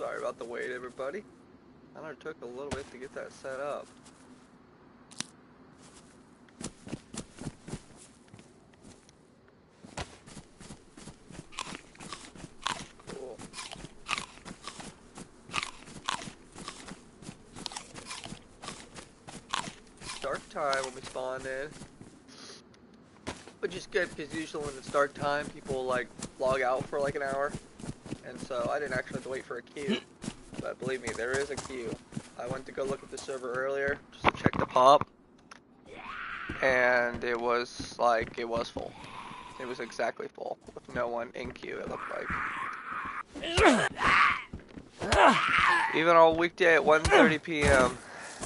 Sorry about the wait, everybody. I know it took a little bit to get that set up. Cool. Dark time when we spawned in. Which is good because usually when it's dark time, people like log out for like an hour. And so I didn't actually have to wait for a queue. But believe me, there is a queue. I went to go look at the server earlier just to check the pop. And it was like, it was full. It was exactly full with no one in queue, it looked like. Even on a weekday at 1:30 p.m.,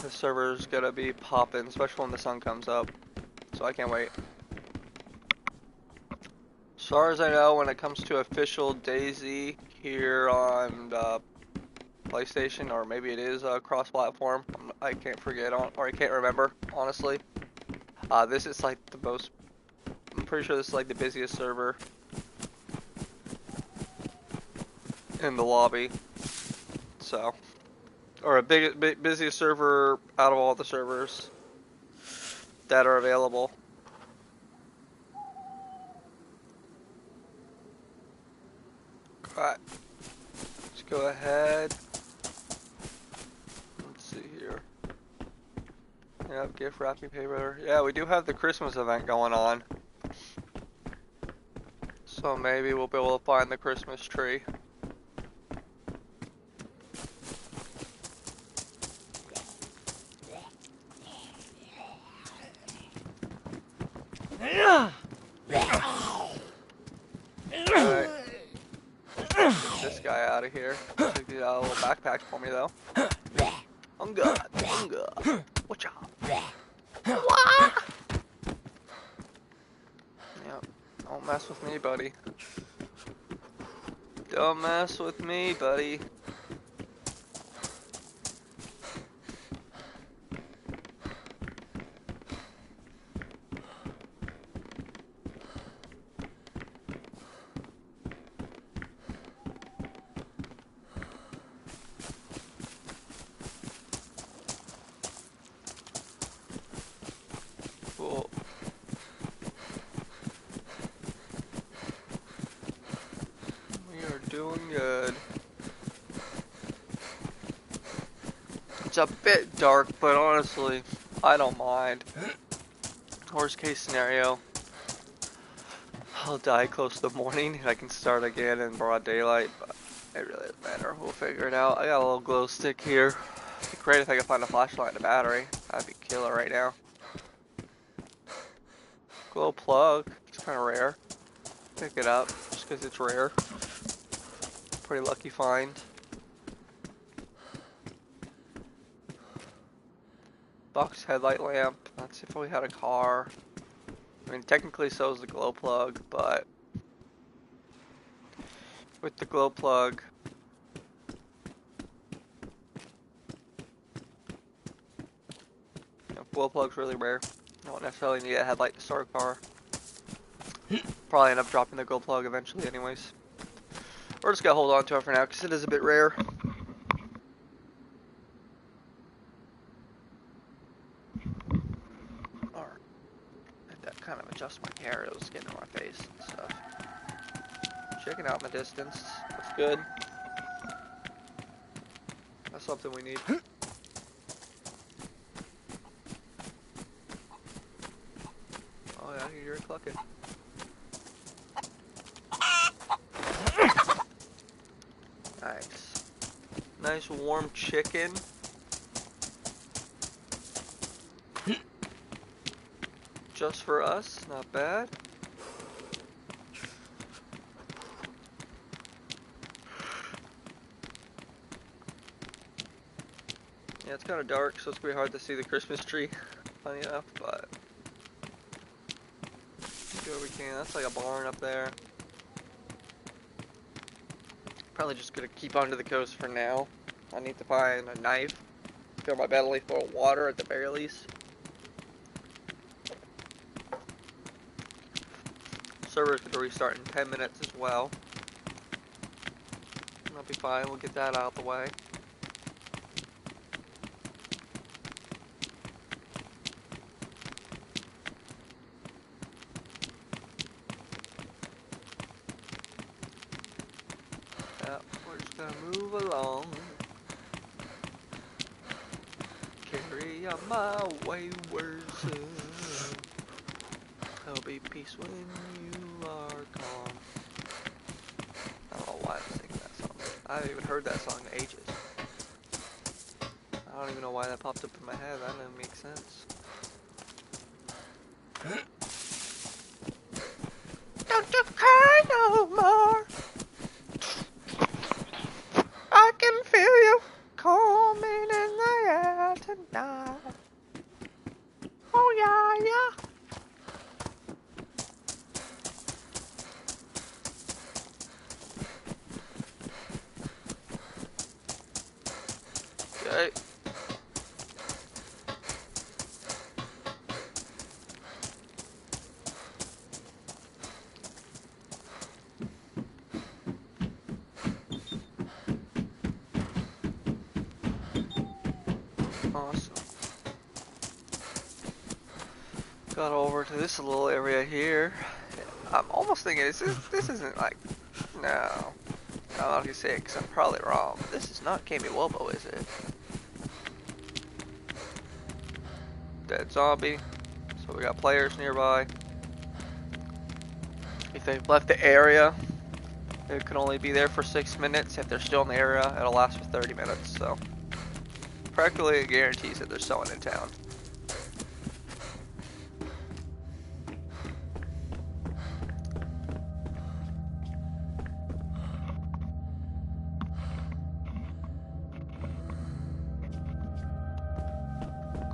the server's gonna be popping, especially when the sun comes up. So I can't wait. As far as I know, when it comes to official Dayz here on PlayStation, or maybe it is cross-platform, I can't forget or I can't remember, honestly. This is like the most, I'm pretty sure this is like the busiest server in the lobby. So, or a busiest server out of all the servers that are available. Alright, let's go ahead. Let's see here. Yep, gift wrapping paper. Yeah, we do have the Christmas event going on. So maybe we'll be able to find the Christmas tree. Alright. Get this guy out of here. Take the little backpack for me though. I'm good. I'm good. Watch out. Yep. Don't mess with me, buddy. Don't mess with me, buddy. Cool. We are doing good. It's a bit dark, but honestly, I don't mind. Worst case scenario, I'll die close to the morning and I can start again in broad daylight, but it really doesn't matter. We'll figure it out. I got a little glow stick here. It'd be great if I could find a flashlight and a battery. That'd be killer right now. Glow plug. It's kind of rare. Pick it up just because it's rare. Pretty lucky find. Box headlight lamp. That's if we had a car. I mean, technically so is the glow plug, but with the glow plug, glow plug's really rare. You don't necessarily need a headlight to start a car. Probably end up dropping the glow plug eventually anyways. We're just gonna hold on to it for now because it is a bit rare. Alright. Had to kind of adjust my hair, it was getting on my face and stuff. Checking out my distance. That's good. That's something we need. Oh yeah, you're clucking. Nice. Nice warm chicken. Just for us, not bad. Yeah, it's kind of dark, so it's gonna be hard to see the Christmas tree, funny enough, but do what we can. That's like a barn up there. Probably just gonna keep on to the coast for now. I need to find a knife, fill my belly full of water at the very least. Server's gonna restart in 10 minutes as well. That'll be fine. We'll get that out of the way. Yep, we're just gonna move along. Carry on my wayward son. There'll be peace when you are gone. I don't know why I'm singing that song. I haven't even heard that song in ages. I don't even know why that popped up in my head. That didn't make sense. Don't you cry no more. I can feel you coming in the air tonight. Oh yeah, yeah. Okay. Awesome. Got over to this little area here. I'm almost thinking this isn't like, no. I'm not gonna say it because I'm probably wrong. This is not Kami Wobo, is it? Dead zombie. So we got players nearby. If they've left the area, they can only be there for 6 minutes. If they're still in the area, it'll last for 30 minutes. So practically it guarantees that there's someone in town.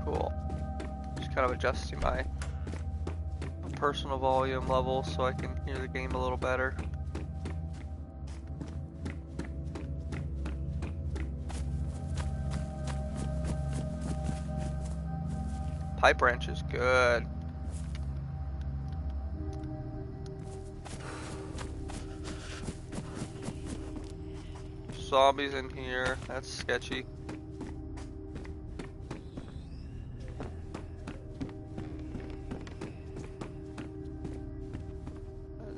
Cool. Just kind of adjusting my personal volume level so I can hear the game a little better. Pipe wrench is good. Zombies in here, that's sketchy.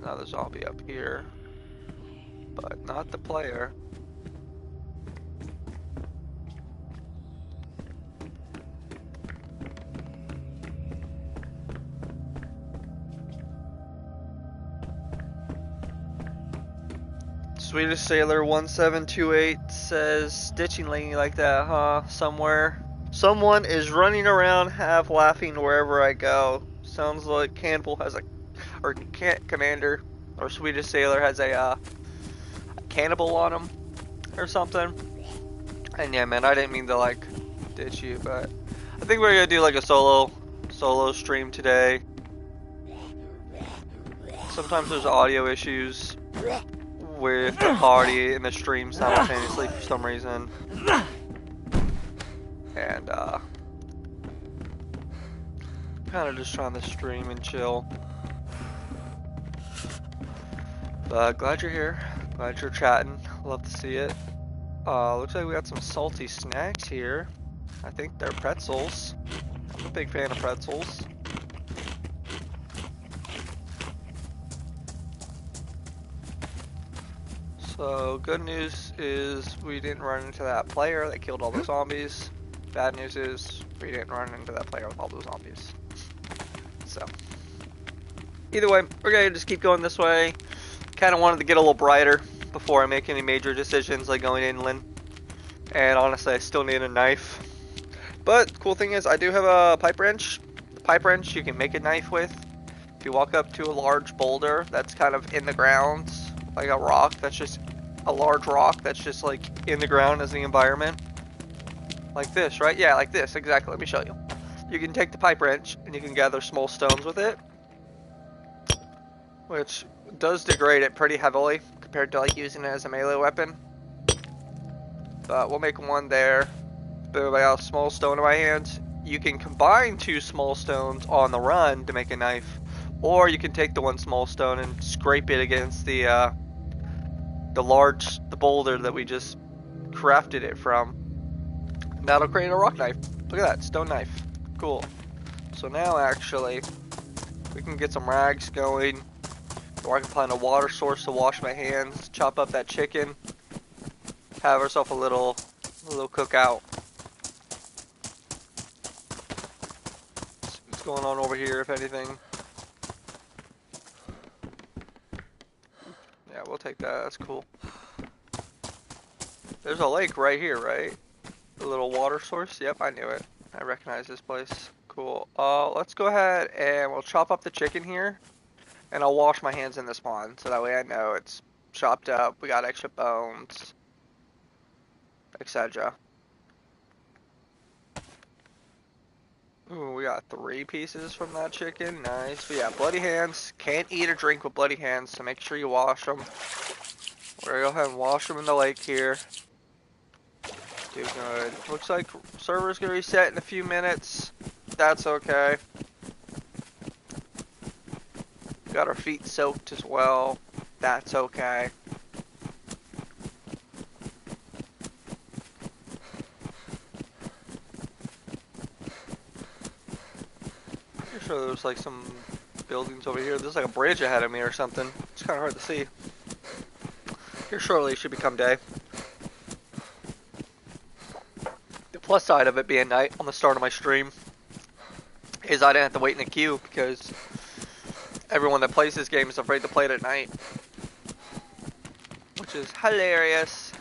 Another zombie up here, but not the player. Swedish Sailor 1728 says, stitching lady like that, huh? Somewhere. Someone is running around half laughing wherever I go. Sounds like Cannibal has a, or Commander, or Swedish Sailor has a cannibal on him, or something. And yeah, man, I didn't mean to like ditch you, but I think we're gonna do like a solo stream today. Sometimes there's audio issues with the party and the stream simultaneously for some reason, and kind of just trying to stream and chill. But glad you're here, glad you're chatting, love to see it. Looks like we got some salty snacks here. I think they're pretzels. I'm a big fan of pretzels. So good news is we didn't run into that player that killed all the zombies. Bad news is we didn't run into that player with all those zombies. So either way, we're gonna just keep going this way. Kind of wanted to get a little brighter before I make any major decisions like going inland. And honestly, I still need a knife. But the cool thing is I do have a pipe wrench. The pipe wrench you can make a knife with. If you walk up to a large boulder that's kind of in the ground, like a rock that's just a large rock that's just like in the ground as the environment. Like this, right? Yeah, like this, exactly. Let me show you. You can take the pipe wrench and you can gather small stones with it, which does degrade it pretty heavily compared to like using it as a melee weapon. But we'll make one there. Boom, I got a small stone in my hand. You can combine two small stones on the run to make a knife, or you can take the one small stone and scrape it against the the boulder that we just crafted it from. That'll create a rock knife. Look at that, stone knife. Cool. So now actually, we can get some rags going, or I can find a water source to wash my hands, chop up that chicken, have ourselves a little cookout. What's going on over here, if anything? Yeah, we'll take that, that's cool. There's a lake right here, right? A little water source? Yep, I knew it. I recognize this place. Cool. Let's go ahead and we'll chop up the chicken here. And I'll wash my hands in this pond, so that way I know it's chopped up, we got extra bones, etc. Ooh, we got 3 pieces from that chicken, nice. But yeah, bloody hands, can't eat or drink with bloody hands, so make sure you wash them. We're gonna go ahead and wash them in the lake here. Do good. Looks like server's gonna reset in a few minutes. That's okay. Got our feet soaked as well. That's okay. Pretty sure there's like some buildings over here. There's like a bridge ahead of me or something. It's kind of hard to see. Here shortly should become day. The plus side of it being night on the start of my stream is I didn't have to wait in a queue because everyone that plays this game is afraid to play it at night. Which is hilarious.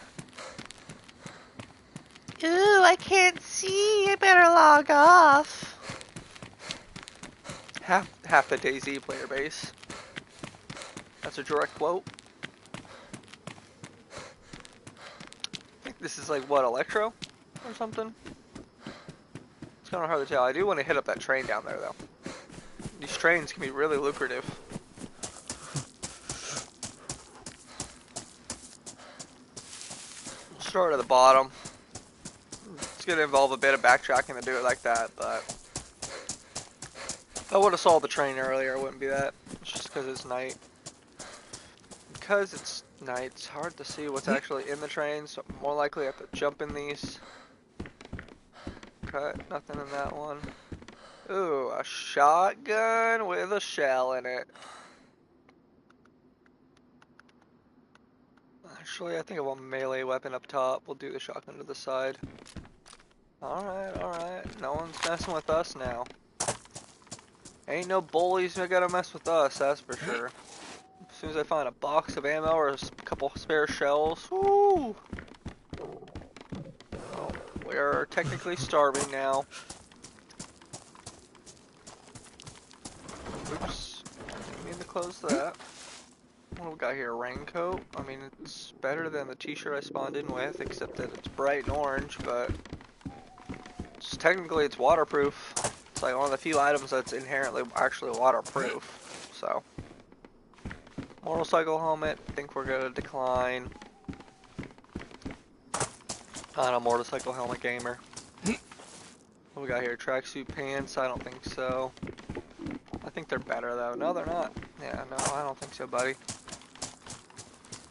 Ooh, I can't see. I better log off. Half the Dayz player base. That's a direct quote. I think this is like, what, Electro? Or something? It's kind of hard to tell. I do want to hit up that train down there, though. These trains can be really lucrative. We'll start at the bottom. It's going to involve a bit of backtracking to do it like that, but if I would have saw the train earlier, it wouldn't be that. It's just because it's night. Because it's night, it's hard to see what's actually in the train, so more likely I have to jump in these. Okay, nothing in that one. Ooh, a shotgun with a shell in it. Actually, I think of a melee weapon up top. We'll do the shotgun to the side. Alright, alright. No one's messing with us now. Ain't no bullies that gotta mess with us, that's for sure. As soon as I find a box of ammo or a couple spare shells, woo! Oh, we're technically starving now. Oops. Need to close that. What do we got here? A raincoat? I mean, it's better than the t-shirt I spawned in with, except that it's bright and orange, but technically it's waterproof. It's like one of the few items that's inherently actually waterproof. So, motorcycle helmet, I think we're gonna decline. Not a motorcycle helmet gamer. What we got here? Tracksuit pants? I don't think so. I think they're better though. No, they're not. Yeah, no, I don't think so, buddy.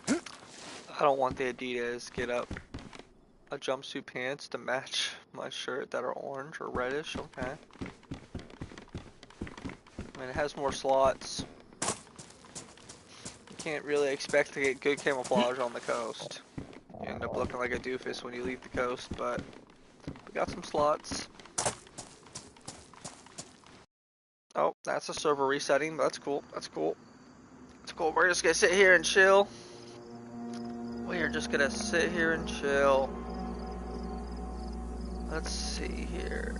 I don't want the Adidas get up a jumpsuit pants to match my shirt that are orange or reddish. Okay. I mean, it has more slots. You can't really expect to get good camouflage on the coast. You end up looking like a doofus when you leave the coast, but we got some slots. Oh, that's a server resetting, but that's cool. That's cool. That's cool. We're just gonna sit here and chill. We are just gonna sit here and chill. Let's see here.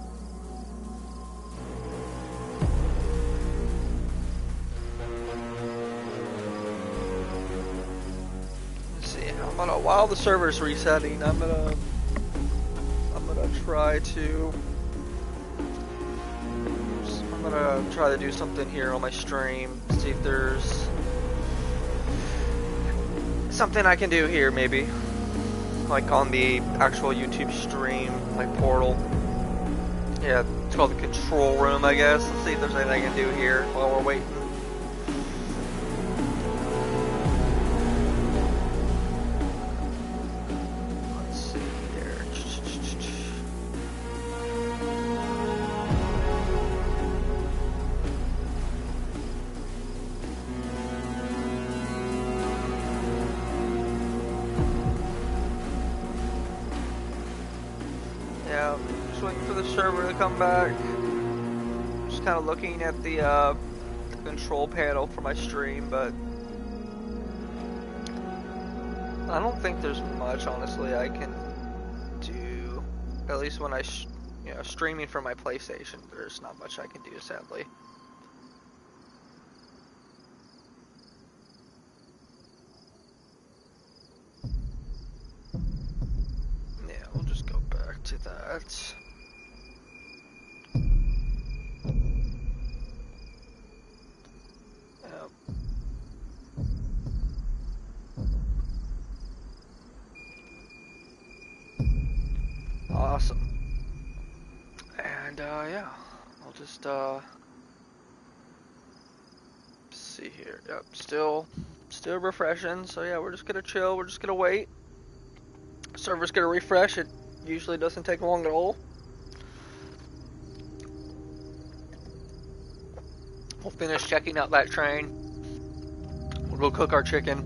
Let's see. I'm gonna, while the server's resetting, I'm gonna try to. I'm gonna try to do something here on my stream. See if there's something I can do here, maybe. Like on the actual YouTube stream, like portal. Yeah, it's called the control room, I guess. Let's see if there's anything I can do here while we're waiting. Yeah, just waiting for the server to come back. Just kind of looking at the control panel for my stream, but I don't think there's much, honestly, I can do. At least when streaming from my PlayStation, there's not much I can do, sadly. Yeah, we'll just go back to that. Awesome. And yeah, I'll just see here. Yep, still refreshing. So yeah, we're just gonna chill. We're just gonna wait. Server's gonna refresh. It usually doesn't take long at all. We'll finish checking out that train. We'll go cook our chicken.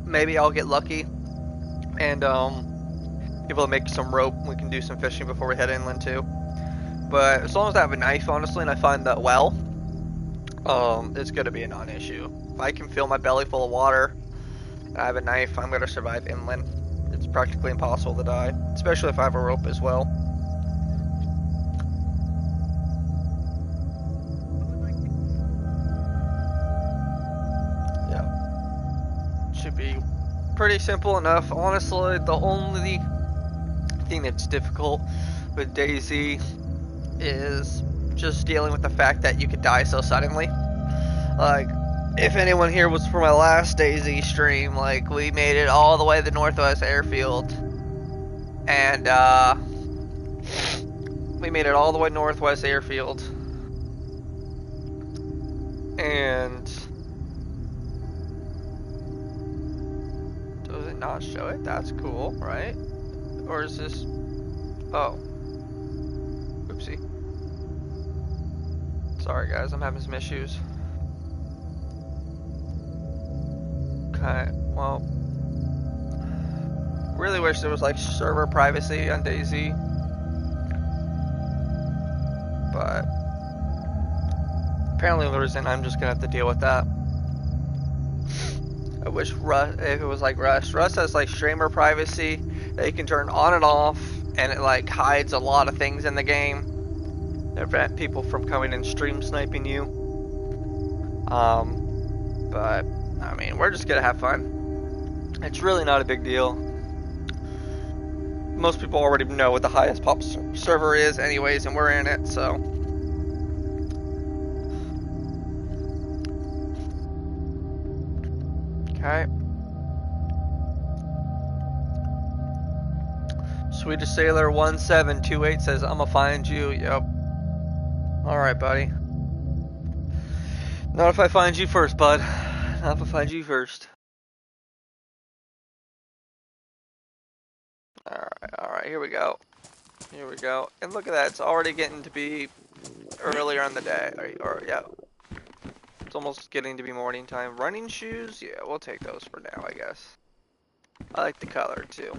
Maybe I'll get lucky and able to make some rope. We can do some fishing before we head inland too. But as long as I have a knife, honestly, and I find that well, it's gonna be a non-issue. If I can fill my belly full of water, and I have a knife, I'm gonna survive inland. It's practically impossible to die, especially if I have a rope as well. Yeah, should be pretty simple enough. Honestly, the only thing that's difficult with Dayz is just dealing with the fact that you could die so suddenly. Like, if anyone here was for my last Dayz stream, like, we made it all the way to the Northwest Airfield. And, we made it all the way to Northwest Airfield. And does it not show it? That's cool, right? Or is this... Oh. Oopsie. Sorry guys, I'm having some issues. Okay, well, really wish there was like server privacy on Dayz, but apparently there isn't. I'm just gonna have to deal with that. I wish if it was like Rust. Rust has like streamer privacy that you can turn on and off, and it like hides a lot of things in the game to prevent people from coming and stream sniping you. But I mean, we're just gonna have fun. It's really not a big deal. Most people already know what the highest pop server is anyways, and we're in it, so. Okay. Swedish Sailor 1728 says, I'ma find you. Yep. Alright, buddy. Not if I find you first, bud. Not if I find you first. Alright, here we go. Here we go. And look at that, it's already getting to be earlier in the day. Yeah. It's almost getting to be morning time. Running shoes? Yeah, we'll take those for now, I guess. I like the color, too.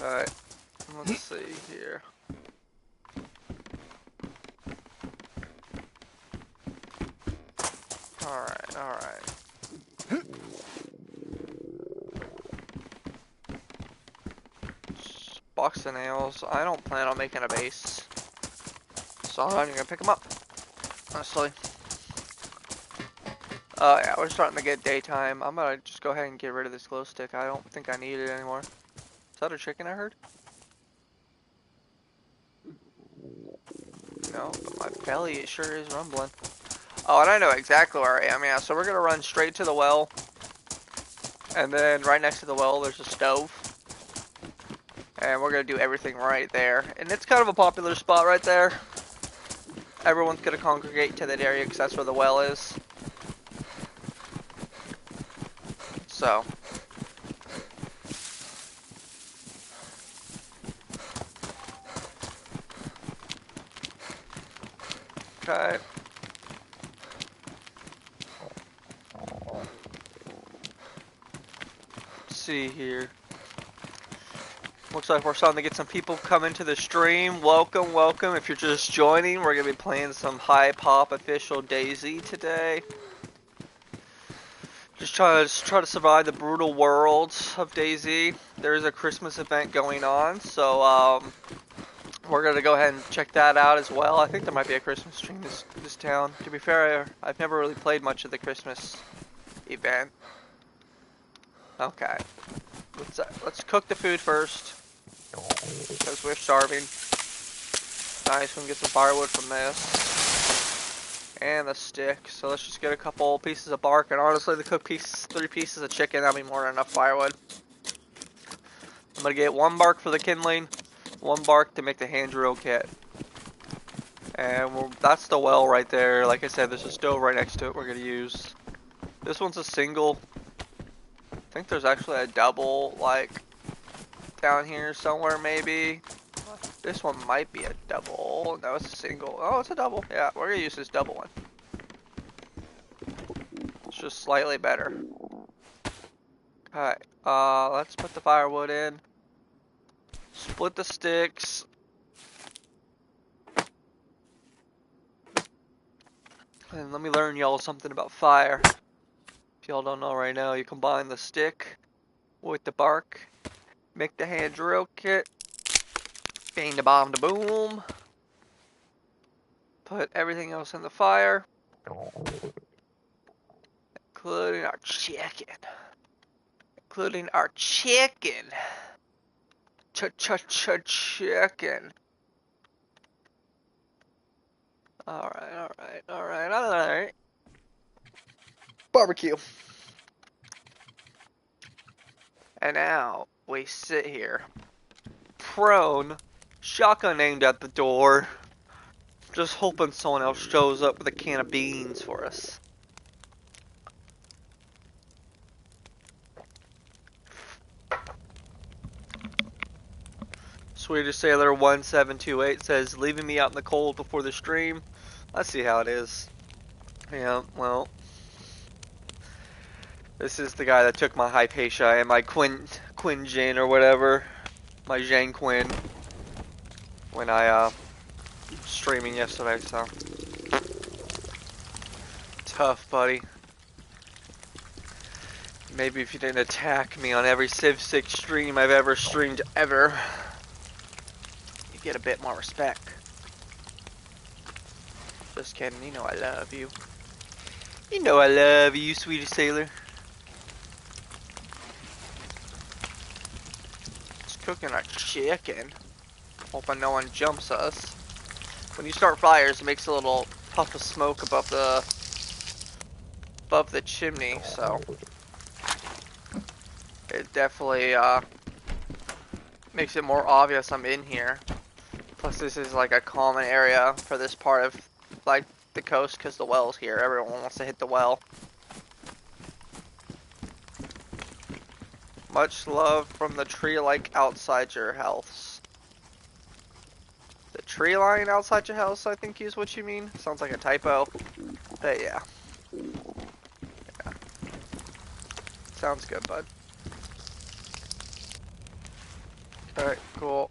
Alright, let's see here. Alright. Box of nails. I don't plan on making a base, so I'm not even gonna pick them up, honestly. Yeah, we're starting to get daytime. I'm gonna just go ahead and get rid of this glow stick. I don't think I need it anymore. Is that a chicken I heard? No, but my belly, it sure is rumbling. Oh, and I know exactly where I am. Yeah, so we're gonna run straight to the well, and then right next to the well there's a stove. And we're going to do everything right there. And it's kind of a popular spot right there. Everyone's going to congregate to that area because that's where the well is. So. Okay. see here. Looks like we're starting to get some people coming to the stream. Welcome, welcome. If you're just joining, we're going to be playing some high pop official Dayz today. Just try to survive the brutal world of Dayz. There is a Christmas event going on, so we're going to go ahead and check that out as well. I think there might be a Christmas stream this town. To be fair, I've never really played much of the Christmas event. Okay. Let's cook the food first, because we're starving. Nice, we can get some firewood from this. And the stick. So let's just get a couple pieces of bark, and honestly the cooked 3 pieces of chicken, that'll be more than enough firewood. I'm gonna get 1 bark for the kindling, 1 bark to make the hand drill kit. And that's the well right there. Like I said, there's a stove right next to it we're gonna use. This one's a single. I think there's actually a double, like, down here somewhere, maybe. This one might be a double. No, it's a single. Oh, it's a double. Yeah, we're gonna use this double one. It's just slightly better. Alright, let's put the firewood in. Split the sticks. And let me learn y'all something about fire. If y'all don't know right now, you combine the stick with the bark, make the hand drill kit, bang the bomb to boom, put everything else in the fire, including our chicken. Chicken. Alright. Barbecue. And now we sit here, prone, shotgun aimed at the door, just hoping someone else shows up with a can of beans for us. Swedish Sailor 1728 says, leaving me out in the cold before the stream. I see how it is. Yeah, well, this is the guy that took my Hypatia and my Quin Jin or whatever, my Zhang Quinn, when I streaming yesterday. So tough, buddy. Maybe if you didn't attack me on every Civ 6 stream I've ever streamed ever, you get a bit more respect. Just kidding, you know I love you. You know I love you, Swedish Sailor. Just cooking our chicken. Hoping no one jumps us. When you start fires, it makes a little puff of smoke above the chimney, so it definitely makes it more obvious I'm in here. Plus this is like a common area for this part of like the coast because the well's here. Everyone wants to hit the well. Much love from the tree like outside your house. The tree line outside your house, I think is what you mean. Sounds like a typo. But yeah. Sounds good, bud. Alright, cool.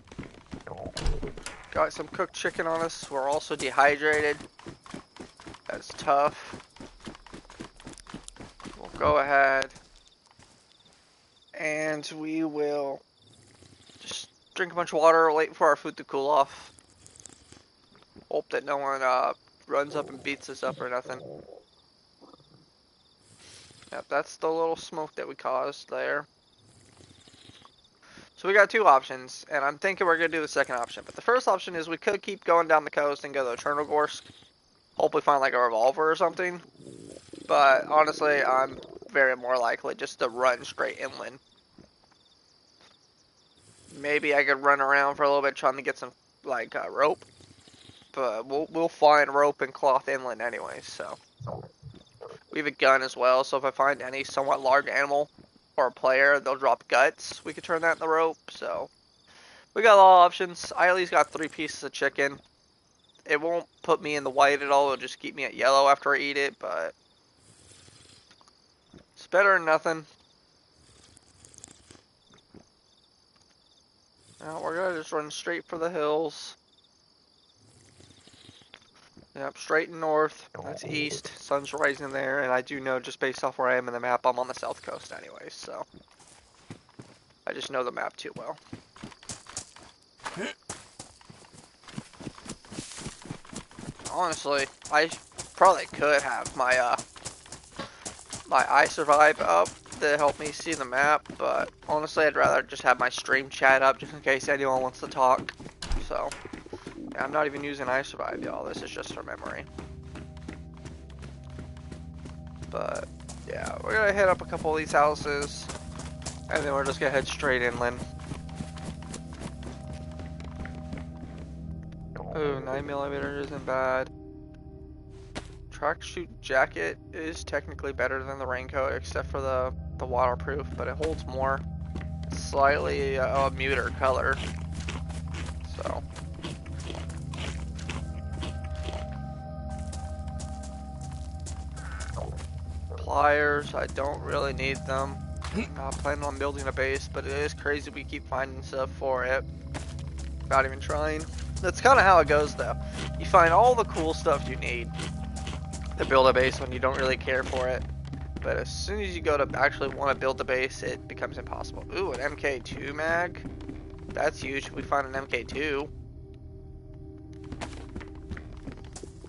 Got some cooked chicken on us. We're also dehydrated. That's tough. We'll go ahead and we will just drink a bunch of water, wait for our food to cool off. Hope that no one runs up and beats us up or nothing. Yep, that's the little smoke that we caused there. So we got 2 options, and I'm thinking we're going to do the second option. But the first option is we could keep going down the coast and go to Chernogorsk. Hopefully find like a revolver or something. But honestly, I'm very more likely just to run straight inland. Maybe I could run around for a little bit trying to get some like rope. But we'll find rope and cloth inland anyway, so. We have a gun as well, so if I find any somewhat large animal or a player, they'll drop guts. We could turn that in the rope, so. We got a lot of options. I at least got 3 pieces of chicken. It won't put me in the white at all, it'll just keep me at yellow after I eat it, but it's better than nothing. Now we're gonna just run straight for the hills. Yep, straight north. That's east. Sun's rising there, and I do know just based off where I am in the map, I'm on the south coast anyways, so I just know the map too well. Honestly, I probably could have my my I Survive up to help me see the map, but honestly, I'd rather just have my stream chat up just in case anyone wants to talk. So, yeah, I'm not even using I Survive, y'all. This is just for memory. But, yeah, we're gonna hit up a couple of these houses, and then we're just gonna head straight inland. Ooh, 9mm isn't bad. Tracksuit jacket is technically better than the raincoat, except for the waterproof, but it holds more. Slightly a muter color. So. Pliers, I don't really need them. Not planning on building a base, but it is crazy we keep finding stuff for it without even trying. That's kind of how it goes though. You find all the cool stuff you need to build a base when you don't really care for it. But as soon as you go to actually want to build the base, it becomes impossible. Ooh, an MK2 mag? That's huge. We find an MK2.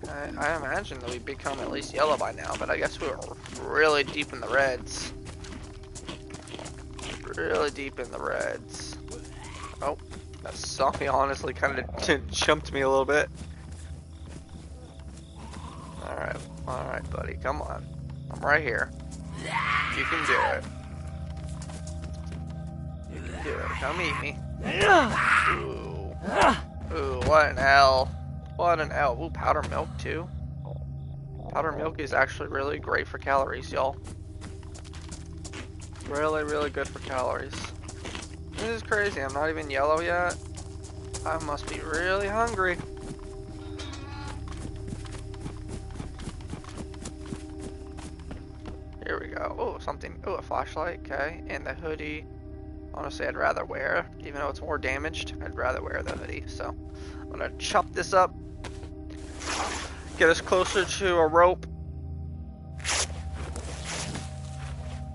I imagine that we've become at least yellow by now, but I guess we were really deep in the reds. Really deep in the reds. Oh, that zombie honestly kind of jumped me a little bit. Alright, buddy, come on. I'm right here. You can do it. You can do it. Come eat me. Ooh. Ooh, what an L. What an L. Ooh, powder milk too. Powder milk is actually really great for calories, y'all. Really, really good for calories. This is crazy. I'm not even yellow yet. I must be really hungry. Here we go. Oh, something. Oh, a flashlight. Okay. And the hoodie. Honestly, I'd rather wear, even though it's more damaged, I'd rather wear the hoodie. So, I'm gonna chop this up. Get us closer to a rope.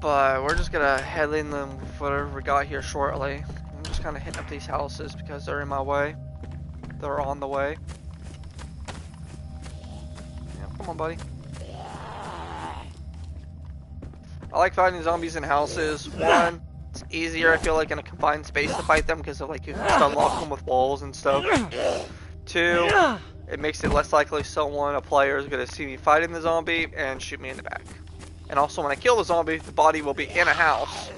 But we're just gonna head in them whatever we got here shortly. I'm just kind of hitting up these houses because they're in my way. They're on the way. Yeah, come on, buddy. I like fighting zombies in houses. One, it's easier, I feel like, in a confined space to fight them because of like you can just unlock them with walls and stuff. Two, it makes it less likely a player is gonna see me fighting the zombie and shoot me in the back. And also, when I kill the zombie, the body will be in a house,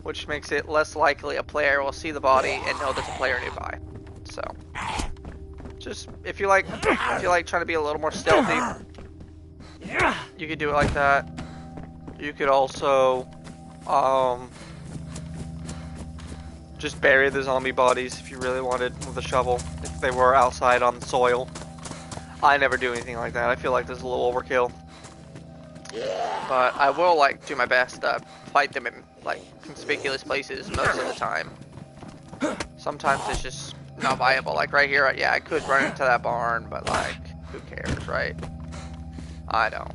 which makes it less likely a player will see the body and know there's a player nearby. So, just if you like trying to be a little more stealthy, you could do it like that. You could also, just bury the zombie bodies if you really wanted with a shovel, if they were outside on the soil. I never do anything like that. I feel like this is a little overkill. But I will like do my best to fight them in like conspicuous places most of the time. Sometimes it's just not viable. Like right here, yeah, I could run into that barn, but like, who cares, right? I don't.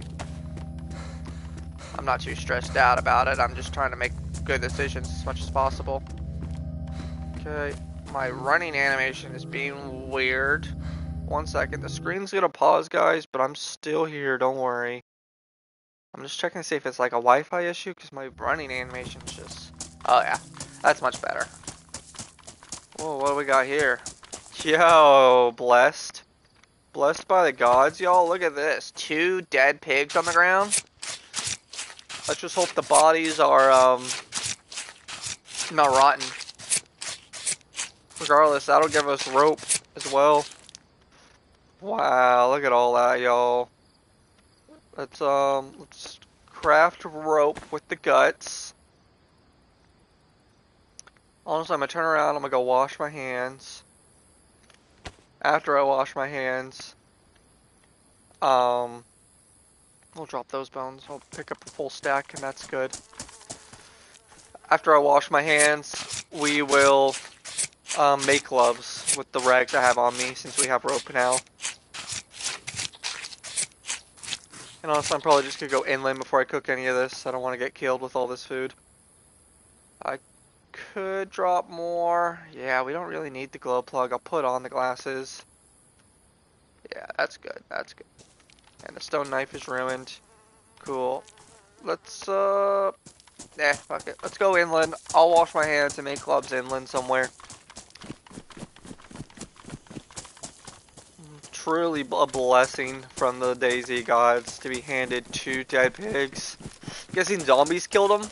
I'm not too stressed out about it. I'm just trying to make good decisions as much as possible. Okay, my running animation is being weird. 1 second, the screen's gonna pause, guys, but I'm still here, don't worry. I'm just checking to see if it's like a Wi-Fi issue, because my running animation is just... Oh yeah, that's much better. Whoa, what do we got here? Yo, blessed. Blessed by the gods, y'all. Look at this. 2 dead pigs on the ground. Let's just hope the bodies are, not rotten. Regardless, that'll give us rope as well. Wow, look at all that, y'all. Let's craft rope with the guts. Honestly, I'm gonna turn around, I'm gonna go wash my hands. After I wash my hands, we'll drop those bones. I'll pick up a full stack, and that's good. After I wash my hands, we will make gloves with the rags I have on me since we have rope now. And honestly, I'm probably just gonna go inland before I cook any of this. I don't want to get killed with all this food. I could drop more. Yeah, we don't really need the glow plug. I'll put on the glasses. Yeah, that's good. That's good. And the stone knife is ruined. Cool. Let's, fuck it. Let's go inland. I'll wash my hands and make gloves inland somewhere. Truly a blessing from the Dayz gods to be handed 2 dead pigs. Guessing zombies killed them?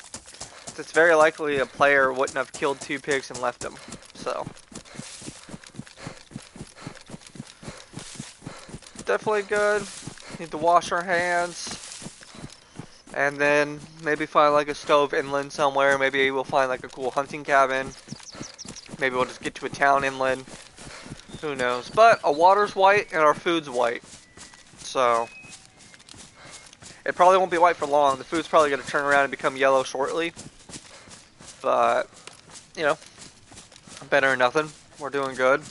It's very likely a player wouldn't have killed 2 pigs and left them. So. Definitely good. Need to wash our hands. And then maybe find like a stove inland somewhere. Maybe we'll find like a cool hunting cabin. Maybe we'll just get to a town inland. Who knows? But our water's white and our food's white. So it probably won't be white for long. The food's probably going to turn around and become yellow shortly. But, you know, better than nothing. We're doing good.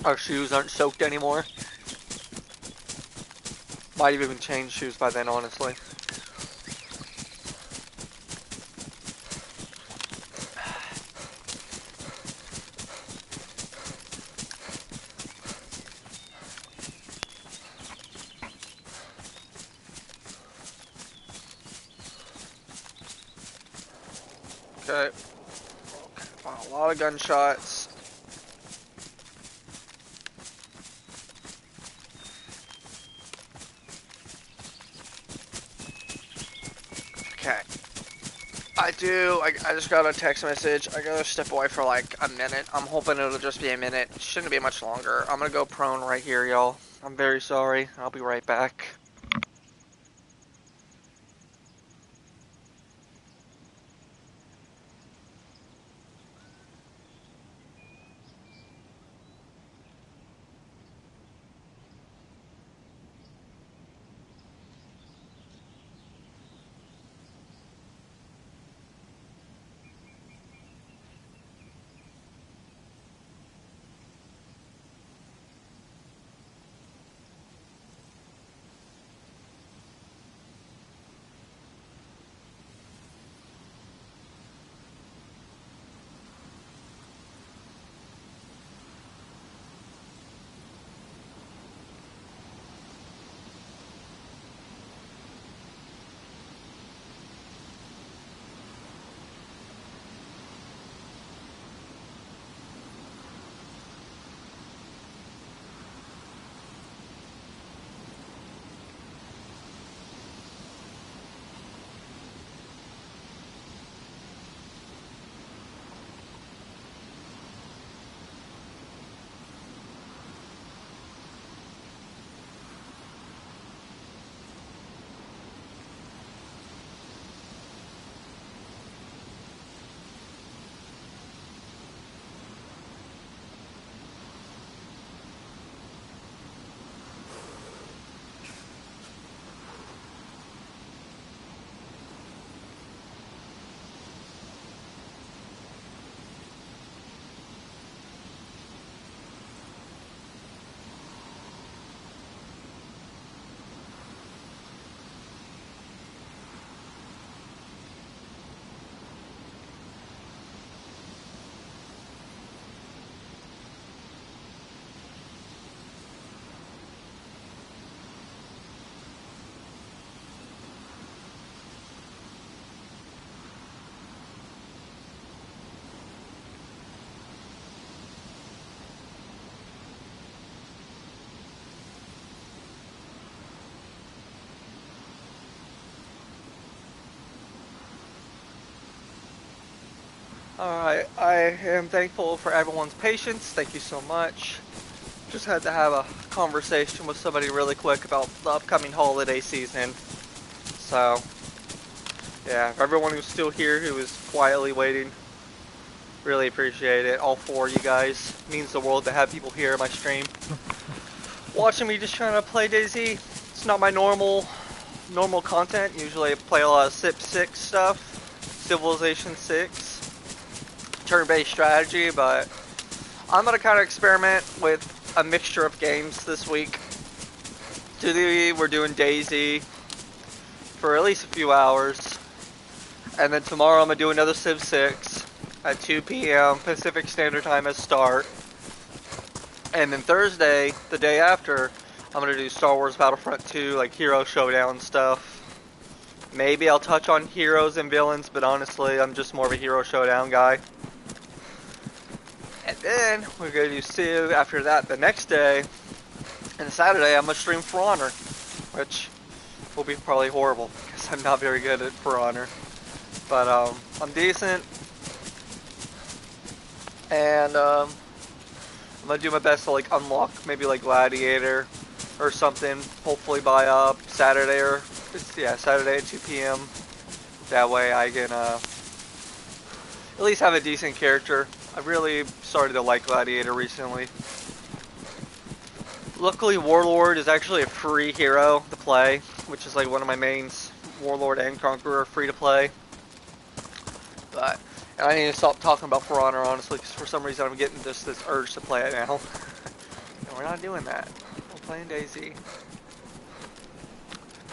Our shoes aren't soaked anymore. Might have even changed shoes by then, honestly. Okay. Wow, a lot of gunshots. Okay. I just got a text message. I gotta step away for like a minute. I'm hoping it'll just be a minute. Shouldn't be much longer. I'm gonna go prone right here, y'all. I'm very sorry. I'll be right back. Alright, I am thankful for everyone's patience. Thank you so much. Just had to have a conversation with somebody really quick about the upcoming holiday season. So, yeah, for everyone who's still here who is quietly waiting, really appreciate it. All 4 of you guys. It means the world to have people here on my stream. Watching me just trying to play Dayz. It's not my normal content. Usually I play a lot of Civ 6 stuff. Civilization 6. turn-based strategy, but I'm gonna kind of experiment with a mixture of games this week. Today we're doing Dayz for at least a few hours, and then tomorrow I'm gonna do another Civ 6 at 2 p.m. Pacific Standard Time as start, and then Thursday, the day after, I'm gonna do Star Wars Battlefront 2, like Hero Showdown stuff. Maybe I'll touch on heroes and villains, but honestly, I'm just more of a Hero Showdown guy. And then we're gonna do Civ after that the next day, and Saturday I'm gonna stream For Honor, which will be probably horrible because I'm not very good at For Honor, but I'm decent, and I'm gonna do my best to like unlock maybe like Gladiator or something. Hopefully by Saturday or Saturday at 2 p.m. That way I can at least have a decent character. I really started to like Gladiator recently. Luckily, Warlord is actually a free hero to play, which is like one of my mains. Warlord and Conqueror are free to play. But and I need to stop talking about For Honor, honestly, because for some reason I'm getting this urge to play it now. And we're not doing that. We're playing Dayz.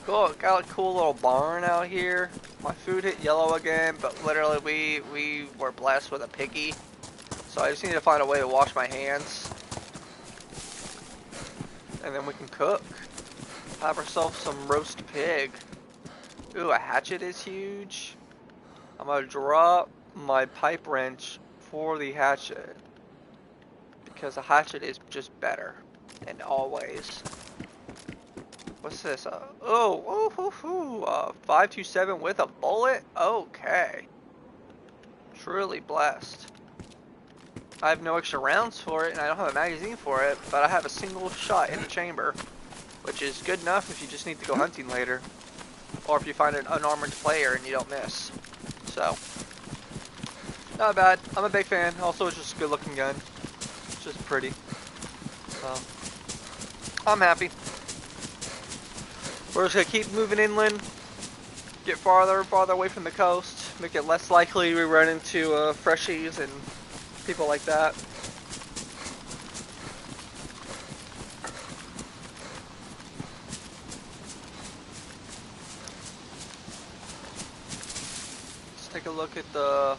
Cool, got a cool little barn out here. My food hit yellow again, but literally we were blessed with a piggy. So I just need to find a way to wash my hands. And then we can cook. Have ourselves some roast pig. Ooh, a hatchet is huge. I'm gonna drop my pipe wrench for the hatchet, because a hatchet is just better, and always. What's this? 527 with a bullet? Okay. Truly blessed. I have no extra rounds for it, and I don't have a magazine for it, but I have a single shot in the chamber, which is good enough if you just need to go hunting later, or if you find an unarmored player and you don't miss. So, not bad. I'm a big fan. Also, it's just a good looking gun. It's just pretty. So, I'm happy. We're just gonna keep moving inland, get farther and farther away from the coast, make it less likely we run into freshies and people like that. Let's take a look at the...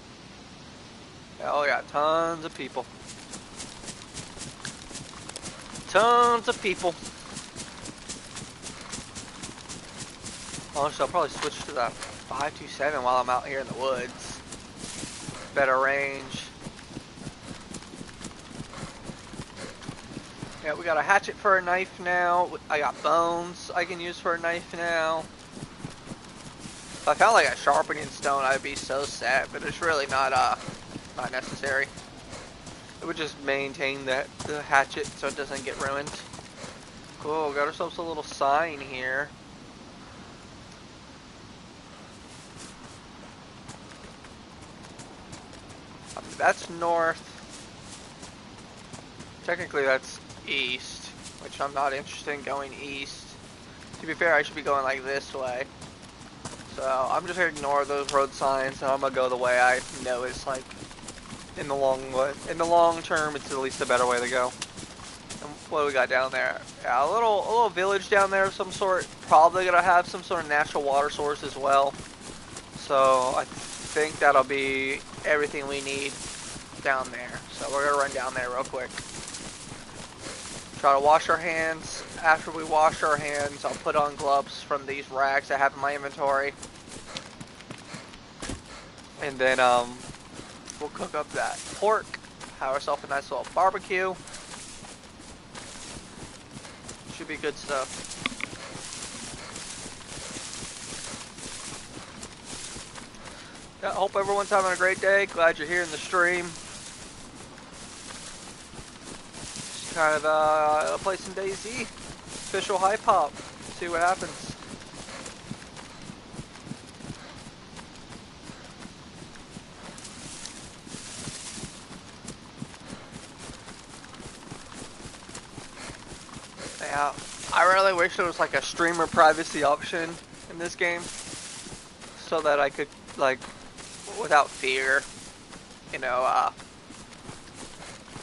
Oh yeah, tons of people. Tons of people. Honestly, I'll probably switch to that 527 while I'm out here in the woods. Better range. Yeah, we got a hatchet for a knife now. I got bones I can use for a knife now. If I found like a sharpening stone, I'd be so sad, but it's really not necessary. It would just maintain the hatchet so it doesn't get ruined. Cool, got ourselves a little sign here. That's north. Technically that's east, which I'm not interested in going east. To be fair, I should be going like this way. So I'm just gonna ignore those road signs, and I'm gonna go the way I know is like in the long term, it's at least a better way to go. And what do we got down there? Yeah, a little village down there of some sort. Probably gonna have some sort of natural water source as well. So I think that'll be everything we need down there. So we're gonna run down there real quick. Try to wash our hands. After we wash our hands, I'll put on gloves from these rags I have in my inventory. And then we'll cook up that pork, have ourselves a nice little barbecue. Should be good stuff. Yeah, hope everyone's having a great day. Glad you're here in the stream. Just kind of play some Dayz. Official hype hop. See what happens. Yeah, I really wish there was like a streamer privacy option in this game, so that I could like, without fear, you know,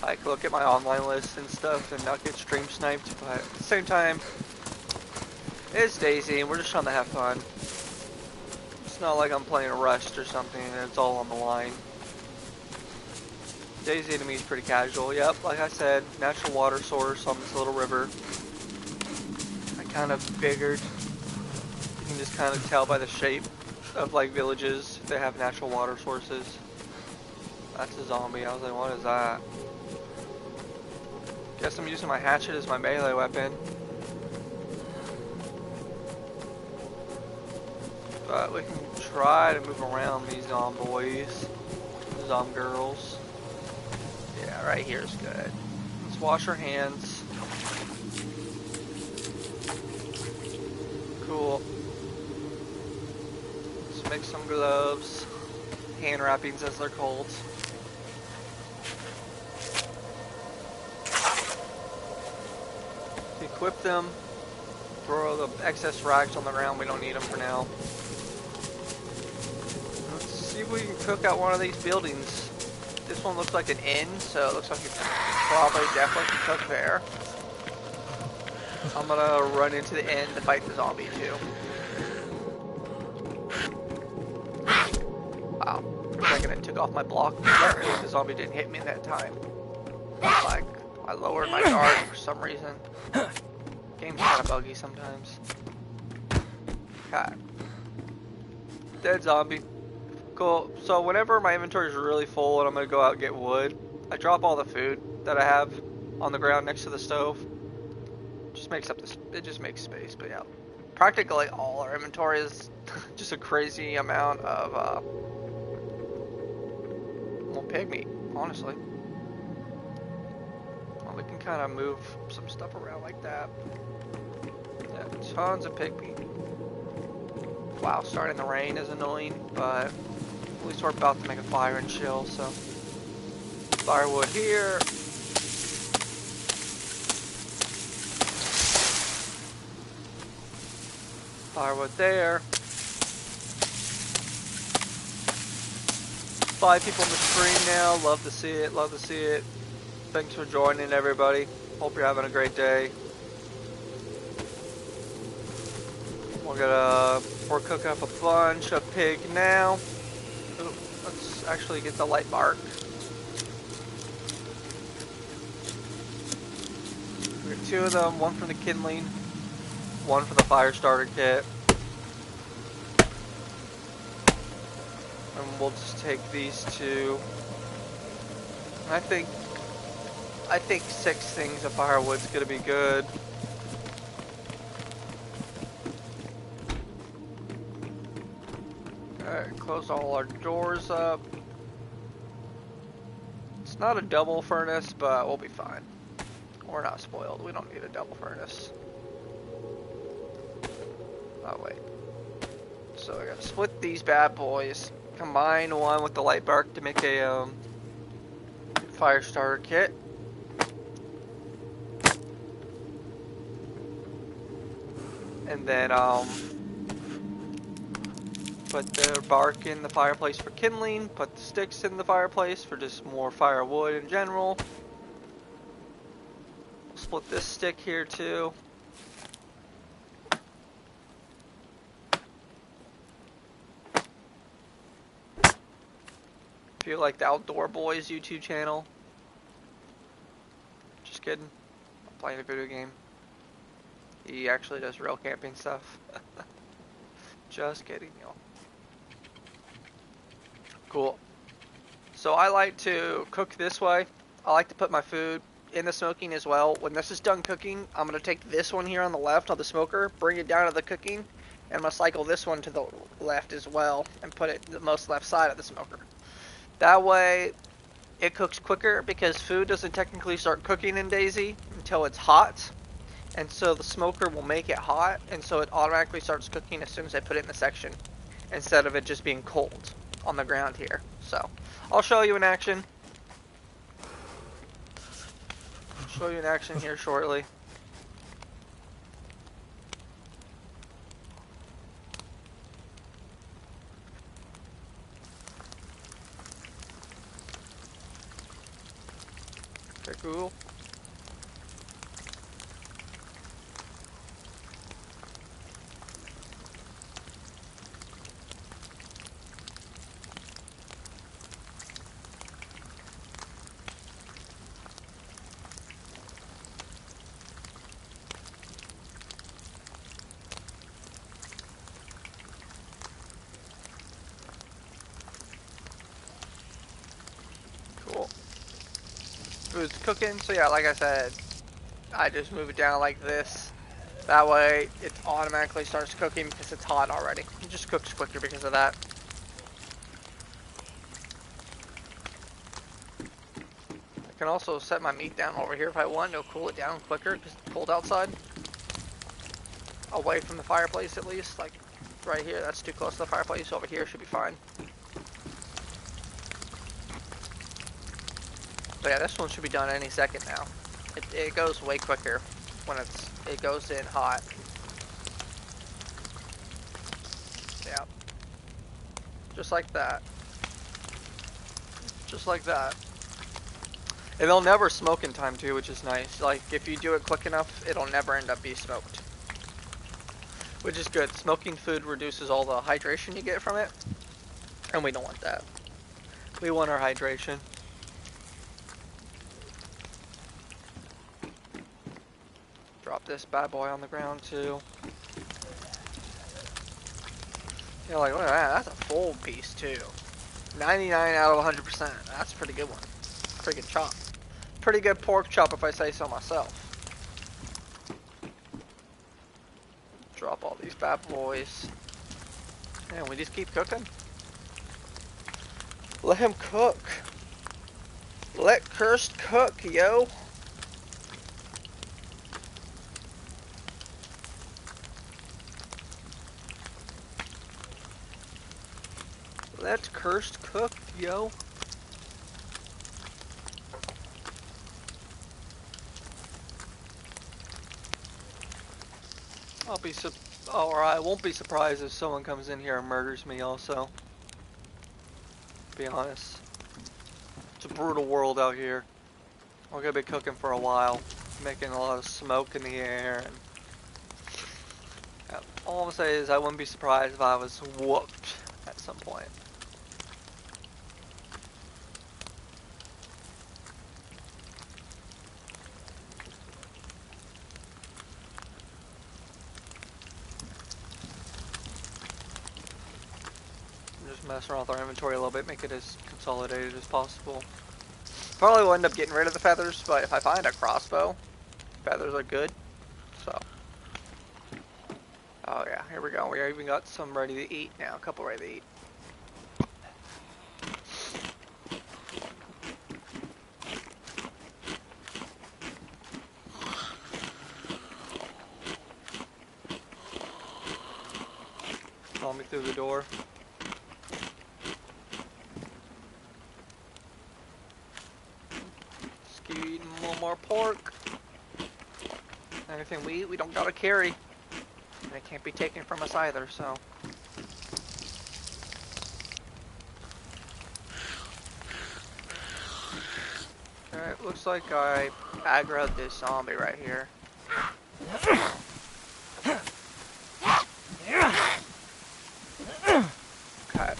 like look at my online list and stuff and not get stream sniped, but at the same time, it's Daisy and we're just trying to have fun. It's not like I'm playing Rust or something and it's all on the line. Daisy to me is pretty casual. Yep, like I said, natural water source on this little river. I kind of figured. You can just kind of tell by the shape of like villages if they have natural water sources. That's a zombie. I was like, what is that? Guess I'm using my hatchet as my melee weapon. But we can try to move around these zomboys. Girls. Yeah, right here is good. Let's wash our hands. Cool. Let's make some gloves. Hand wrappings as they're called. Equip them. Throw the excess rags on the ground. We don't need them for now. Let's see if we can cook out one of these buildings. This one looks like an inn, so it looks like it's probably definitely can cook there. I'm gonna run into the inn to fight the zombie too. Wow. For a second it took off my block. Apparently the zombie didn't hit me that time. Like, I lowered my guard for some reason. Game's kind of buggy sometimes. Okay. Dead zombie. Cool. So whenever my inventory is really full and I'm going to go out and get wood, I drop all the food that I have on the ground next to the stove. Just makes up this. It just makes space. But yeah, practically all our inventory is just a crazy amount of well, pig meat, honestly. Well, we can kind of move some stuff around like that. Yeah, tons of pig meat. Wow, starting the rain is annoying, but at least we're about to make a fire and chill, so. Firewood here. Firewood there. 5 people in the stream now. Love to see it, love to see it. Thanks for joining, everybody. Hope you're having a great day. We're cooking up a bunch of pig now. Ooh, let's actually get the light bark. We got 2 of them, 1 for the kindling, 1 for the fire starter kit. And we'll just take these 2. I think 6 things of firewood's gonna be good. Alright, close all our doors up. It's not a double furnace, but we'll be fine. We're not spoiled. We don't need a double furnace. Oh, wait. So I gotta split these bad boys. Combine one with the light bark to make a fire starter kit. And then put the bark in the fireplace for kindling, put the sticks in the fireplace for just more firewood in general. Split this stick here too. If you like the Outdoor Boys YouTube channel. Just kidding. I'm playing a video game. He actually does real camping stuff. Just kidding, y'all. Cool. So I like to cook this way. I like to put my food in the smoking as well. When this is done cooking, I'm going to take this one here on the left on the smoker, bring it down to the cooking, and I'm going to cycle this one to the left as well and put it the most left side of the smoker. That way it cooks quicker because food doesn't technically start cooking in Daisy until it's hot. And so the smoker will make it hot, and so it automatically starts cooking as soon as I put it in the section, instead of it just being cold on the ground here. So I'll show you in action. Show you in action here shortly. Cool. Cool. Food's cooking, so yeah, like I said, I just move it down like this. That way, it automatically starts cooking because it's hot already. It just cooks quicker because of that. I can also set my meat down over here if I want. It'll cool it down quicker because it's cold outside. Away from the fireplace at least. Like right here, that's too close to the fireplace. Over here should be fine. But yeah, this one should be done any second now. It goes way quicker when it goes in hot. Yeah. Just like that. Just like that. And they'll never smoke in time too, which is nice. Like, if you do it quick enough, it'll never end up being smoked. Which is good. Smoking food reduces all the hydration you get from it. And we don't want that. We want our hydration. Drop this bad boy on the ground too. Yeah, like, look at that. That's a full piece too. 99 out of 100%. That's a pretty good one. Pretty good chop. Pretty good pork chop if I say so myself. Drop all these bad boys. And we just keep cooking. Let him cook. Let Cursed cook, yo. Let Cursed cook, yo. Or I won't be surprised if someone comes in here and murders me also. To be honest. It's a brutal world out here. We're gonna be cooking for a while. Making a lot of smoke in the air. And yeah, all I'm gonna say is I wouldn't be surprised if I was whooped at some point. Just mess around with our inventory a little bit, make it as consolidated as possible. Probably will end up getting rid of the feathers, but if I find a crossbow, feathers are good. So, oh yeah, here we go. We even got some ready to eat now, a couple ready to eat. Follow me through the door. Just keep eating a little more pork. Anything we eat, we don't gotta carry. And it can't be taken from us either, so. Okay, looks like I aggroed this zombie right here. Okay.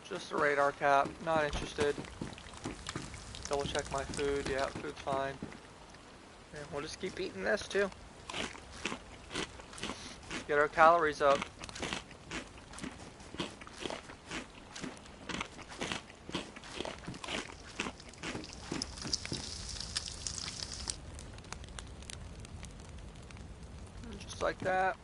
Just a radar cap, not interested. Double check my food, yeah, food's fine. Okay, we'll just keep eating this too. Get our calories up. Just like that.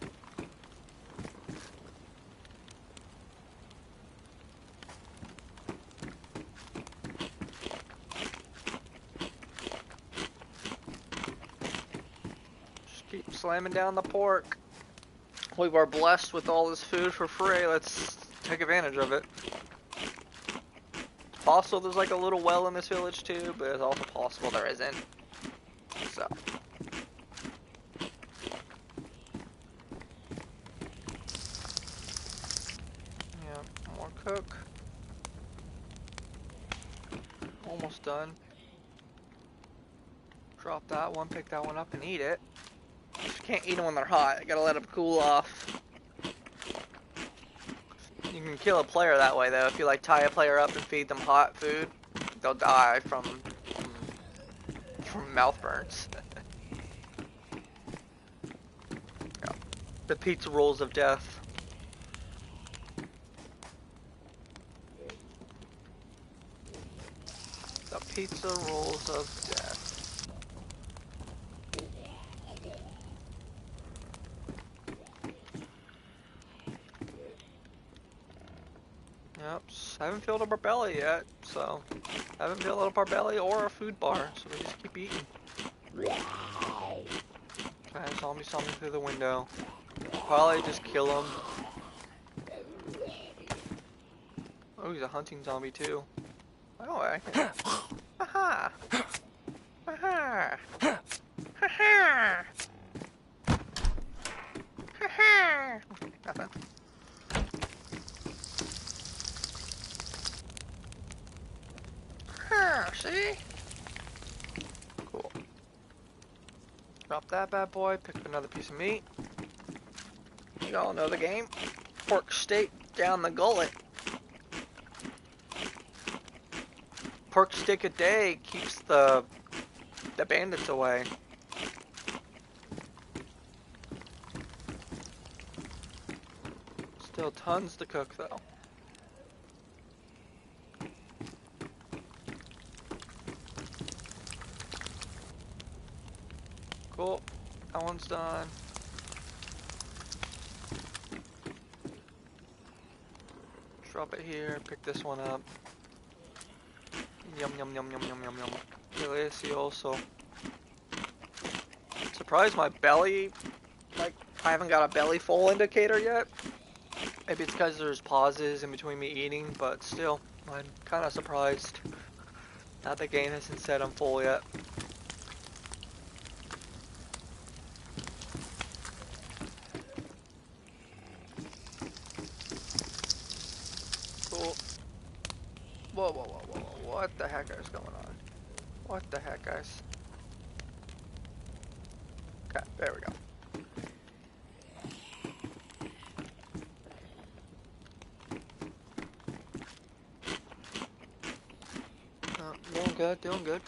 Just keep slamming down the pork. We were blessed with all this food for free. Let's take advantage of it. It's possible there's like a little well in this village too, but it's also possible there isn't. So. Yeah, more cook. Almost done. Drop that one, pick that one up, and eat it. Just can't eat them when they're hot. I gotta let them cool off. You can kill a player that way, though. If you like tie a player up and feed them hot food, they'll die from mouth burns. Yeah. The pizza rolls of death. The pizza rolls of death. Yep, I haven't filled up our belly yet, so I haven't filled up our belly or our food bar, so we just keep eating. Okay, zombie saw me through the window. Probably just kill him. Oh, he's a hunting zombie too. Oh, I can. Haha! Haha! Haha! Haha! Nothing. See? Cool. Drop that bad boy, pick up another piece of meat. You all know the game. Pork steak down the gullet. Pork steak a day keeps the bandits away. Still tons to cook though. Cool. That one's done. Drop it here, pick this one up. Yum yum yum yum yum yum yum. Delicioso. Surprised my belly, like, I haven't got a belly full indicator yet. Maybe it's because there's pauses in between me eating, but still, I'm kind of surprised that the game hasn't said I'm full yet. Cool. Whoa, whoa, whoa, whoa, whoa. What the heck is going on? What the heck, guys? Okay, there we go. Doing good, doing good.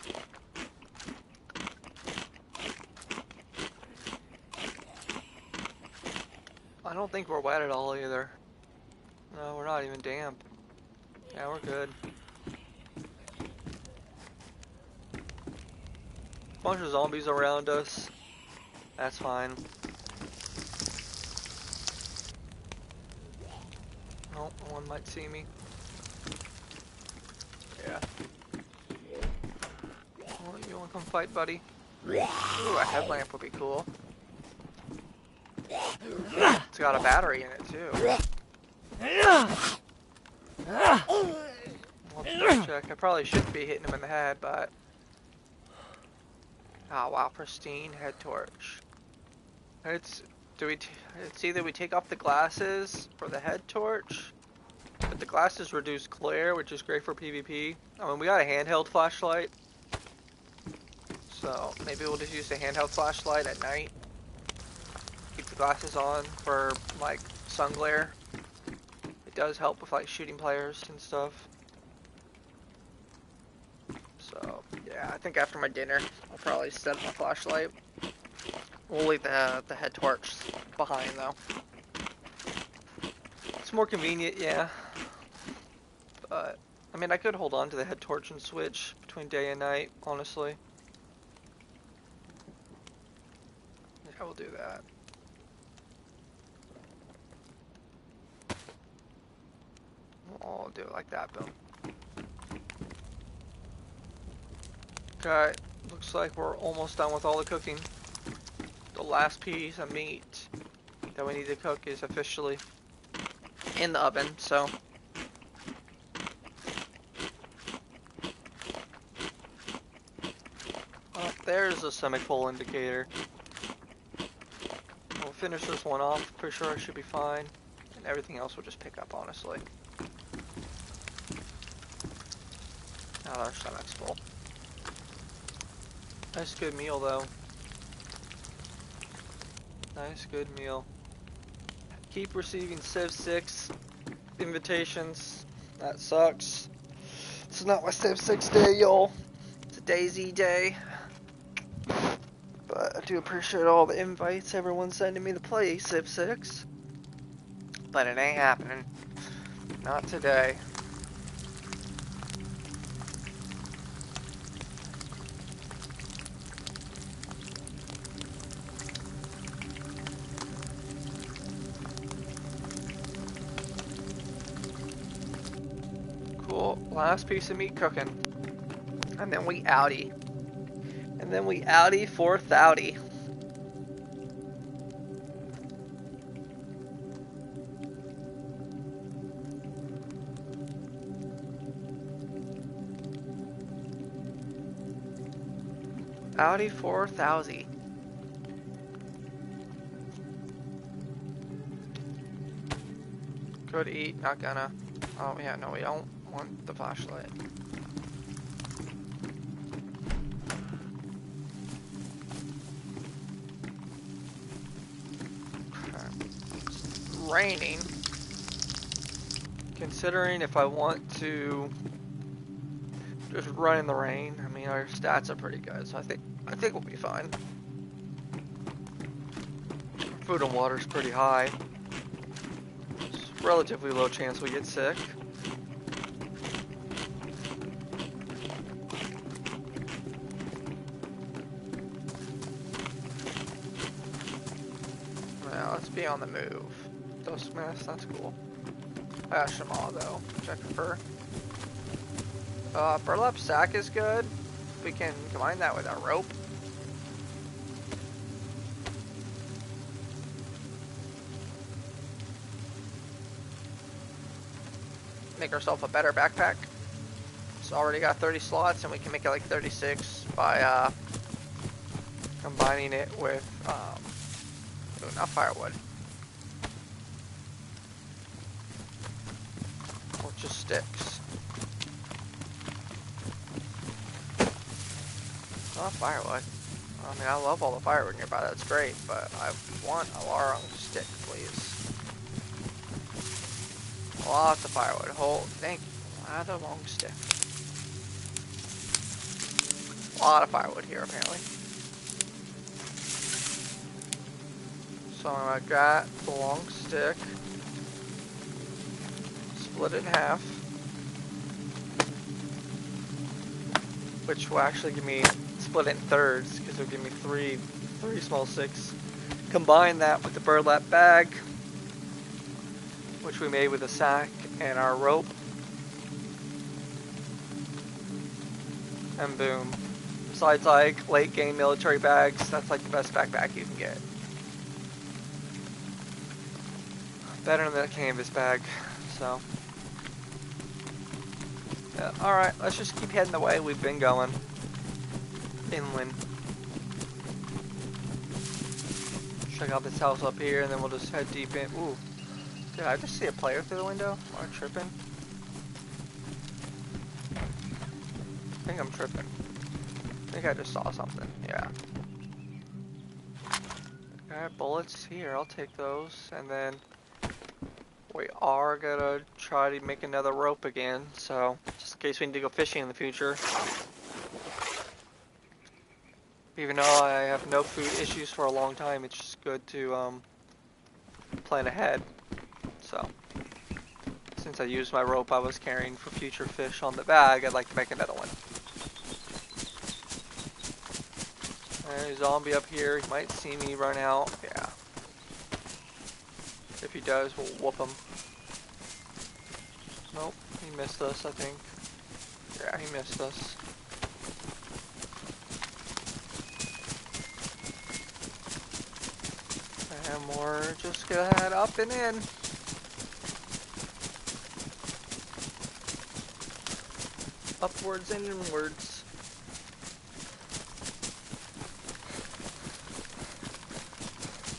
I don't think we're wet at all either. No, we're not even damp. Yeah, we're good. Bunch of zombies around us. That's fine. Oh, one might see me. Yeah. Oh, you wanna come fight, buddy? Ooh, a headlamp would be cool. It's got a battery in it too. Let's check. I probably shouldn't be hitting him in the head, but oh wow, pristine head torch. It's either we take off the glasses for the head torch, but the glasses reduce glare, which is great for PvP. I mean, we got a handheld flashlight, so maybe we'll just use the handheld flashlight at night. Keep the glasses on for like sun glare. It does help with like shooting players and stuff. So yeah, I think after my dinner I'll probably set up my flashlight. We'll leave the head torch behind though. It's more convenient, yeah. But I mean, I could hold on to the head torch and switch between day and night, honestly. Yeah, we'll do that. I'll do it like that, boom. Okay, looks like we're almost done with all the cooking. The last piece of meat that we need to cook is officially in the oven, so. Oh, there's a semi-full indicator. We'll finish this one off, pretty sure I should be fine. And everything else will just pick up, honestly. Now our stomach's full. Nice good meal though. Nice good meal. Keep receiving Civ 6 invitations. That sucks. It's not my Civ 6 day, y'all. It's a Dayz day. But I do appreciate all the invites everyone's sending me to play Civ 6. But it ain't happening. Not today. Cool. Last piece of meat cooking. And then we outie. And then we outie for thouty. Audi 4000. Go to eat, not gonna. Oh yeah, no, we don't want the flashlight. It's raining. Considering if I want to just run in the rain, I mean our stats are pretty good, so I think we'll be fine. Food and water's pretty high. It's relatively low chance we get sick. Now let's be on the move. Dust mask, that's cool. I got Shamal though, which I prefer. Burlap sack is good. We can combine that with our rope. Make ourselves a better backpack. It's already got 30 slots and we can make it like 36 by combining it with not firewood. Or just sticks. Not firewood. I mean, I love all the firewood nearby, that's great, but I want a long stick, please. Lots of firewood. Thank you. Another long stick. A lot of firewood here, apparently. So I got the long stick. Split it in half. Which will actually give me, split it in thirds, because it'll give me three small sticks. Combine that with the burlap bag, which we made with a sack and our rope. And boom. Besides like late game military bags, that's like the best backpack you can get. Better than the canvas bag, so. Yeah, alright, let's just keep heading the way we've been going. Inland. Check out this house up here and then we'll just head deep in. Ooh. Did I just see a player through the window? Am I tripping? I think I'm tripping. I think I just saw something. Yeah. Alright, bullets here. I'll take those. And then we are gonna try to make another rope again. So, just in case we need to go fishing in the future. Even though I have no food issues for a long time, it's just good to plan ahead. So, since I used my rope I was carrying for future fish on the bag, I'd like to make another one. There's a zombie up here. He might see me run out. Yeah. If he does, we'll whoop him. Nope, he missed us, I think. Yeah, he missed us. And we're just gonna head up and in. Upwards and inwards.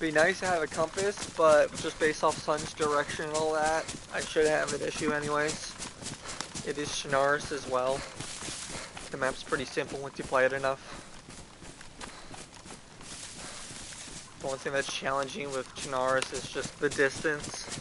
Be nice to have a compass, but just based off sun's direction and all that, I should have an issue anyways. It is Schnars as well. The map's pretty simple once you play it enough. The one thing that's challenging with Chinaris is just the distance.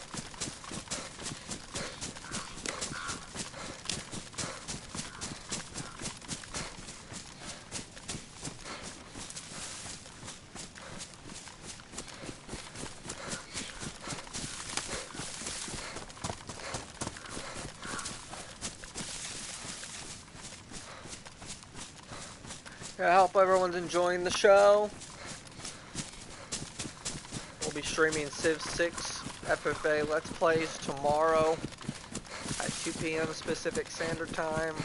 I hope everyone's enjoying the show. We'll be streaming Civ 6 FFA Let's Plays tomorrow at 2 p.m. Pacific Standard Time.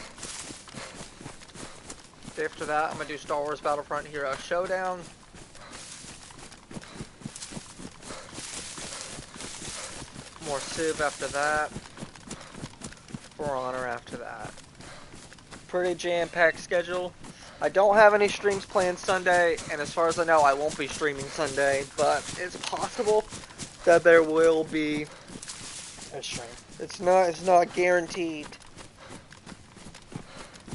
After that, I'm going to do Star Wars Battlefront Hero Showdown. More Civ after that. For Honor after that. Pretty jam-packed schedule. I don't have any streams planned Sunday, and as far as I know, I won't be streaming Sunday, but it's possible that there will be a stream. It's not guaranteed.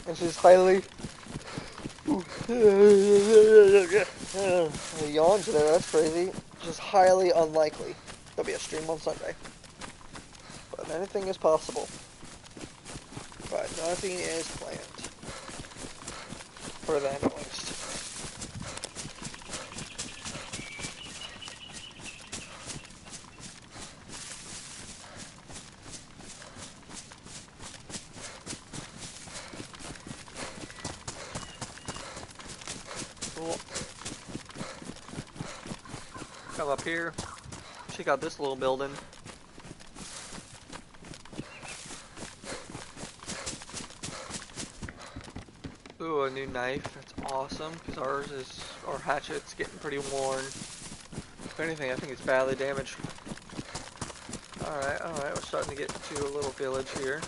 It's just highly yawns there, that's crazy. Just highly unlikely there'll be a stream on Sunday. But anything is possible. But nothing is planned. For then, at least. Cool. Come up here. Check out this little building. Ooh, a new knife. That's awesome, because our hatchet's getting pretty worn. If anything, I think it's badly damaged. Alright, we're starting to get to a little village here.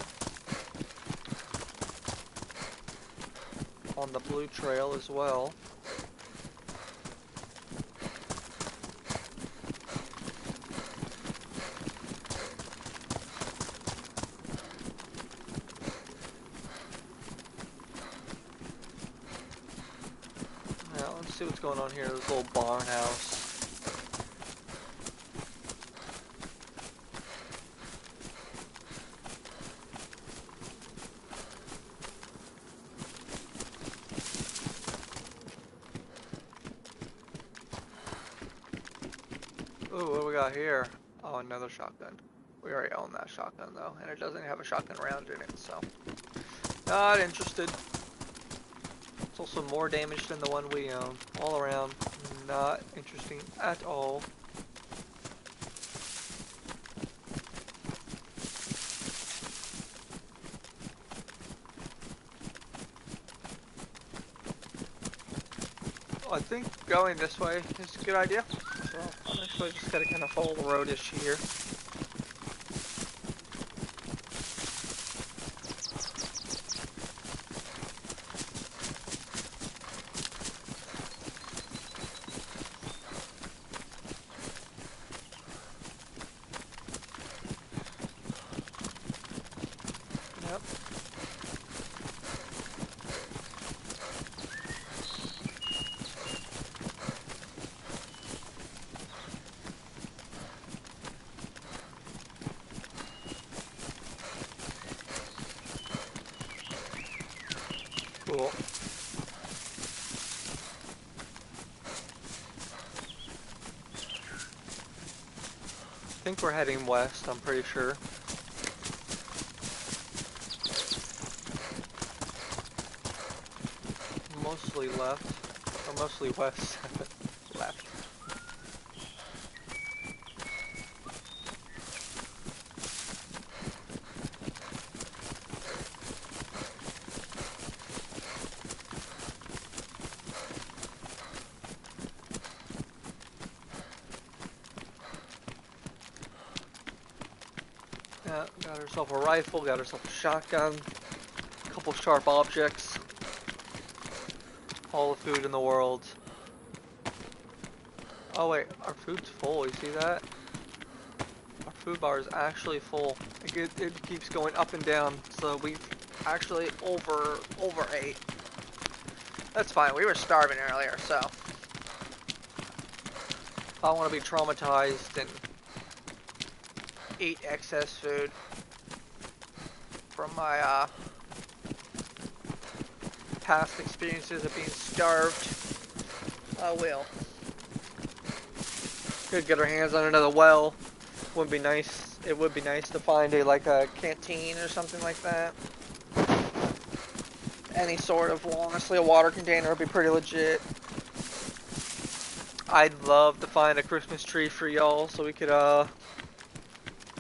On the blue trail as well. See what's going on here, this little barn house. Ooh, what do we got here? Oh, another shotgun. We already own that shotgun though, and it doesn't have a shotgun round in it, so not interested. It's also more damage than the one we own. All around, not interesting at all. I think going this way is a good idea. So I'm actually just gotta kind of follow the road-ish here. Cool. I think we're heading west, I'm pretty sure. Mostly left, or mostly west. Left. Yeah, got herself a rifle, got herself a shotgun, a couple sharp objects, all the food in the world. Oh wait, our food's full, you see that? Our food bar is actually full. It keeps going up and down, so we've actually overate. That's fine, we were starving earlier, so. I want to be traumatized and eat excess food from my past experiences of being starved. I will. Could get our hands on another well. Would be nice. It would be nice to find a canteen or something like that. Any sort of, well, honestly, a water container would be pretty legit. I'd love to find a Christmas tree for y'all so we could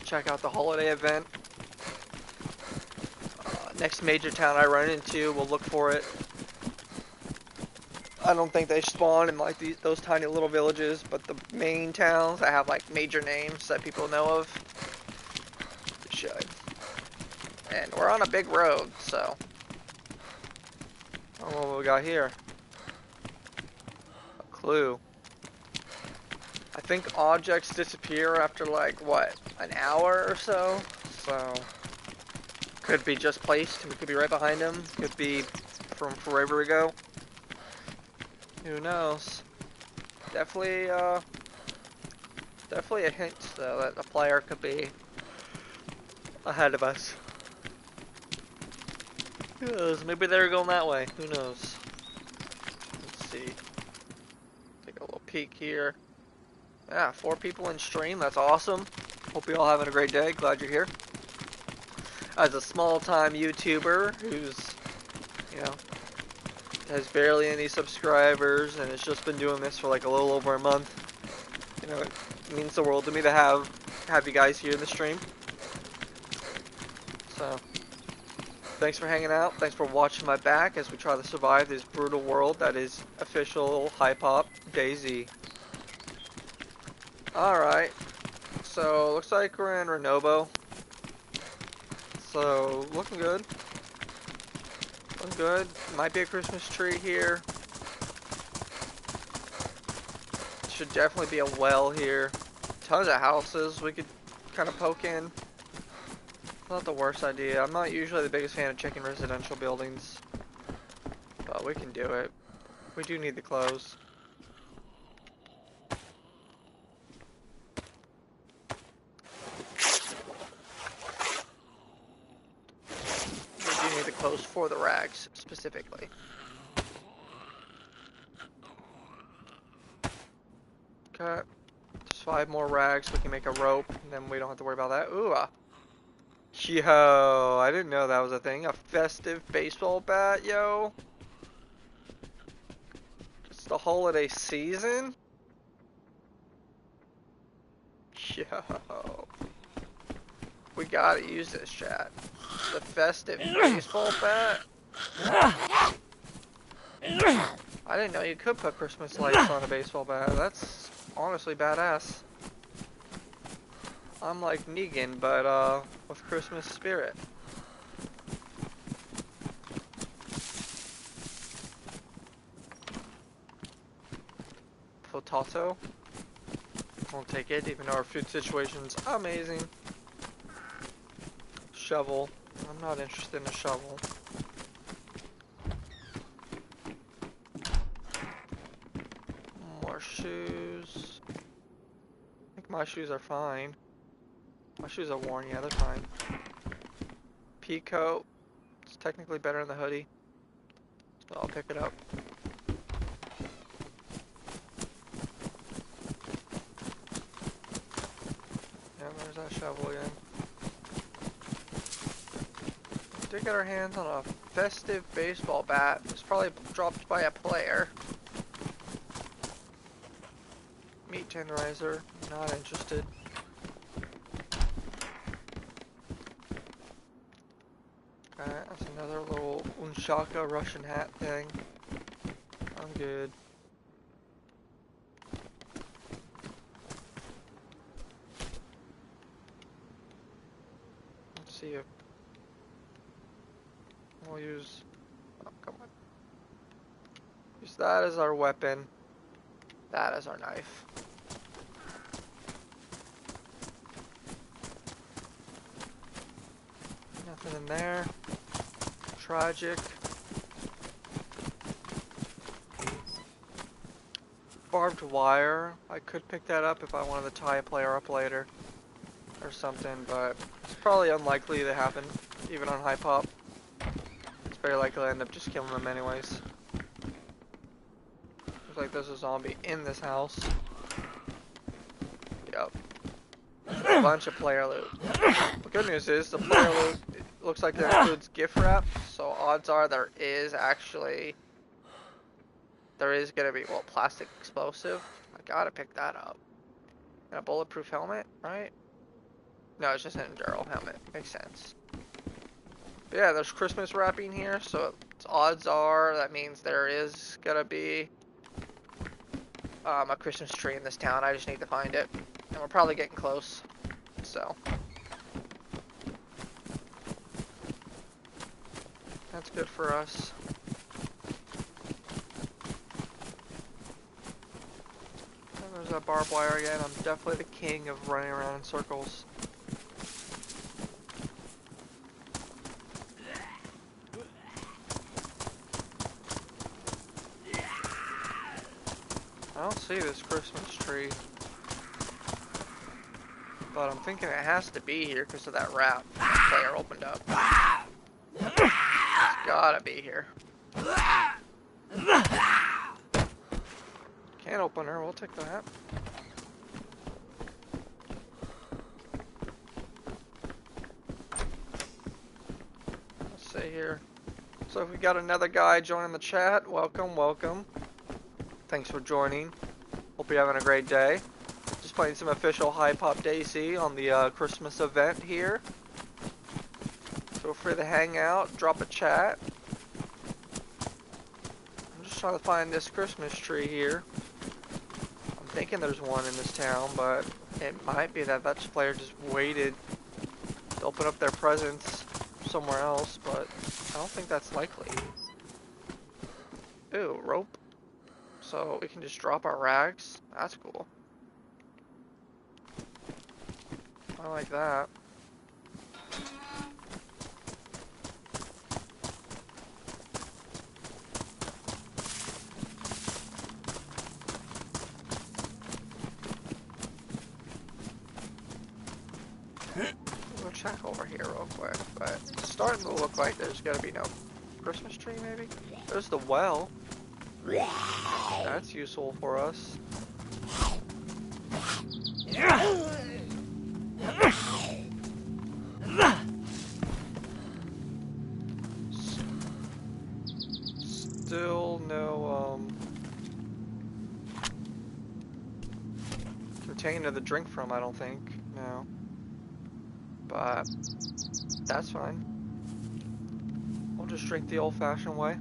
check out the holiday event. Next major town I run into, we'll look for it. I don't think they spawn in like those tiny little villages, but the main towns that have like major names that people know of, they should. And we're on a big road, so. Oh, what we got here? A clue. I think objects disappear after like, what, an hour or so? So, could be just placed, we could be right behind them, could be from forever ago. Who knows? Definitely a hint, though, that the player could be ahead of us. Who knows? Maybe they're going that way. Who knows? Let's see. Take a little peek here. Yeah, 4 people in stream. That's awesome. Hope you all having a great day. Glad you're here. As a small-time YouTuber who's, you know, has barely any subscribers and has just been doing this for like a little over a month. You know, it means the world to me to have you guys here in the stream. So, thanks for hanging out. Thanks for watching my back as we try to survive this brutal world that is official Hypop Dayz. Alright, so looks like we're in Renovo. So, looking good. Good. Might be a Christmas tree here. Should definitely be a well here. Tons of houses we could kind of poke in. Not the worst idea. I'm not usually the biggest fan of checking residential buildings, but we can do it. We do need the clothes. Clothes for the rags specifically. Okay, just 5 more rags. We can make a rope, and then we don't have to worry about that. Ooh, yo, I didn't know that was a thing. A festive baseball bat, yo. It's the holiday season. Yo, we gotta use this, chat. The festive baseball bat? I didn't know you could put Christmas lights on a baseball bat. That's honestly badass. I'm like Negan, but with Christmas spirit. Potato. We'll take it, even though our food situation's amazing. Shovel. I'm not interested in a shovel. More shoes. I think my shoes are fine. My shoes are worn, yeah, they're fine. Pea coat. It's technically better than the hoodie, so I'll pick it up. Yeah, there's that shovel again. Did get our hands on a festive baseball bat. It was probably dropped by a player. Meat tenderizer, not interested. Alright, that's another little Unshaka Russian hat thing. I'm good. Let's see if we'll use, oh, come on. Use that as our weapon. That as our knife. Nothing in there. Tragic. barbed wire. I could pick that up if I wanted to tie a player up later or something, but it's probably unlikely to happen, even on high pop. It's very likely I end up just killing them anyways. Looks like there's a zombie in this house. Yep. A bunch of player loot. The good news is the player loot looks like it includes gift wrap, so odds are there is gonna be, well, plastic explosive. I gotta pick that up. And a bulletproof helmet, right? No, it's just an enduro helmet. Makes sense. But yeah, there's Christmas wrapping here, so odds are that means there is gonna be a Christmas tree in this town. I just need to find it. And we're probably getting close. So that's good for us. And there's that barbed wire again. I'm definitely the king of running around in circles. I don't see this Christmas tree, but I'm thinking it has to be here because of that wrap player opened up. It's gotta be here. Can't open her, we'll take that. Let's see here. So if we got another guy joining the chat, welcome, welcome. Thanks for joining. Hope you're having a great day. Just playing some official high pop Dayz on the Christmas event here. Feel free to hang out, drop a chat. I'm just trying to find this Christmas tree here. I'm thinking there's one in this town, but it might be that player just waited to open up their presents somewhere else, but I don't think that's likely. Ooh, rope. So we can just drop our rags. That's cool. I like that. We'll check over here real quick, but it's starting to look like there's gonna be no Christmas tree maybe? There's the well. That's useful for us. Still no container to drink from, I don't think. No. But that's fine. We'll just drink the old-fashioned way.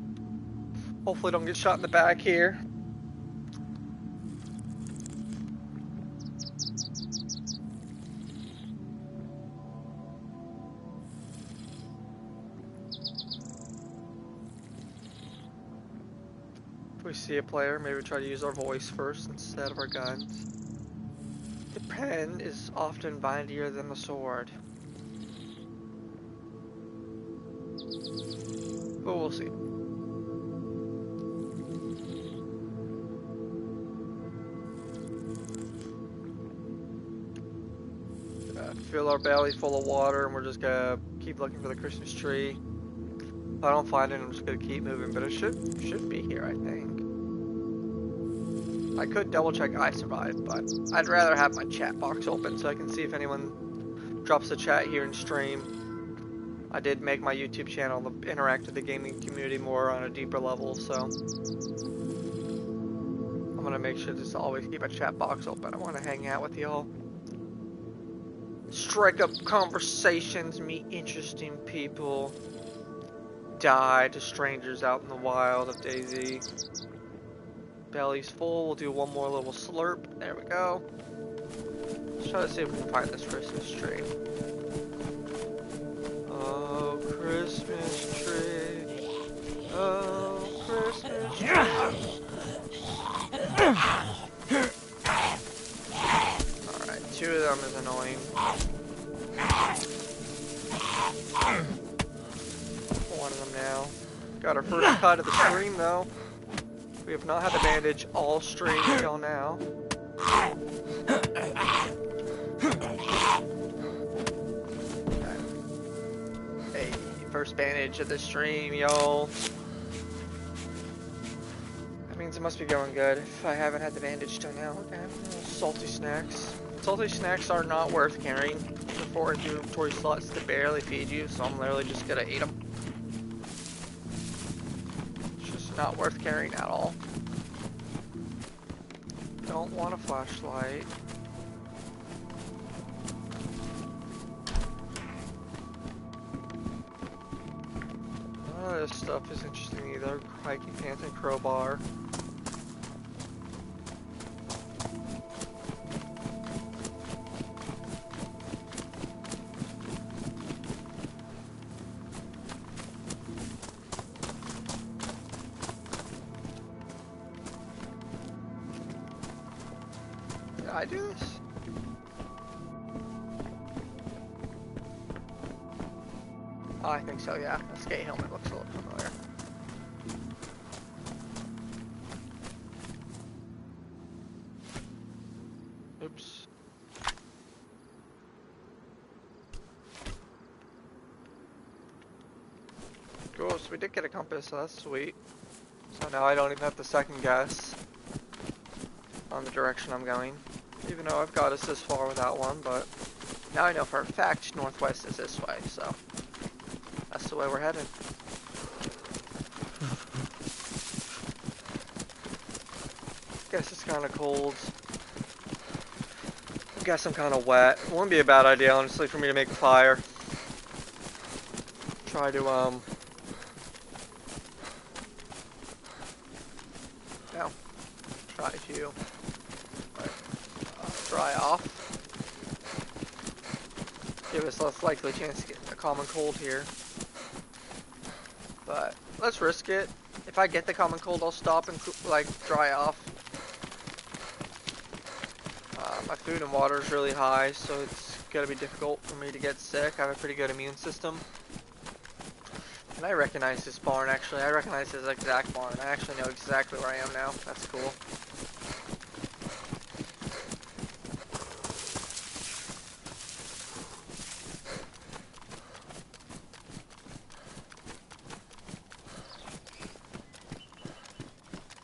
Hopefully don't get shot in the back here. If we see a player, maybe try to use our voice first instead of our guns. The pen is often mightier than the sword. But we'll see. Fill our belly full of water, and we're just gonna keep looking for the Christmas tree. If I don't find it, I'm just gonna keep moving, but it should be here, I think. I could double check I survived, but I'd rather have my chat box open so I can see if anyone drops a chat here in stream. I did make my YouTube channel to interact with the gaming community more on a deeper level, so I'm gonna make sure to always keep a chat box open. I wanna hang out with y'all. Strike up conversations, meet interesting people, die to strangers out in the wild of Dayz. Belly's full, we'll do one more little slurp. There we go. Let's try to see if we can find this Christmas tree. Oh, Christmas tree. Oh, Christmas tree. Alright, two of them is annoying. One of them now. Got our first cut of the stream though. We have not had the bandage all stream until now. Hey, first bandage of the stream, yo. That means it must be going good if I haven't had the bandage till now. Okay, salty snacks. Salty snacks are not worth carrying. The 4 inventory slots to barely feed you, so I'm literally just gonna eat them. It's just not worth carrying at all. Don't want a flashlight. None of this stuff is interesting either. Hiking pants and crowbar. Did I do this? Oh, I think so, yeah. The skate helmet looks a little familiar. Oops. Cool, so we did get a compass, so that's sweet. So now I don't even have to second guess on the direction I'm going. Even though I've got us this far without one, but now I know for a fact northwest is this way, so that's the way we're headed. Guess it's kind of cold. Guess I'm kind of wet. It wouldn't be a bad idea, honestly, for me to make a fire. Try to, try to dry off. Give us less likely chance to get a common cold here. But let's risk it. If I get the common cold, I'll stop and like dry off. My food and water is really high, so it's gonna be difficult for me to get sick. I have a pretty good immune system. And I recognize this barn, actually. I recognize this exact barn. I actually know exactly where I am now. That's cool.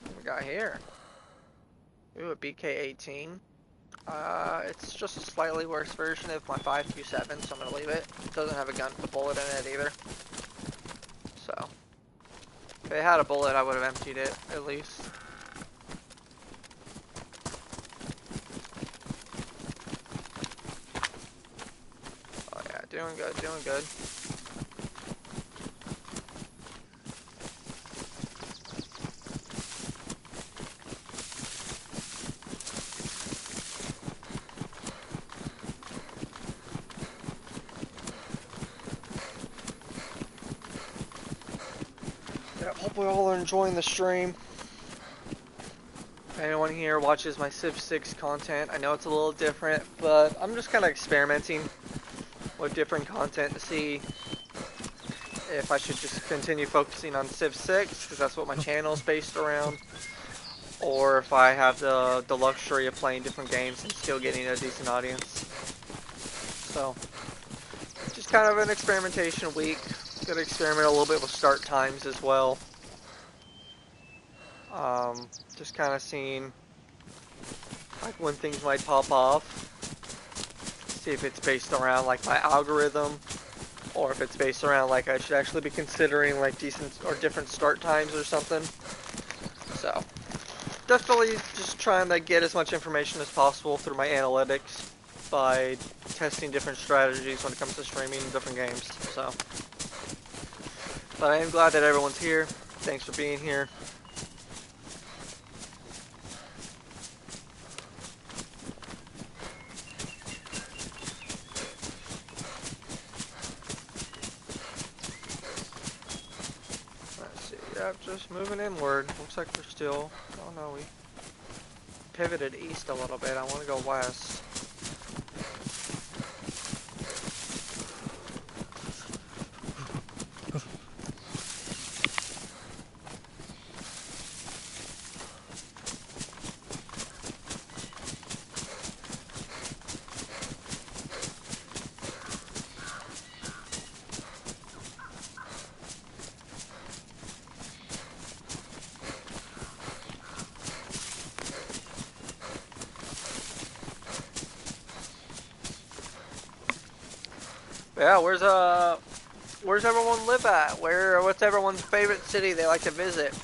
What we got here? Ooh, a BK-18. It's just a slightly worse version of my 5.27, so I'm gonna leave it. It doesn't have a gun with a bullet in it either. So, if it had a bullet, I would have emptied it, at least. Oh yeah, doing good, doing good. Hopefully all are enjoying the stream. If anyone here watches my Civ 6 content, I know it's a little different, but I'm just kind of experimenting with different content to see if I should just continue focusing on Civ 6, because that's what my channel is based around, or if I have the luxury of playing different games and still getting a decent audience. So, just kind of an experimentation week. Gonna experiment a little bit with start times as well. Just kind of seeing like when things might pop off. See if it's based around like my algorithm, or if it's based around like I should actually be considering like decent or different start times or something. So definitely just trying to get as much information as possible through my analytics by testing different strategies when it comes to streaming different games. So, but I am glad that everyone's here. Thanks for being here. Just moving inward. Looks like we're still, oh no, we pivoted east a little bit. I want to go west. Yeah, where's everyone live at? What's everyone's favorite city they like to visit?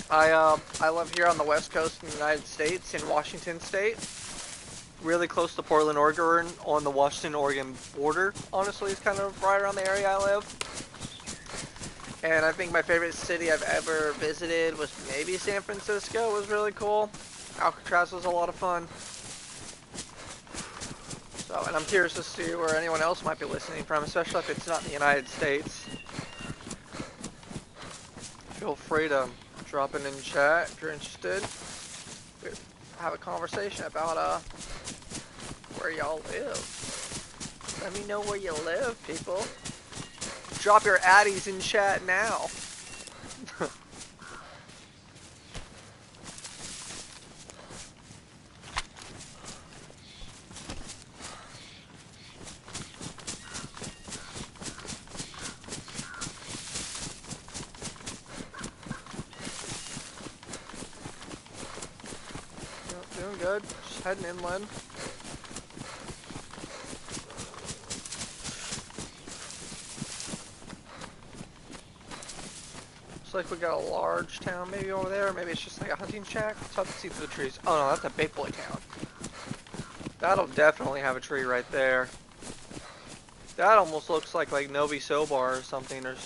I live here on the west coast of the United States in Washington State. Really close to Portland, Oregon, on the Washington-Oregon border. Honestly, it's kind of right around the area I live. And I think my favorite city I've ever visited was maybe San Francisco. It was really cool. Alcatraz was a lot of fun. So, and I'm curious to see where anyone else might be listening from, especially if it's not in the United States. Feel free to drop it in chat if you're interested. Have a conversation about where y'all live. Let me know where you live, people. Drop your addies in chat now. Doing good. Just heading inland. Looks like we got a large town maybe over there. Maybe it's just like a hunting shack. It's hard to see through the trees. Oh no, that's a big boy town. That'll definitely have a tree right there. That almost looks like Novi Sobar or something, or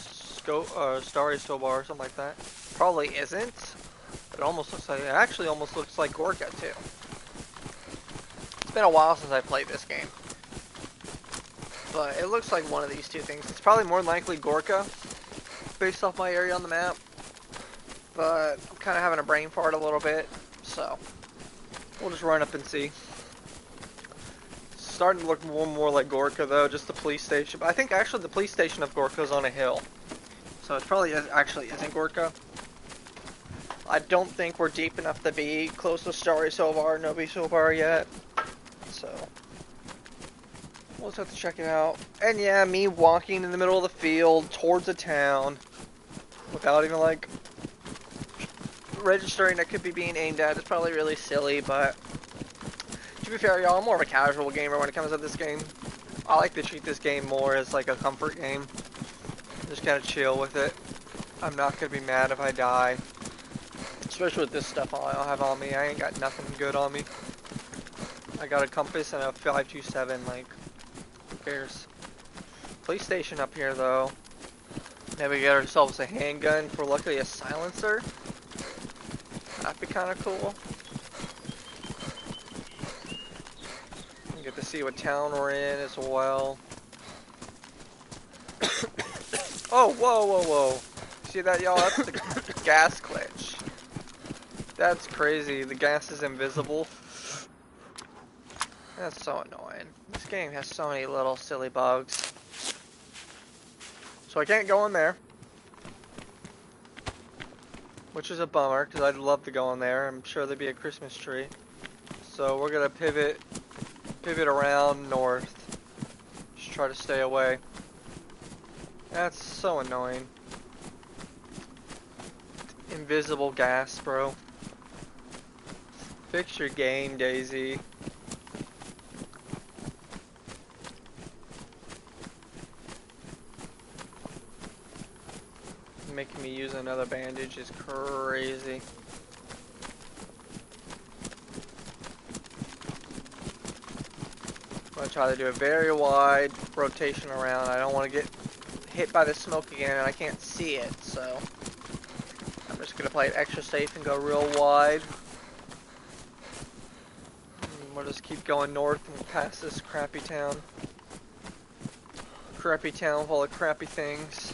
Starry Sobar or something like that. Probably isn't. But it almost looks like, it actually almost looks like Gorka too. It's been a while since I played this game. But it looks like one of these two things. It's probably more than likely Gorka, based off my area on the map. But I'm kind of having a brain fart a little bit, so we'll just run up and see. It's starting to look more and more like Gorka though, just the police station. But I think actually the police station of Gorka is on a hill. So it probably actually isn't Gorka. I don't think we're deep enough to be close to Starry Sobar or Novi Sobar yet. So we'll just have to check it out. And yeah, me walking in the middle of the field towards a town without even like registering that could be being aimed at is probably really silly, but to be fair, y'all, I'm more of a casual gamer when it comes to this game. I like to treat this game more as like a comfort game. Just kind of chill with it. I'm not going to be mad if I die. Especially with this stuff I have on me. I ain't got nothing good on me. I got a compass and a 527, like, who cares? Police station up here, though. Maybe get ourselves a handgun for luckily a silencer. That'd be kind of cool. You get to see what town we're in as well. Oh, whoa, whoa, whoa. See that, y'all? That's the gas glitch. That's crazy. The gas is invisible. That's so annoying. This game has so many little silly bugs. So I can't go in there. Which is a bummer, because I'd love to go in there. I'm sure there'd be a Christmas tree. So we're going to pivot around north. Just try to stay away. That's so annoying. Invisible gas, bro. Fix your game, Daisy. Making me use another bandage is crazy. I'm gonna try to do a very wide rotation around. I don't want to get hit by the smoke again and I can't see it, so I'm just gonna play it extra safe and go real wide. We'll just keep going north and past this crappy town. Crappy town full of crappy things.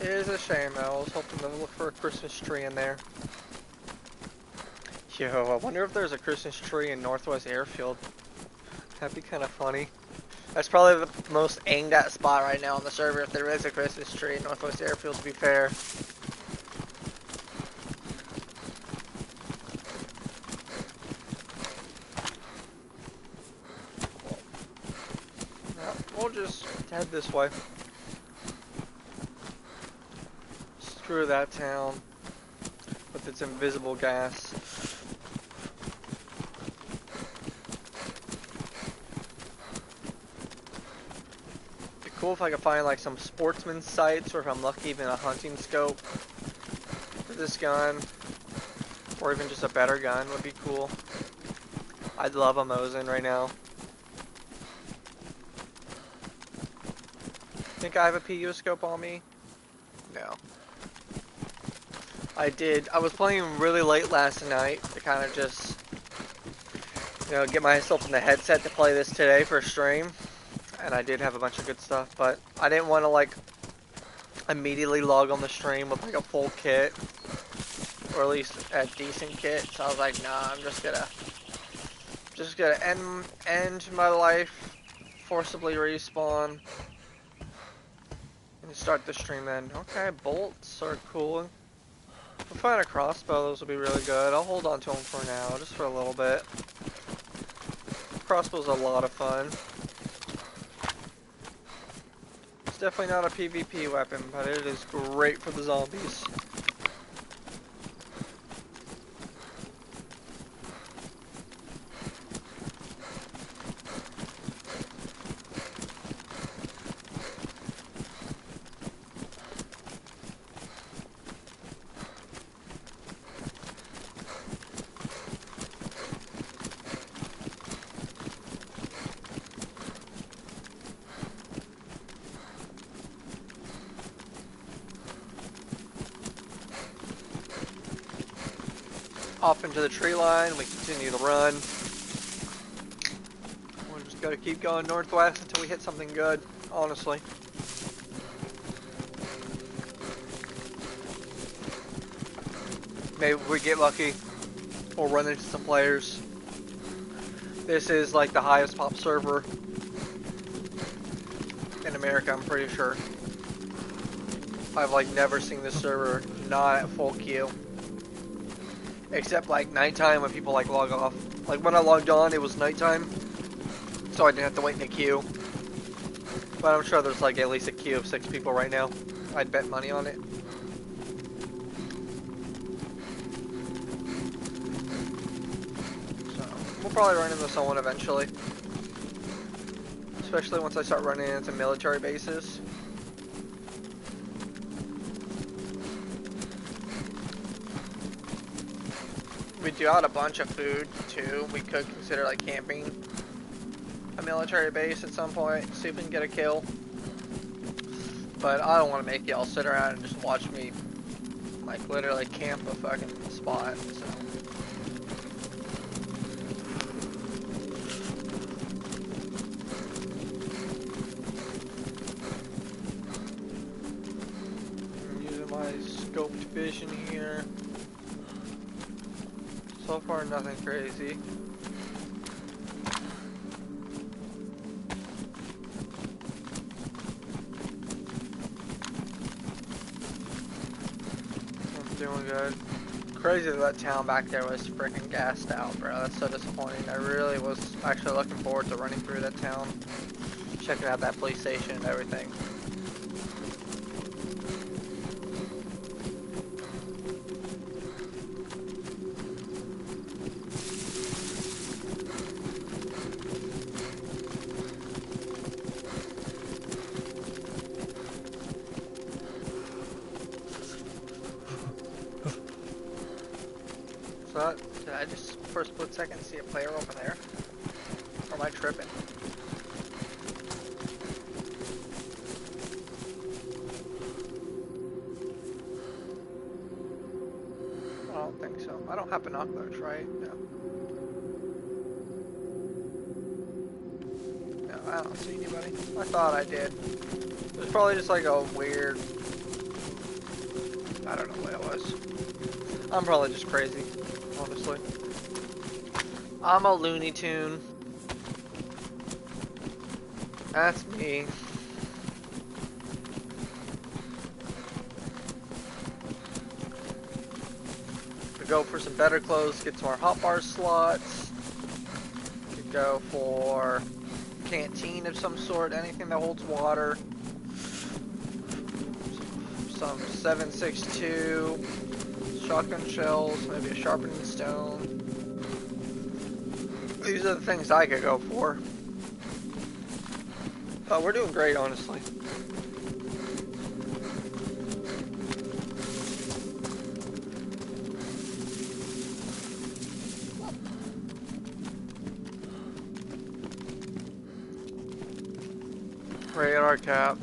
It is a shame though. I was hoping to look for a Christmas tree in there. Yo, I wonder if there's a Christmas tree in Northwest Airfield. That'd be kind of funny. That's probably the most aimed at spot right now on the server if there is a Christmas tree in Northwest Airfield, to be fair. we'll just head this way. Screw that town with its invisible gas. Be cool if I could find like some sportsman sights, or if I'm lucky, even a hunting scope for this gun, or even just a better gun would be cool. I'd love a Mosin right now. Think I have a PU scope on me? No. I did. I was playing really late last night to kind of just, you know, get myself in the headset to play this today for a stream. And I did have a bunch of good stuff, but I didn't want to like immediately log on the stream with like a full kit, or at least a decent kit. So I was like, nah, I'm just gonna end my life, forcibly respawn, and start the stream then. Okay, bolts are cool. If I find a crossbow, those will be really good. I'll hold on to them for now, just for a little bit. Crossbow's a lot of fun. It's definitely not a PvP weapon, but it is great for the zombies. Off into the tree line, we continue to run. We're just gotta keep going northwest until we hit something good, honestly. Maybe we get lucky, or run into some players. This is like the highest pop server in America, I'm pretty sure. I've like never seen this server not at full queue. Except like nighttime when people like log off. Like when I logged on, it was nighttime, so I didn't have to wait in a queue. But I'm sure there's like at least a queue of 6 people right now. I'd bet money on it. So we'll probably run into someone eventually. Especially once I start running into military bases. We do out a bunch of food too. We could consider like camping a military base at some point, see if we can get a kill. But I don't want to make y'all sit around and just watch me like literally camp a fucking spot. So. I'm using my scoped vision here. So far, nothing crazy. I'm doing good. Crazy that town back there was freaking gassed out, bro. That's so disappointing. I really was actually looking forward to running through that town, checking out that police station and everything. Did I just for a split second see a player over there? Or am I tripping? I don't think so. I don't have binoculars, right? No. No, I don't see anybody. I thought I did. It was probably just like a weird... I don't know what it was. I'm probably just crazy, honestly. I'm a Looney Tune. That's me. Could go for some better clothes, get some more hotbar slots. Could go for canteen of some sort, anything that holds water. Some 7.62 shotgun shells, maybe a sharpening stone. These are the things I could go for. We're doing great, honestly. Radar cap.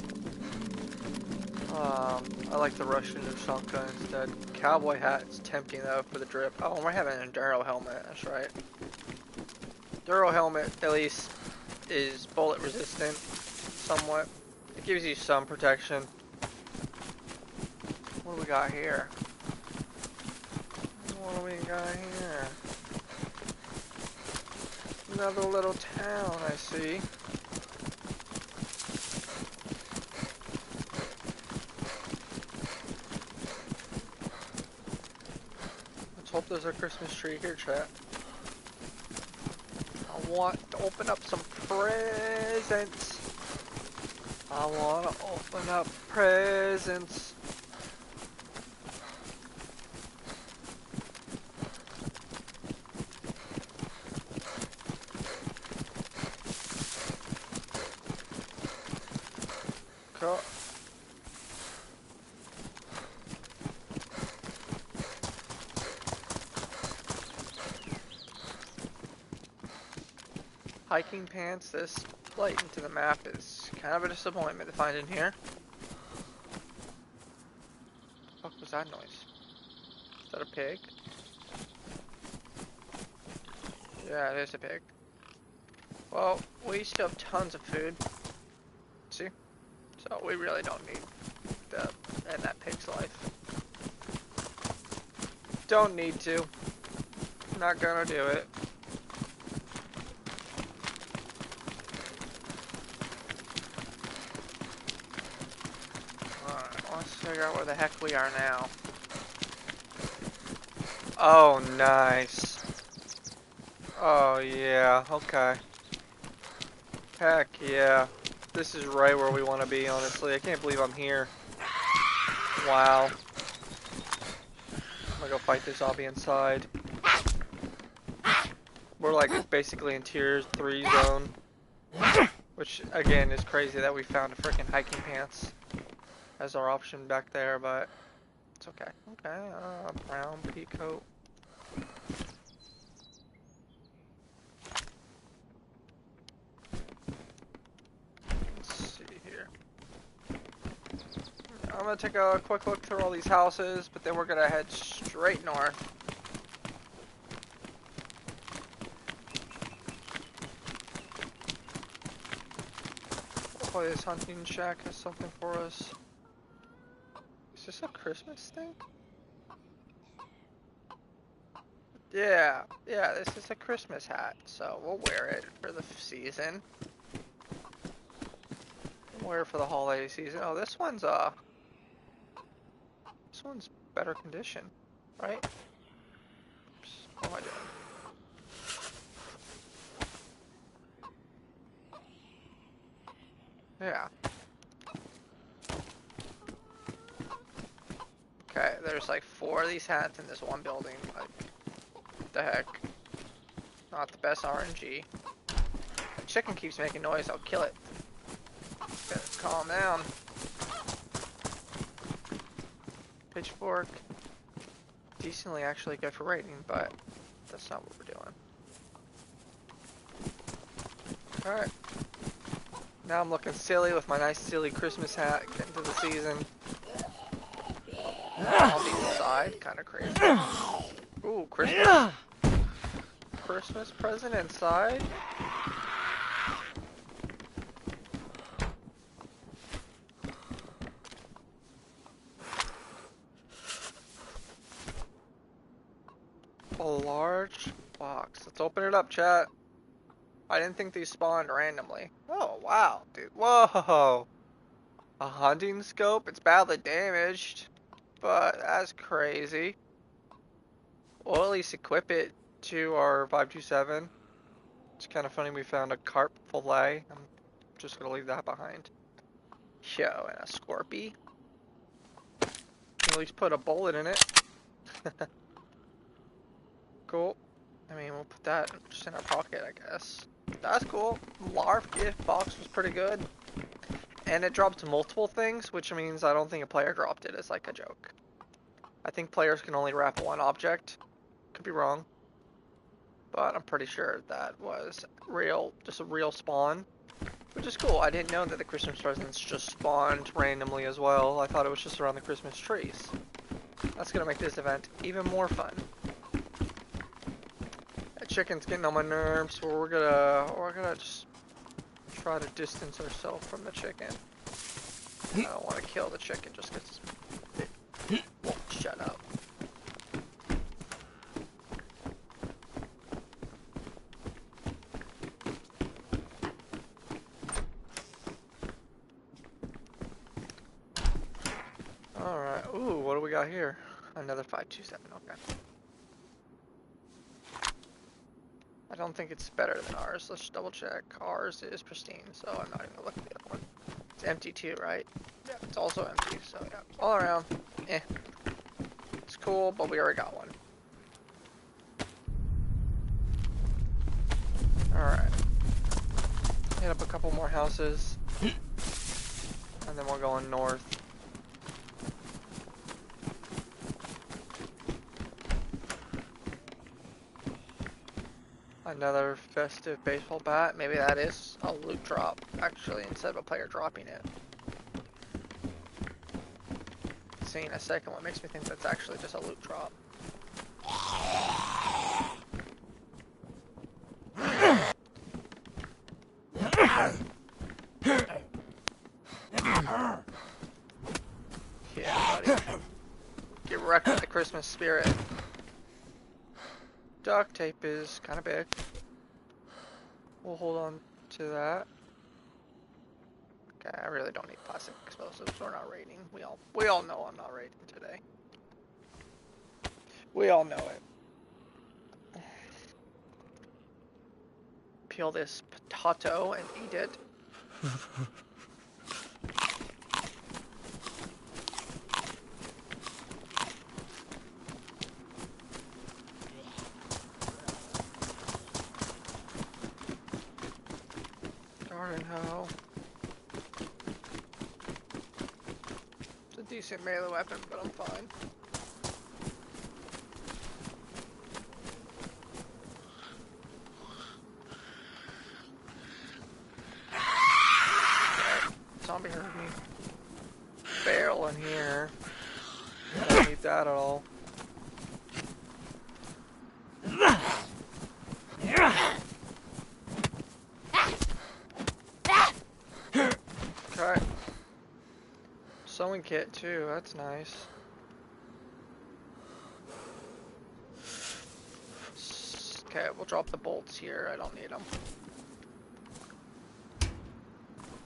I like the Russian shotgun instead. Cowboy hat is tempting though for the drip. Oh, we're having an Enduro helmet, that's right. Enduro helmet, at least, is bullet resistant, somewhat. It gives you some protection. What do we got here? What do we got here? Another little town, I see. Let's hope there's a Christmas tree here, chat. I want to open up some presents. I want to open up presents. Go. Hiking pants this light into the map is kind of a disappointment to find in here. What the fuck was that noise? Is that a pig? Yeah, it is a pig. Well, we still have tons of food. See? So we really don't need to end that pig's life. Don't need to. Not gonna do it. Let's figure out where the heck we are now. Oh, nice. Oh, yeah, okay. Heck yeah. This is right where we want to be, honestly. I can't believe I'm here. Wow. I'm gonna go fight this zombie inside. We're like basically in tier 3 zone. Which, again, is crazy that we found a freaking hiking pants as our option back there, but it's okay. Okay, brown pea coat. Let's see here. I'm gonna take a quick look through all these houses, but then we're gonna head straight north. Hopefully this hunting shack has something for us. Is this a Christmas thing? Yeah, this is a Christmas hat, so we'll wear it for the season. We'll wear it for the holiday season. Oh, this one's better condition, right? Oops, what am I doing? Yeah. Okay, there's like 4 of these hats in this one building. Like, what the heck? Not the best RNG. The chicken keeps making noise, I'll kill it. Okay, calm down. Pitchfork. Decently actually good for raiding, but that's not what we're doing. Alright. Now I'm looking silly with my nice silly Christmas hat, getting to the season. I'll be inside, kind of crazy. Ooh, Christmas. Christmas present inside. A large box. Let's open it up, chat. I didn't think these spawned randomly. Oh, wow, dude. Whoa. A hunting scope? It's badly damaged, but that's crazy. We'll at least equip it to our 527. It's kind of funny we found a carp fillet. I'm just gonna leave that behind. Yo, and a Scorpy. At least put a bullet in it. Cool. I mean, we'll put that just in our pocket, I guess. That's cool. LARP gift box was pretty good. And it dropped multiple things, which means I don't think a player dropped it as like a joke. I think players can only wrap one object. Could be wrong. But I'm pretty sure that was real, just a real spawn. Which is cool. I didn't know that the Christmas presents just spawned randomly as well. I thought it was just around the Christmas trees. That's gonna make this event even more fun. That chicken's getting on my nerves, so we're gonna just try to distance ourselves from the chicken. I don't want to kill the chicken just because it won't shut up. Alright, ooh, what do we got here? Another 527, okay. I don't think it's better than ours. Let's double check. Ours is pristine, so I'm not even gonna look at the other one. It's empty too, right? Yeah, it's also empty, so yeah. All around, eh. It's cool, but we already got one. Alright. Hit up a couple more houses. And then we're going north. Another festive baseball bat. Maybe that is a loot drop, actually, instead of a player dropping it. Seeing a second one makes me think that's actually just a loot drop. Yeah, buddy. Get wrecked with the Christmas spirit. Duct tape is kind of big. We'll hold on to that. Okay, I really don't need plastic explosives. We're not raiding. We all know I'm not raiding today. We all know it. Peel this potato and eat it. Garden hoe. It's a decent melee weapon, but I'm fine. Zombie heard me. Barrel in here. I don't need that at all. Okay. Sewing kit too, that's nice. Okay, we'll drop the bolts here, I don't need them.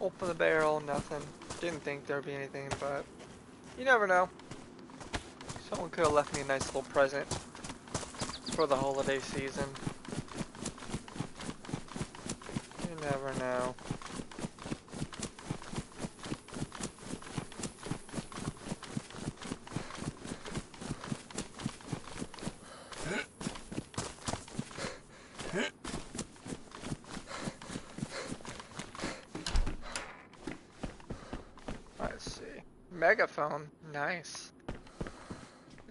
Open the barrel, nothing. Didn't think there'd be anything, but you never know. Someone could have left me a nice little present for the holiday season. You never know. Let's see. Megaphone. Nice.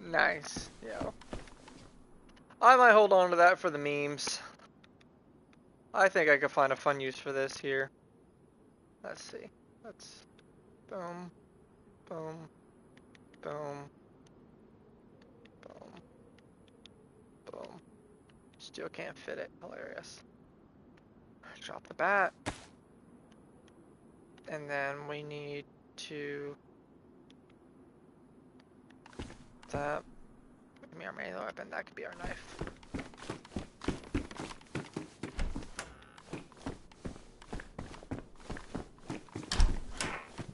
Nice. Yo. I might hold on to that for the memes. I think I could find a fun use for this here. Let's see. Let's... Boom. Boom. Boom. Boom. Boom. Still can't fit it. Hilarious. Drop the bat. And then we need to... That. Give me our melee weapon. That could be our knife.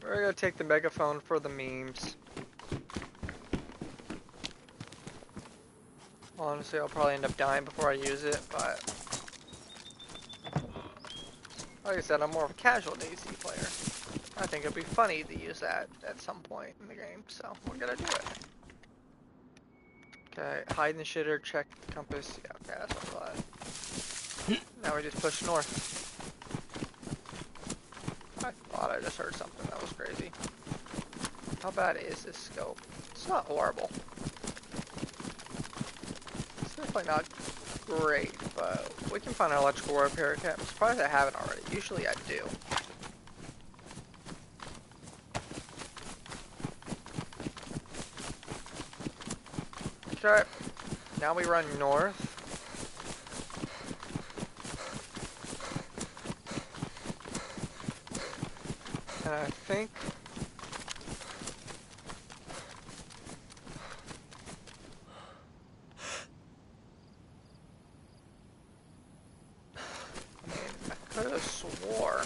We're gonna take the megaphone for the memes. Honestly, I'll probably end up dying before I use it, but Like I said, I'm more of a casual Dayz player. I think it'd be funny to use that at some point in the game, so we're gonna do it. Okay, hide in the shitter, check the compass. Yeah, okay, that's what I thought. Now we just push north. I thought I just heard something that was crazy. How bad is this scope? It's not horrible. It's definitely not great, but we can find an electrical repair kit. I'm surprised I haven't already. Usually I do. Okay, now we run north. And I think I could have swore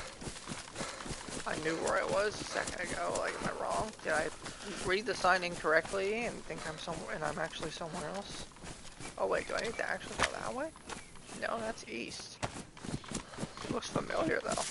I knew where I was a second ago. Like, am I wrong? Did I read the sign incorrectly and think I'm somewhere and I'm actually somewhere else? Oh wait, do I need to actually go that way? No, that's east. It looks familiar though.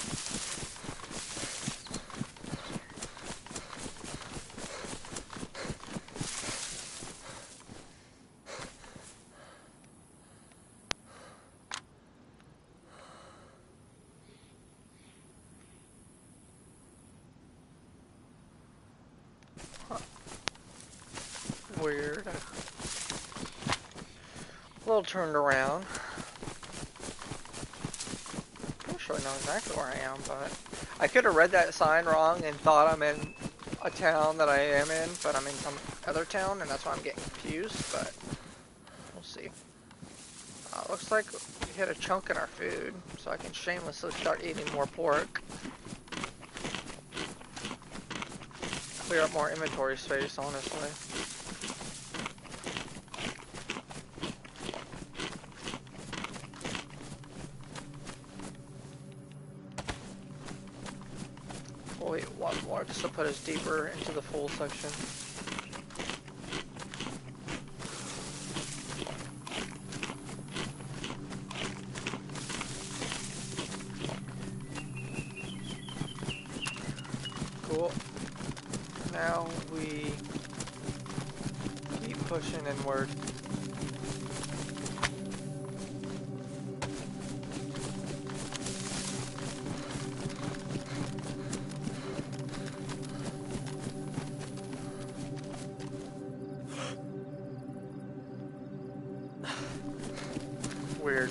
Weird. A little turned around. I'm sure I know exactly where I am, but I could have read that sign wrong and thought I'm in a town that I am in, but I'm in some other town, and that's why I'm getting confused, but we'll see. Looks like we hit a chunk in our food, so I can shamelessly start eating more pork. Clear up more inventory space, honestly. Wait, one more just to put us deeper into the full section. Cool. Now we keep pushing inward. Weird.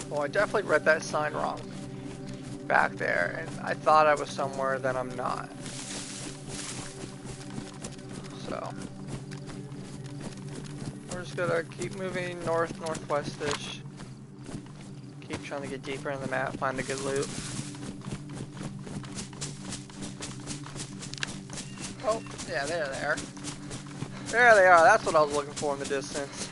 Well, I definitely read that sign wrong back there, and I thought I was somewhere that I'm not. So, we're just gonna keep moving north, northwest-ish. Keep trying to get deeper in the map, find a good loot. Oh, yeah, there they are. There they are, that's what I was looking for in the distance.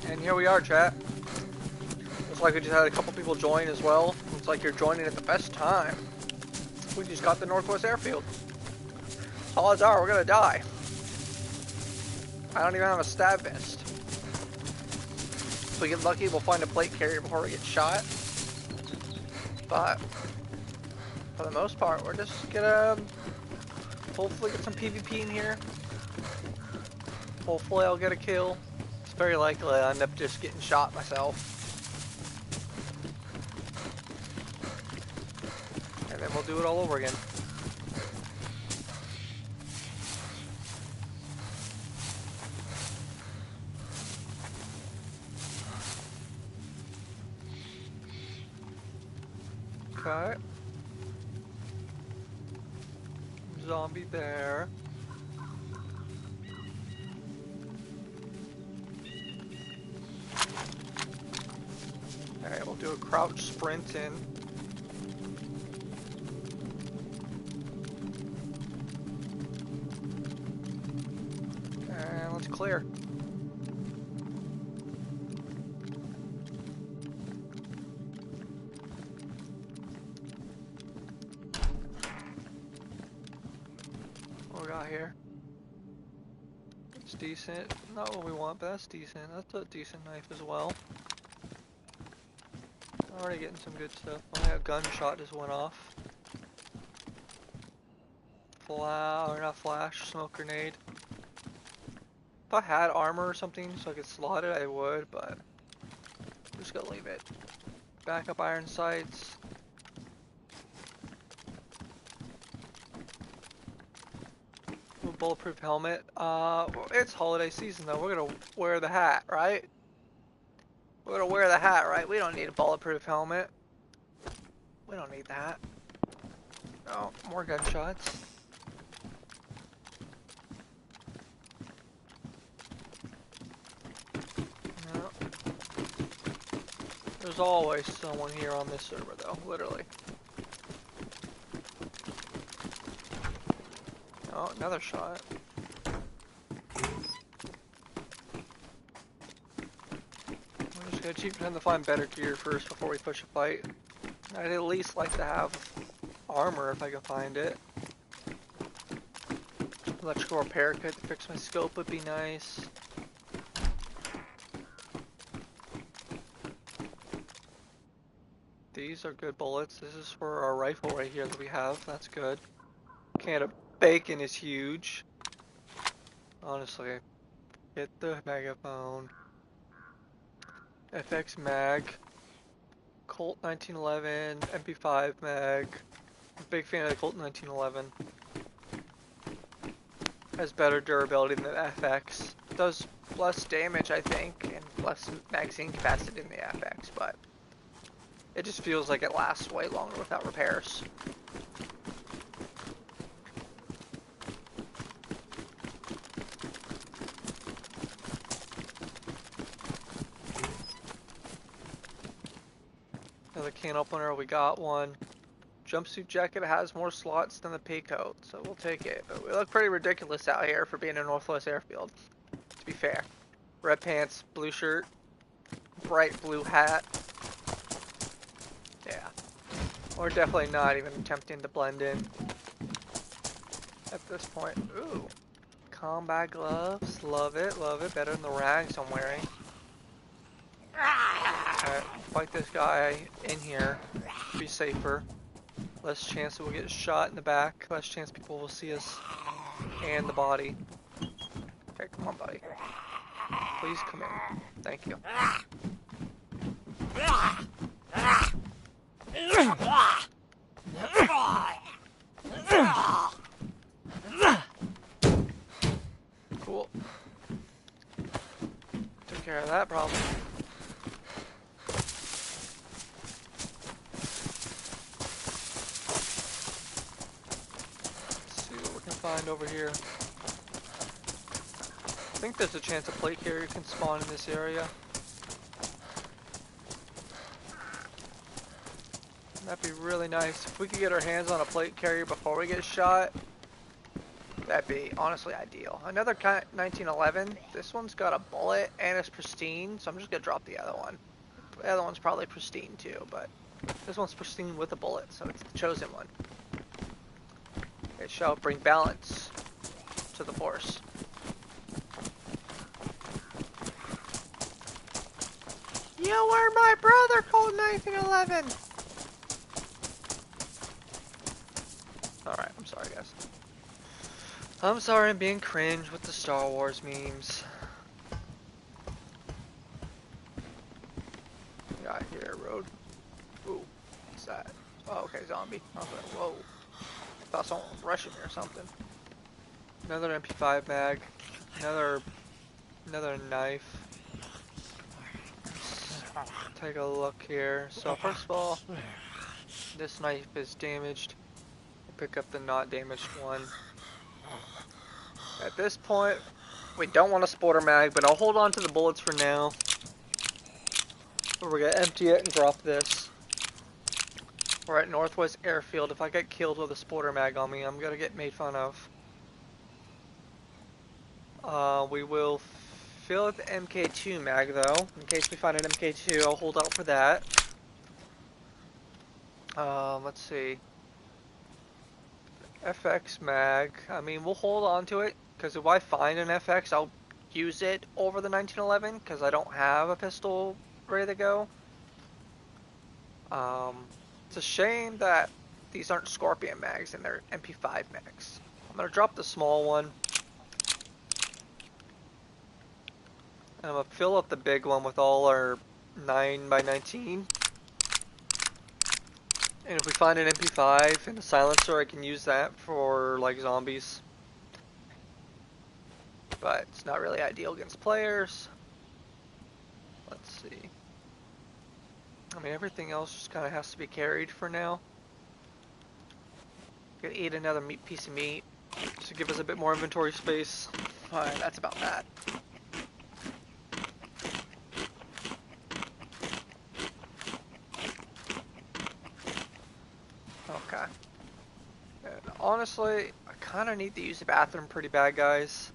And here we are, chat. Looks like we just had a couple people join as well. Looks like you're joining at the best time. We just got the Northwest Airfield. Odds are we're gonna die. I don't even have a stab vest. If we get lucky, we'll find a plate carrier before we get shot. But for the most part, we're just gonna hopefully get some PvP in here. Hopefully I'll get a kill. It's very likely I'll end up just getting shot myself. And then we'll do it all over again. Okay. Zombie bear. Alright, we'll do a crouch sprint in. it's clear. What we got here? It's decent. Not what we want, but that's decent. That's a decent knife as well. Already getting some good stuff. Only a gunshot just went off. Or not flash, smoke grenade. If I had armor or something so I could slot it, I would, but I'm just gonna leave it. Backup iron sights. Bulletproof helmet. It's holiday season though. We're gonna wear the hat, right? We're gonna wear the hat, right? We don't need a bulletproof helmet. We don't need that. Oh, more gunshots. No. There's always someone here on this server though, literally. Oh, another shot. We're just gonna keep trying to find better gear first before we push a fight. I'd at least like to have armor if I can find it. Electrical repair kit to fix my scope would be nice. These are good bullets. This is for our rifle right here that we have. That's good. Can of bacon is huge. Honestly. Get the megaphone. FX mag. Colt 1911. MP5 mag. I'm a big fan of the Colt 1911. Has better durability than the FX. Does less damage, I think, and less magazine capacity than the FX, but it just feels like it lasts way longer without repairs. Another can opener, we got one. Jumpsuit jacket has more slots than the pea coat, so we'll take it. But we look pretty ridiculous out here for being a Northwest airfield, to be fair. Red pants, blue shirt, bright blue hat. Yeah. We're definitely not even attempting to blend in at this point. Ooh. Combat gloves. Love it, love it. Better than the rags I'm wearing. Alright, fight this guy in here. Be safer. Less chance that we'll get shot in the back. Less chance people will see us and the body. Okay, come on, buddy. Please come in. Thank you. Cool. Took care of that problem. Find over here. I think there's a chance a plate carrier can spawn in this area. That'd be really nice. If we could get our hands on a plate carrier before we get shot, that'd be honestly ideal. Another 1911. This one's got a bullet and it's pristine, so I'm just gonna drop the other one. The other one's probably pristine too, but this one's pristine with a bullet, so it's the chosen one. It shall bring balance to the force. You were my brother, Colt 1911! Alright, I'm sorry guys. I'm sorry I'm being cringe with the Star Wars memes. Got here, road. Ooh, what's that? Oh, okay, zombie. I was like, whoa. Thought someone was rushing me or something. Another MP5 mag. Another knife. Let's take a look here. So first of all, this knife is damaged. We'll pick up the not damaged one. At this point, we don't want a spotter mag, but I'll hold on to the bullets for now. We're gonna empty it and drop this. We're at Northwest Airfield. If I get killed with a spotter mag on me, I'm gonna get made fun of. We will fill up the MK2 mag though. In case we find an MK2, I'll hold out for that. Let's see. FX mag. I mean, we'll hold on to it because if I find an FX, I'll use it over the 1911 because I don't have a pistol ready to go. It's a shame that these aren't Scorpion mags and they're MP5 mags. I'm gonna drop the small one. I'm gonna fill up the big one with all our 9x19. And if we find an MP5 and a silencer, I can use that for like zombies. But it's not really ideal against players. Let's see. I mean, everything else just kind of has to be carried for now. Gonna eat another piece of meat to give us a bit more inventory space. Alright, that's about that. Okay. And honestly, I kind of need to use the bathroom pretty bad, guys.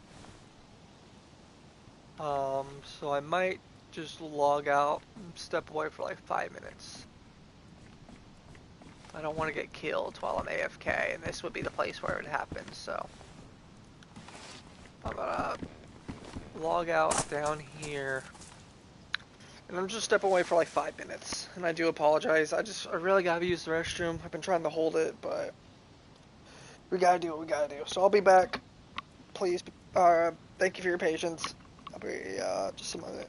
So I might just log out and step away for like 5 minutes. I don't want to get killed while I'm AFK, and this would be the place where it would happen, so. I'm gonna log out down here. And I'm just step away for like 5 minutes. And I do apologize. I really gotta use the restroom. I've been trying to hold it, but we gotta do what we gotta do. So I'll be back. Please, thank you for your patience. I'll be, just a minute.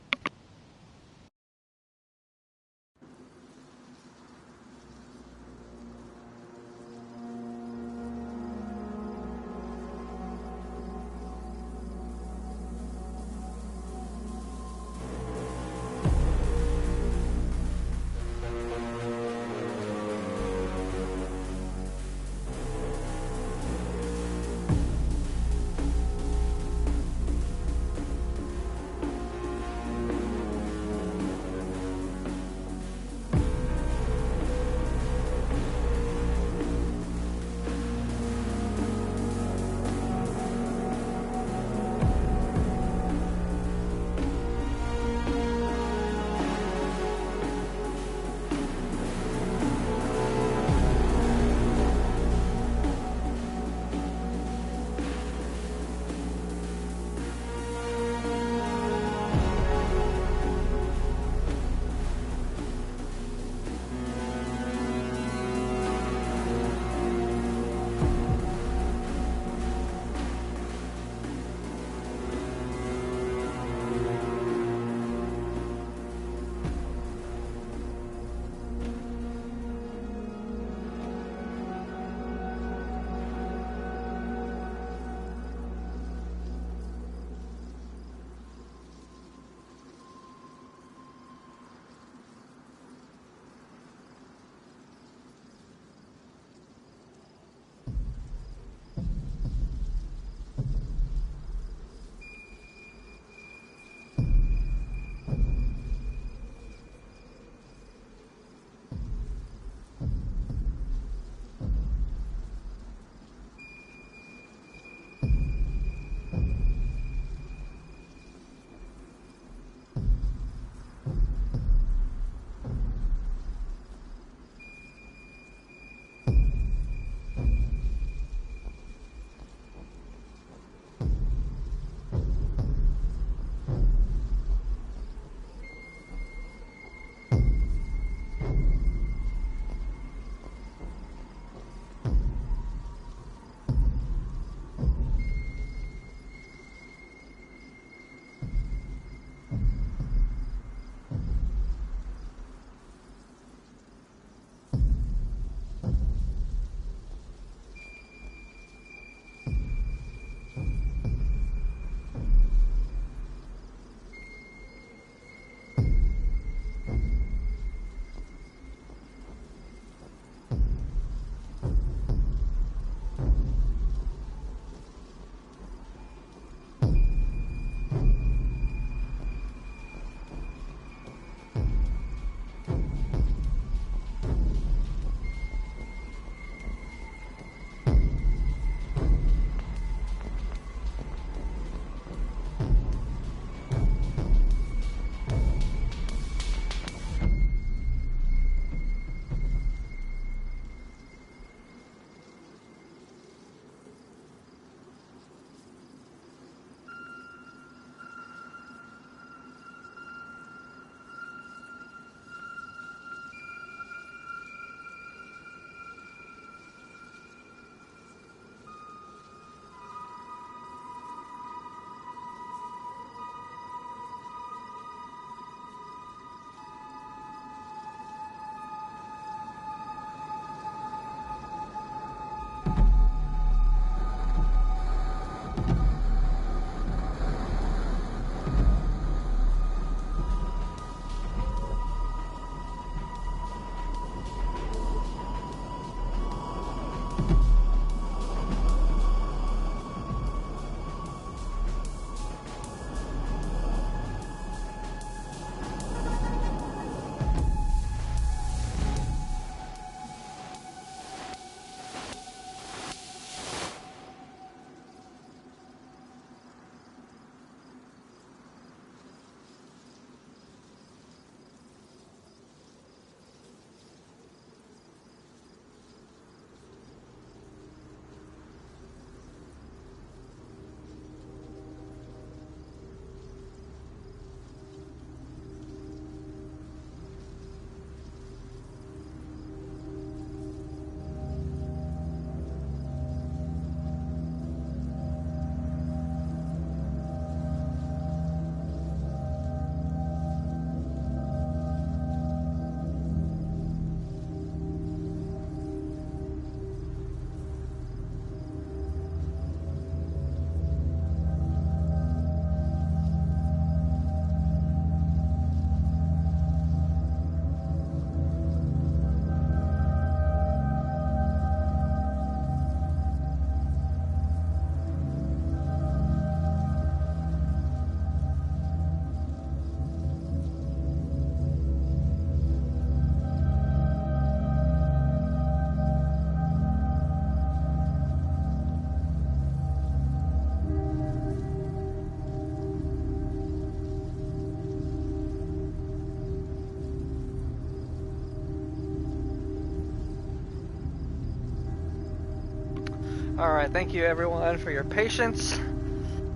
Alright, thank you everyone for your patience.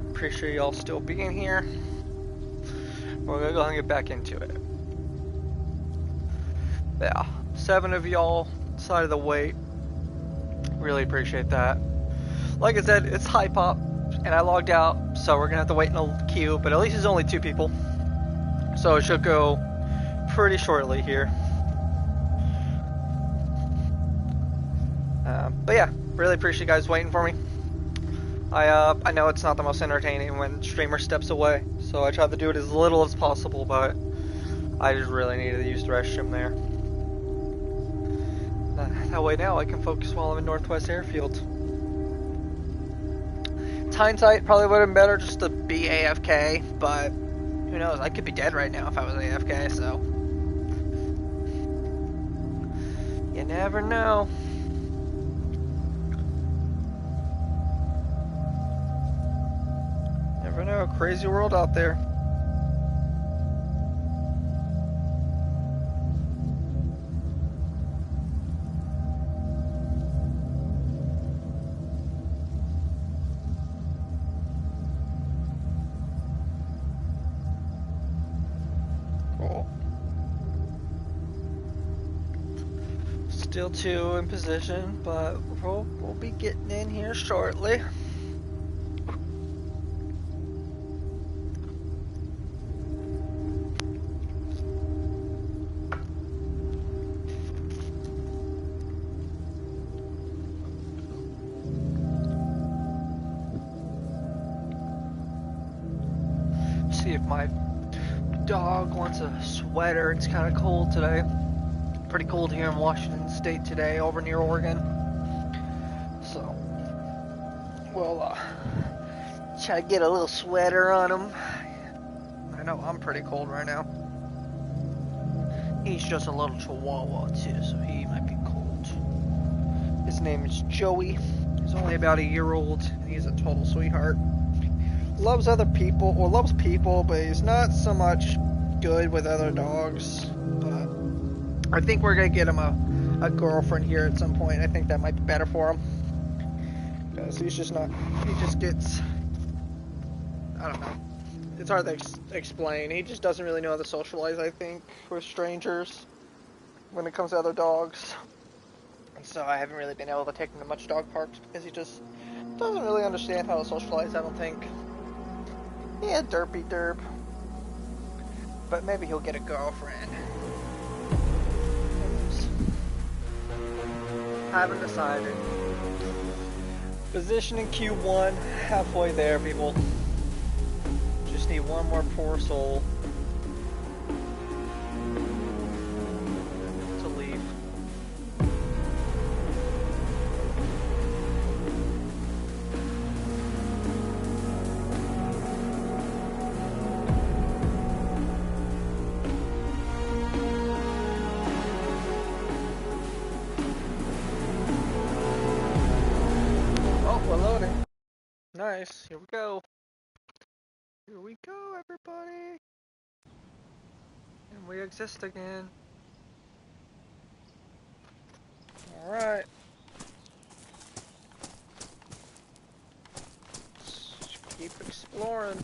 Appreciate y'all still being here. We're gonna go ahead and get back into it. Yeah, 7 of y'all decided to wait. Really appreciate that. Like I said, it's high pop, and I logged out, so we're gonna have to wait in a queue, but at least it's only 2 people. So it should go pretty shortly here. But yeah, really appreciate you guys waiting for me. I know it's not the most entertaining when streamer steps away, so I tried to do it as little as possible, but I just really needed to use the restroom there. That way now I can focus while I'm in Northwest Airfield. Hindsight probably would have been better just to be AFK, but who knows, I could be dead right now if I was AFK, so you never know. Never know, crazy world out there. Cool. Still 2 in position, but we'll be getting in here shortly. See if my dog wants a sweater. It's kind of cold today. Pretty cold here in Washington State today, over near Oregon. So we'll try to get a little sweater on him. I know I'm pretty cold right now. He's just a little chihuahua too, so he might be cold. His name is Joey. He's only about a year old, and he's a total sweetheart. Loves other people, or loves people, but he's not so much good with other dogs. But I think we're gonna get him a girlfriend here at some point. I think that might be better for him, because he's just not. He just gets. I don't know. It's hard to explain. He just doesn't really know how to socialize, I think, with strangers when it comes to other dogs. And so I haven't really been able to take him to much dog parks because he just doesn't really understand how to socialize, I don't think. Yeah, derpy derp. But maybe he'll get a girlfriend. Haven't decided. Position in Q1, halfway there, people. Just need one more poor soul to leave. Oh, we're loading. Nice, here we go. Here we go, everybody. And we exist again. Alright. Let's keep exploring.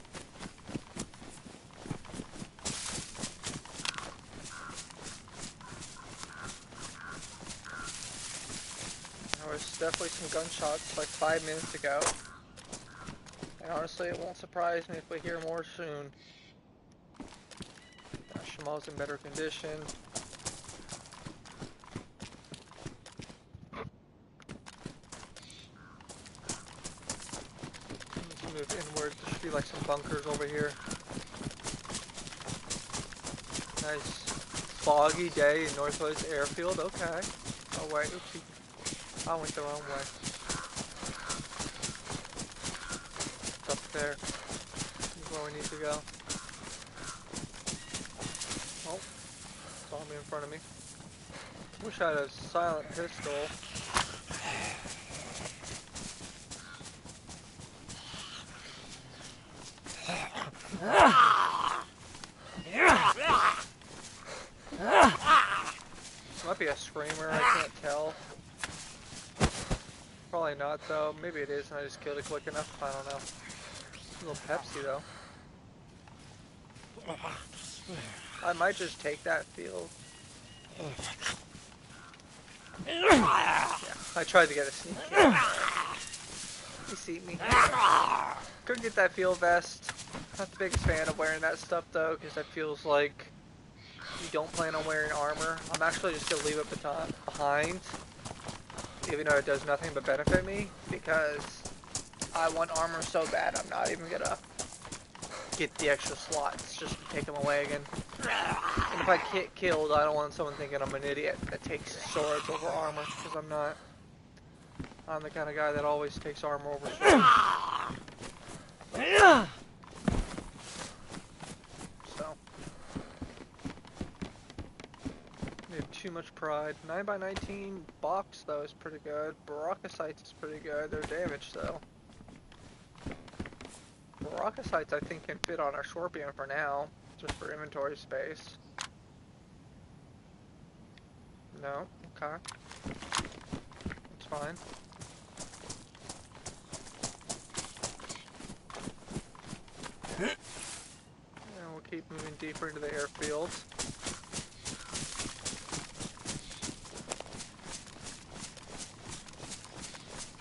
There was definitely some gunshots like 5 minutes ago. And honestly, it won't surprise me if we hear more soon. Shamal's in better condition. Let's move inward. There should be like some bunkers over here. Nice foggy day in Northwest Airfield. Okay. Oh wait, oopsie. I went the wrong way. It's up there. This is where we need to go. Oh, zombie in front of me. Wish I had a silent pistol. Might be a screamer, I can't tell. Probably not though. Maybe it is and I just killed it quick enough. I don't know. A little Pepsi though. I might just take that field. Yeah, I tried to get a sneak kill. You see me. Couldn't get that field vest. Not the biggest fan of wearing that stuff though, because that feels like you don't plan on wearing armor. I'm actually just gonna leave it behind, even though it does nothing but benefit me, because I want armor so bad I'm not even gonna get the extra slots just to take them away again. And if I get killed, I don't want someone thinking I'm an idiot that takes swords over armor, because I'm not. I'm the kind of guy that always takes armor over swords. So. We have too much pride. 9x19 box, though, is pretty good. Baracasites is pretty good. They're damaged, though. Baracasites, I think, can fit on our Scorpion for now, just for inventory space. No? Okay. That's fine. And we'll keep moving deeper into the airfield.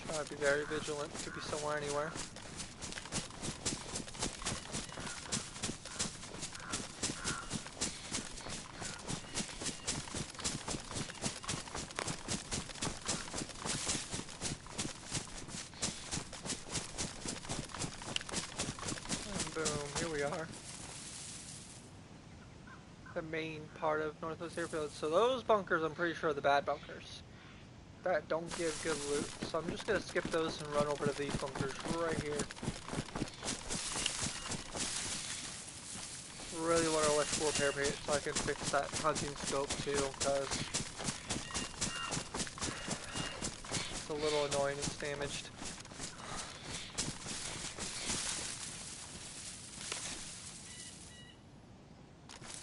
Try to be very vigilant. Could be somewhere anywhere. The main part of Northwest Airfield. So those bunkers, I'm pretty sure, are the bad bunkers that don't give good loot. So I'm just gonna skip those and run over to these bunkers right here. Really want to electrical repair pit so I can fix that hunting scope too, because it's a little annoying. It's damaged.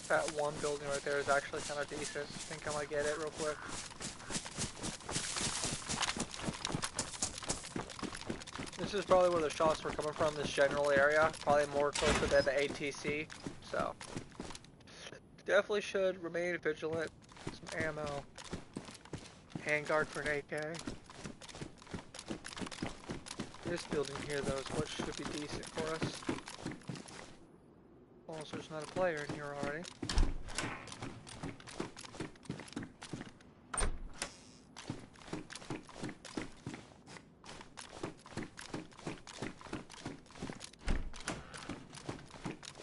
That one building right there is actually kind of decent. I think I might get it real quick. This is probably where the shots were coming from, this general area. Probably more closer than the ATC. So, definitely should remain vigilant. Some ammo. Handguard for an AK. This building here, though, is what should be decent for us. Also, there's not a player in here already.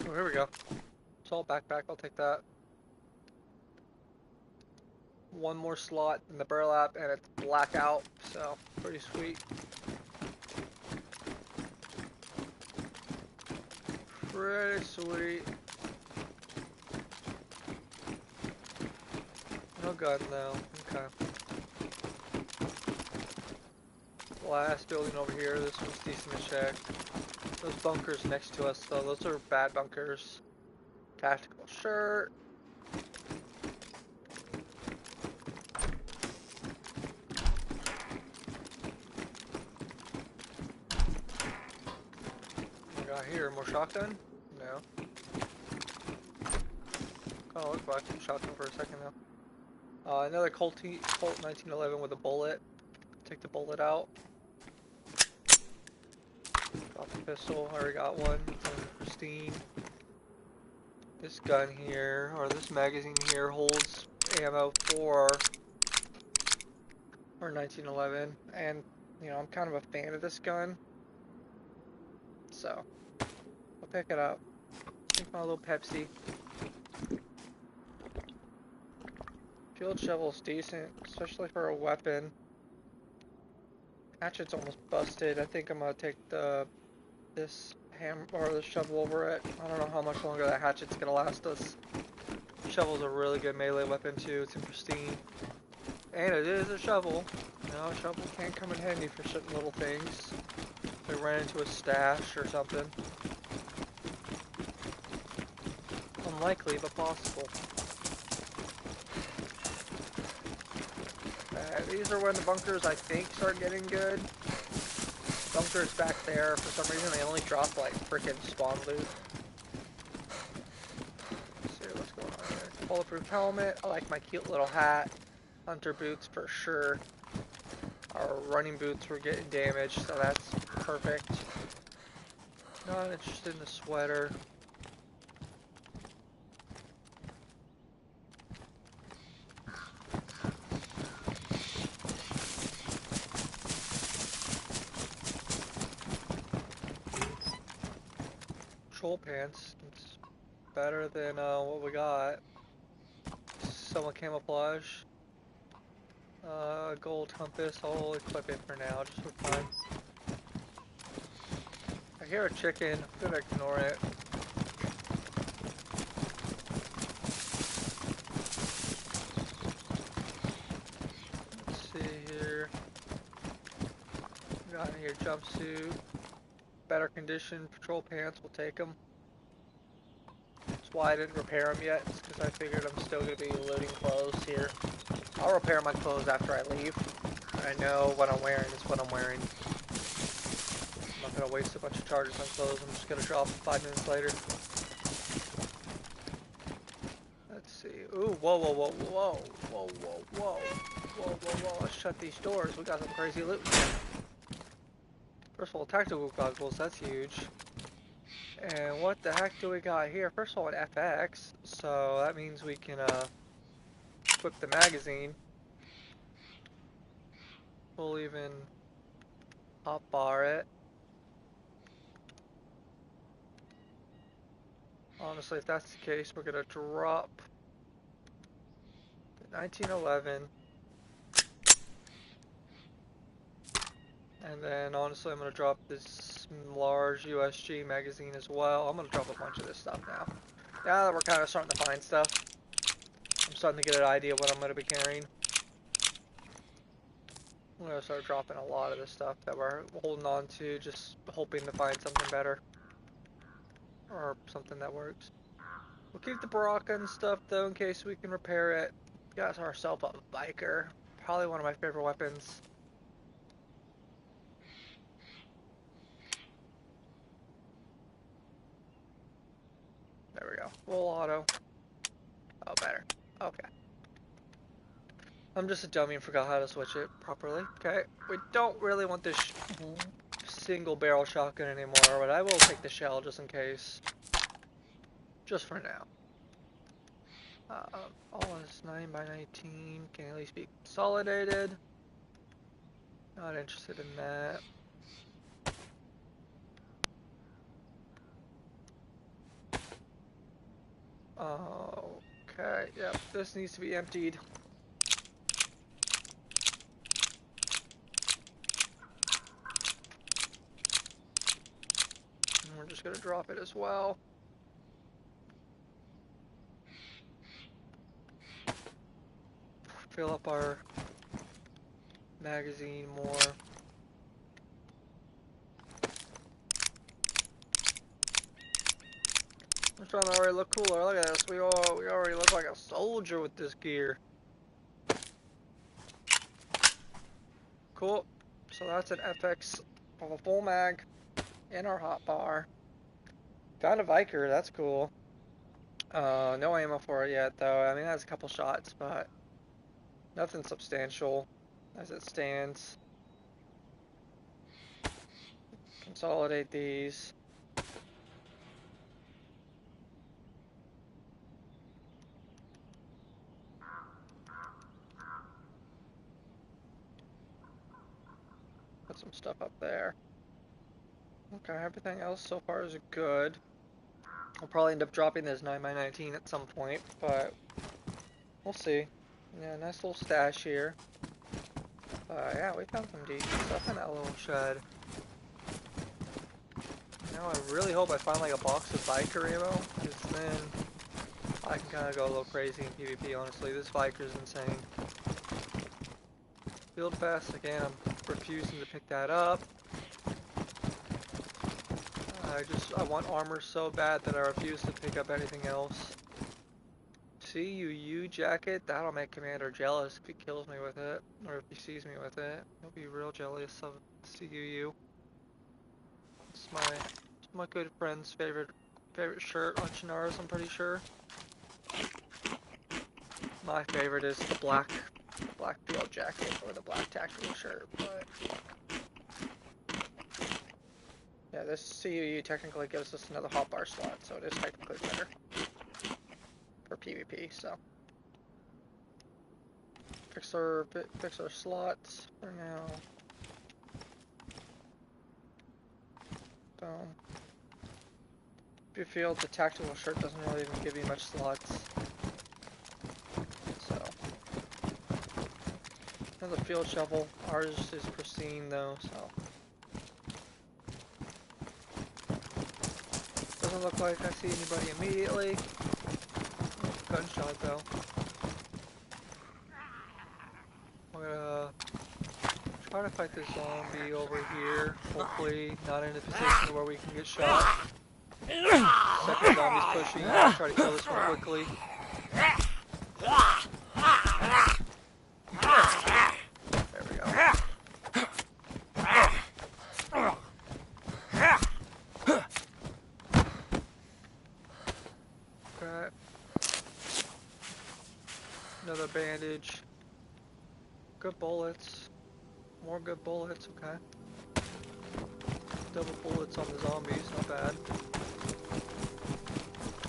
Oh, here we go. Assault backpack, I'll take that. One more slot in the burlap and it's blackout, so pretty sweet. Pretty sweet. No gun though. Okay. Last building over here. This one's decent to check. Those bunkers next to us though, those are bad bunkers. Tactical shirt. What we got here? More shotgun? No. Oh, look like some shotgun for a second though. Another Colt 1911 with a bullet. Take the bullet out. Got the pistol. I already got one. Pristine. This gun here, or this magazine here, holds ammo for 1911, and you know I'm kind of a fan of this gun, so I'll pick it up. Take my little Pepsi. Field shovel's decent, especially for a weapon. Hatchet's almost busted. I think I'm gonna take this shovel over it. I don't know how much longer that hatchet's gonna last us. Shovel's a really good melee weapon too. It's in pristine, and it is a shovel. You know, a shovel can come in handy for certain little things. If I ran into a stash or something. Unlikely, but possible. These are when the bunkers, I think, start getting good. bunkers back there. For some reason, they only drop like freaking spawn loot. Let's see what's going on here. Bulletproof helmet. I like my cute little hat. Hunter boots for sure. Our running boots were getting damaged, so that's perfect. Not interested in the sweater. Troll pants. It's better than what we got. Somewhat camouflage. Gold compass. I'll equip it for now, just for fun. I hear a chicken. I'm gonna ignore it. Let's see here. We got in here jumpsuit. Better condition patrol pants. We'll take them. That's why I didn't repair them yet, because I figured I'm still gonna be loading clothes here. I'll repair my clothes after I leave. I know what I'm wearing is what I'm wearing. I'm not gonna waste a bunch of charges on clothes. I'm just gonna drop them 5 minutes later. Let's see. Ooh, whoa, whoa, whoa, whoa, whoa, whoa, whoa, whoa, whoa, whoa. Let's shut these doors. We got some crazy loot. First of all, tactical goggles. That's huge. And what the heck do we got here? First of all, an FX. So that means we can equip the magazine. We'll even hotbar it. Honestly, if that's the case, we're gonna drop the 1911. And then honestly, I'm gonna drop this large USG magazine as well. I'm gonna drop a bunch of this stuff now. Now that we're kind of starting to find stuff, I'm starting to get an idea of what I'm gonna be carrying. I'm gonna start dropping a lot of this stuff that we're holding on to, just hoping to find something better. Or something that works. We'll keep the Baraka and stuff though in case we can repair it. Got ourselves a biker. Probably one of my favorite weapons. There we go. Full auto. Oh, better. Okay. I'm just a dummy and forgot how to switch it properly. Okay. We don't really want this single barrel shotgun anymore, but I will take the shell just in case. Just for now. All is 9x19. Can at least be consolidated. Not interested in that. Okay, yep, this needs to be emptied. And we're just gonna drop it as well. Fill up our magazine more. I'm trying to already look cooler. Look at this. We already look like a soldier with this gear. Cool. So that's an FX of a full mag in our hotbar. Found a Viker. That's cool. No ammo for it yet, though. I mean, it has a couple shots, but nothing substantial as it stands. Consolidate these. Put some stuff up there. Okay, everything else so far is good. I'll probably end up dropping this 9x19 at some point, but we'll see. Yeah, nice little stash here. Yeah, we found some decent stuff in that little shed. Now I really hope I find like a box of biker ammo, because then I can kind of go a little crazy in PvP, honestly. This biker is insane. Field pass, again, I'm refusing to pick that up. I want armor so bad that I refuse to pick up anything else. CUU jacket, that'll make Commander jealous if he kills me with it, or if he sees me with it. He'll be real jealous of CUU. It's my good friend's favorite shirt on Shannara's, I'm pretty sure. My favorite is the black field jacket or the black tactical shirt, but yeah, this CUU technically gives us another hotbar slot, so it is technically better for PvP. So fix our slots for now. If you feel the tactical shirt doesn't really even give you much slots. So another field shovel. Ours is pristine though, so doesn't look like I see anybody immediately. Gunshot though. I'm gonna try to fight this zombie over here. Hopefully not in a position where we can get shot. Second zombie's pushing. I'll try to kill this one quickly. There we go. Okay. Another bandage. Good bullets. More good bullets, okay. Double bullets on the zombies, not bad.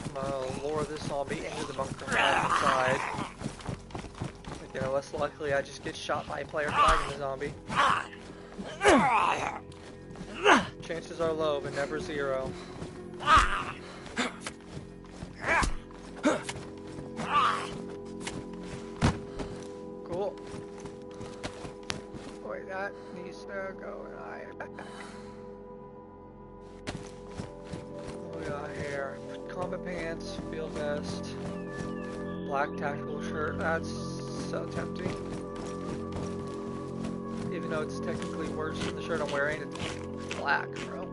I'm gonna lure this zombie into the bunker from inside. You know, less likely I just get shot by a player fighting the zombie. Chances are low, but never zero. Cool. Wait, that needs to go in my backpack. What we got here? Combat pants, field vest, black tactical shirt. That's so tempting. Even though it's technically worse than the shirt I'm wearing, it's black, bro.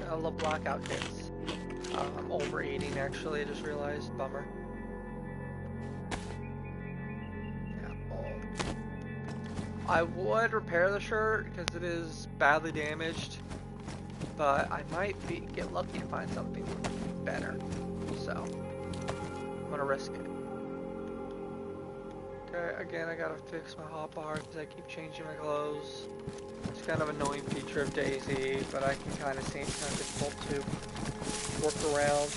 I love black outfits. I'm overeating actually, I just realized. Bummer. I would repair the shirt because it is badly damaged, but I might get lucky to find something better, so I'm gonna risk it. Okay, again I gotta fix my hotbar because I keep changing my clothes. It's kind of an annoying feature of Dayz, but I can kind of see it's kind of difficult to work around.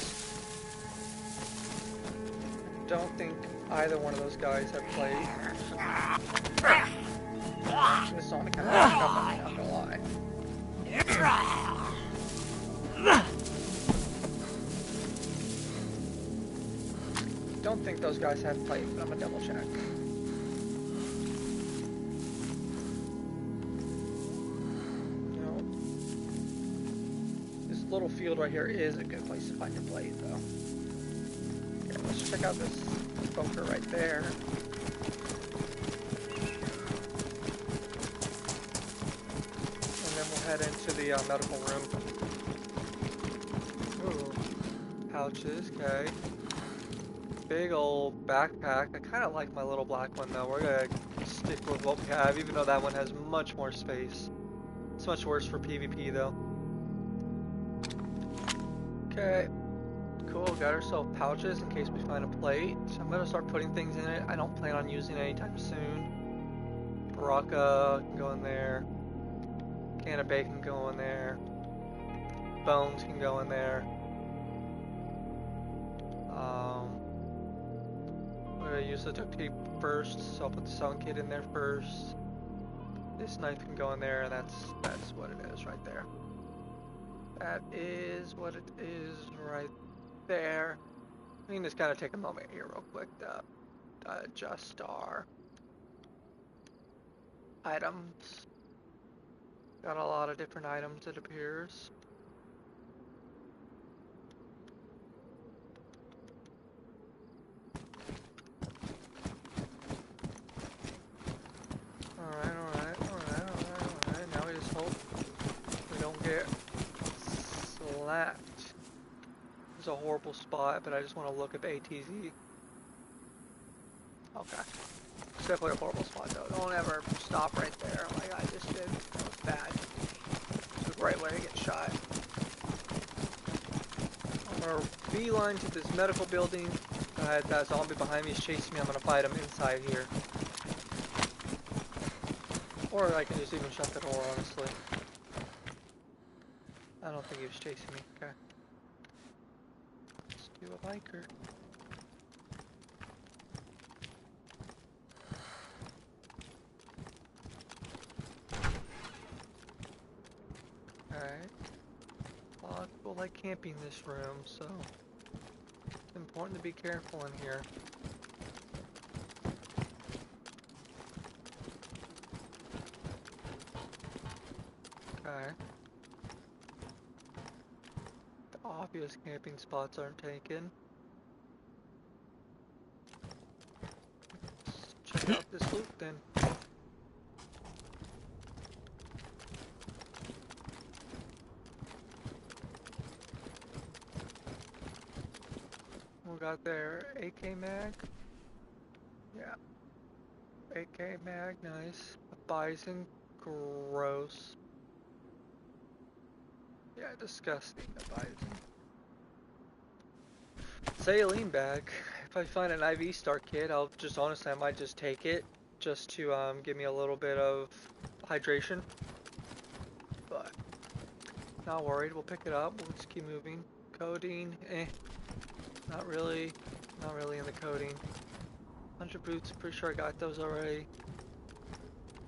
I don't think either one of those guys have played. This song kind of fucked up on me, not gonna lie. Don't think those guys have played, but I'm gonna double check. No. This little field right here is a good place to find your plate, though. Okay, let's check out this bunker right there. Head into the medical room. Ooh, pouches, okay. Big old backpack. I kind of like my little black one though. We're gonna stick with what we have, even though that one has much more space. It's much worse for PvP though. Okay, cool. Got ourselves pouches in case we find a plate. So I'm gonna start putting things in it. I don't plan on using it anytime soon. Baraka can go in there. Can of bacon go in there. Bones can go in there. I'm gonna use the duct tape first, so I'll put the sewing kit in there first. This knife can go in there, and that's what it is right there. That is what it is right there. We can just kind of take a moment here real quick to adjust our items. Got a lot of different items, it appears. Alright. Now we just hope we don't get slapped. It's a horrible spot, but I just want to look at the ATZ. Okay. definitely a horrible spot though. Don't ever stop right there like I just did. That was bad. It's a great way to get shot. I'm gonna beeline to this medical building. That zombie behind me is chasing me. I'm gonna fight him inside here. Or I can just even shut the door, honestly. I don't think he was chasing me. Okay. Let's do a biker. Alright. A lot of people like camping this room, so it's important to be careful in here. Okay. The obvious camping spots aren't taken. Let's check out this loot then. We got there AK mag. Yeah. AK mag, nice. A bison, gross. Yeah, disgusting, a bison. Saline bag. If I find an IV start kit, I'll just honestly, I might just take it just to give me a little bit of hydration. But not worried, we'll pick it up. We'll just keep moving. Codeine, not really in the codeine. 100 boots, pretty sure I got those already.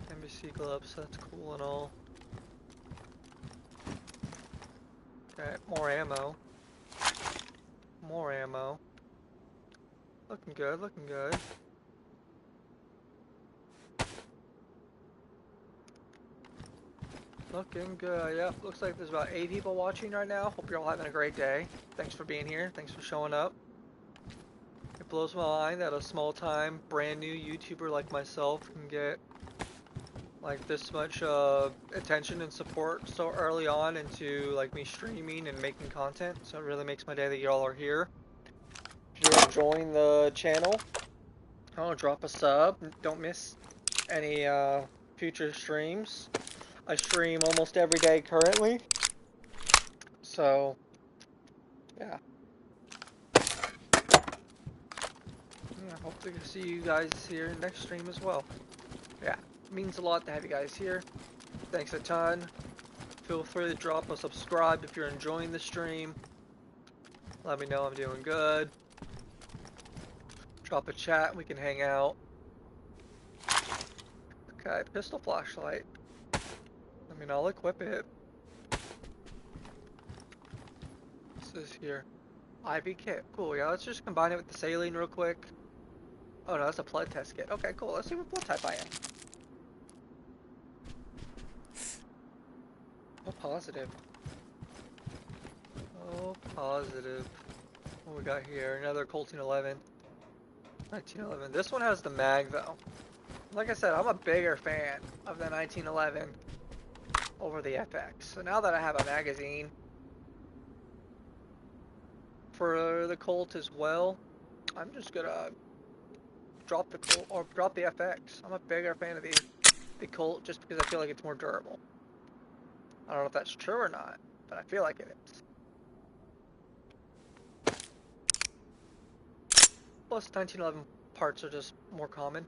NBC gloves, that's cool and all. Okay, more ammo. More ammo. Looking good, looking good. Looking good, yep. Looks like there's about 8 people watching right now. Hope you're all having a great day. Thanks for being here. Thanks for showing up. It blows my mind that a small-time, brand-new YouTuber like myself can get like this much attention and support so early on into like me streaming and making content. So it really makes my day that y'all are here. If you're enjoying the channel, drop a sub. Don't miss any future streams. I stream almost every day currently. So, yeah. Yeah, hopefully to see you guys here next stream as well. Yeah, it means a lot to have you guys here. Thanks a ton. Feel free to drop a subscribe if you're enjoying the stream. Let me know I'm doing good. Drop a chat, we can hang out. Okay, pistol flashlight. I mean, I'll equip it. What's this here? IV kit. Cool, yeah, let's just combine it with the saline real quick. Oh no, that's a blood test kit. Okay, cool. Let's see what blood type I am. Oh, positive. Oh, positive. What we got here? Another Colt 11. 1911. This one has the mag though. Like I said, I'm a bigger fan of the 1911 over the FX. So now that I have a magazine for the Colt as well, I'm just gonna drop the Colt or drop the FX. I'm a bigger fan of the Colt just because I feel like it's more durable. I don't know if that's true or not, but I feel like it is. Plus 1911 parts are just more common.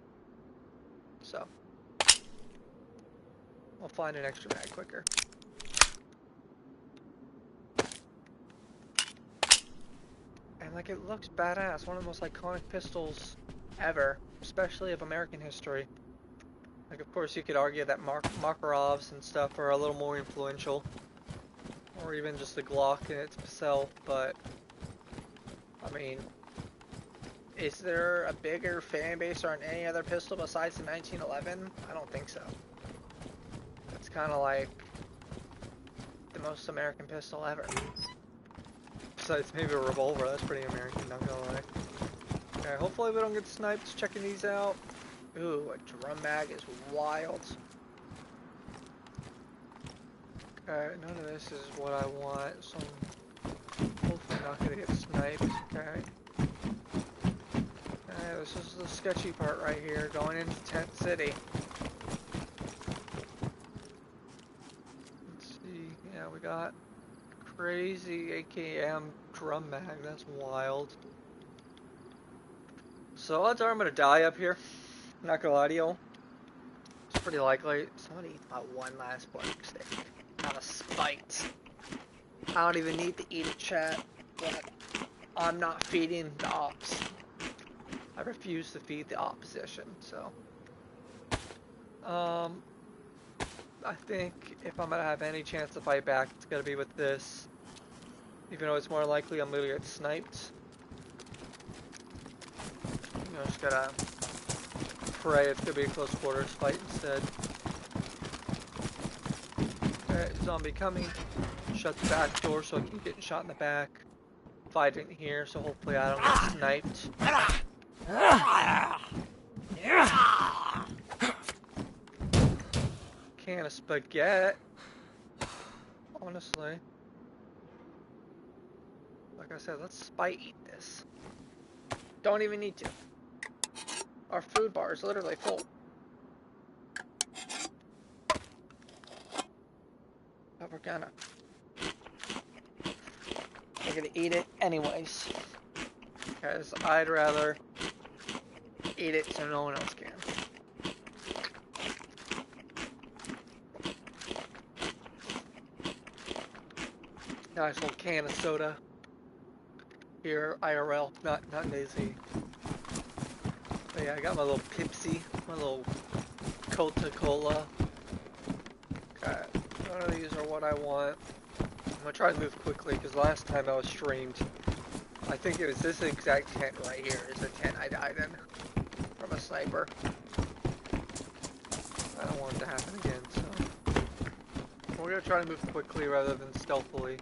So I'll find an extra mag quicker. And like it looks badass, one of the most iconic pistols ever, especially of American history. Like of course you could argue that Makarovs and stuff are a little more influential, or even just the Glock in itself, but I mean, is there a bigger fan base on any other pistol besides the 1911? I don't think so. It's kind of like the most American pistol ever. Besides maybe a revolver, that's pretty American, not gonna lie. Okay, hopefully we don't get sniped checking these out. Ooh, a drum mag is wild. Okay, none of this is what I want, so I'm hopefully not gonna get sniped. Okay. Okay, Okay, this is the sketchy part right here, going into Tent City. Let's see, yeah, we got crazy AKM drum mag, that's wild. So odds are I'm gonna die up here, not gonna lie to you. It's pretty likely. Somebody eat my one last pork steak. Out of spite. I don't even need to eat it, chat, but I'm not feeding the ops. I refuse to feed the opposition, so. I think if I'm gonna have any chance to fight back, it's gonna be with this. Even though it's more likely I'm gonna get sniped. You know, just gotta pray it's gonna be a close quarters fight instead. Alright, zombie coming. Shut the back door so I keep getting shot in the back. Fight in here, so hopefully I don't get sniped. Can of spaghetti. Honestly. Like I said, let's spite eat this. Don't even need to. Our food bar is literally full. But we're gonna eat it anyways. Because I'd rather eat it so no one else can. Nice little can of soda. Here, IRL, not Dayz. But yeah, I got my little Pepsi, my little Coca-Cola. Okay, none of these are what I want. I'm gonna try to move quickly because last time I was streamed, I think it was this exact tent right here is the tent I died in from a sniper. I don't want it to happen again, so we're gonna try to move quickly rather than stealthily.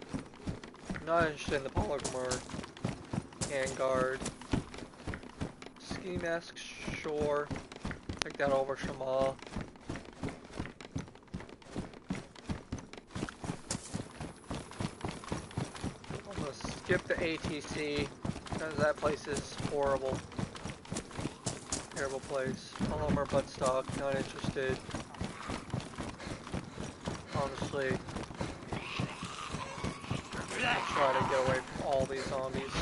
I'm not interested in the polymer handguard. Ski mask, sure. Take that over Shema. I'm gonna skip the ATC because that place is horrible. Terrible place. Polymer buttstock, not interested. Honestly. I'll try to get away from all these zombies.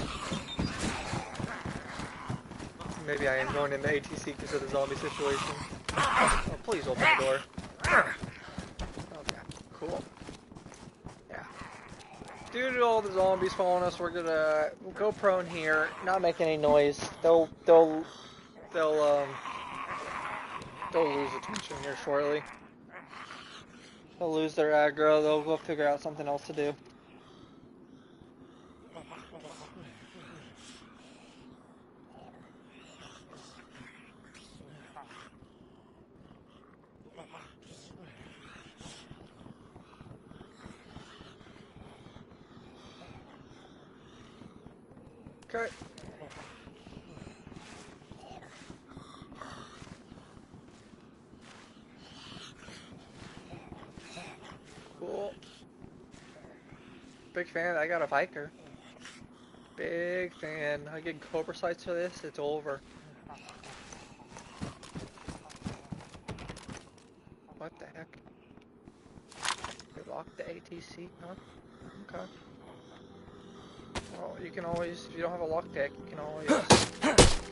Maybe I am going into ATC because of the zombie situation. Oh, please open the door. Okay, cool. Yeah. Due to all the zombies following us, we'll go prone here, not make any noise. They'll lose attention here shortly. They'll lose their aggro. They'll go figure out something else to do. Okay. Cool. Big fan. I got a Viker. Big fan. I get Cobra sights for this. It's over. What the heck? They locked the ATC, huh? Okay. Well, you can always, if you don't have a lockpick, you can always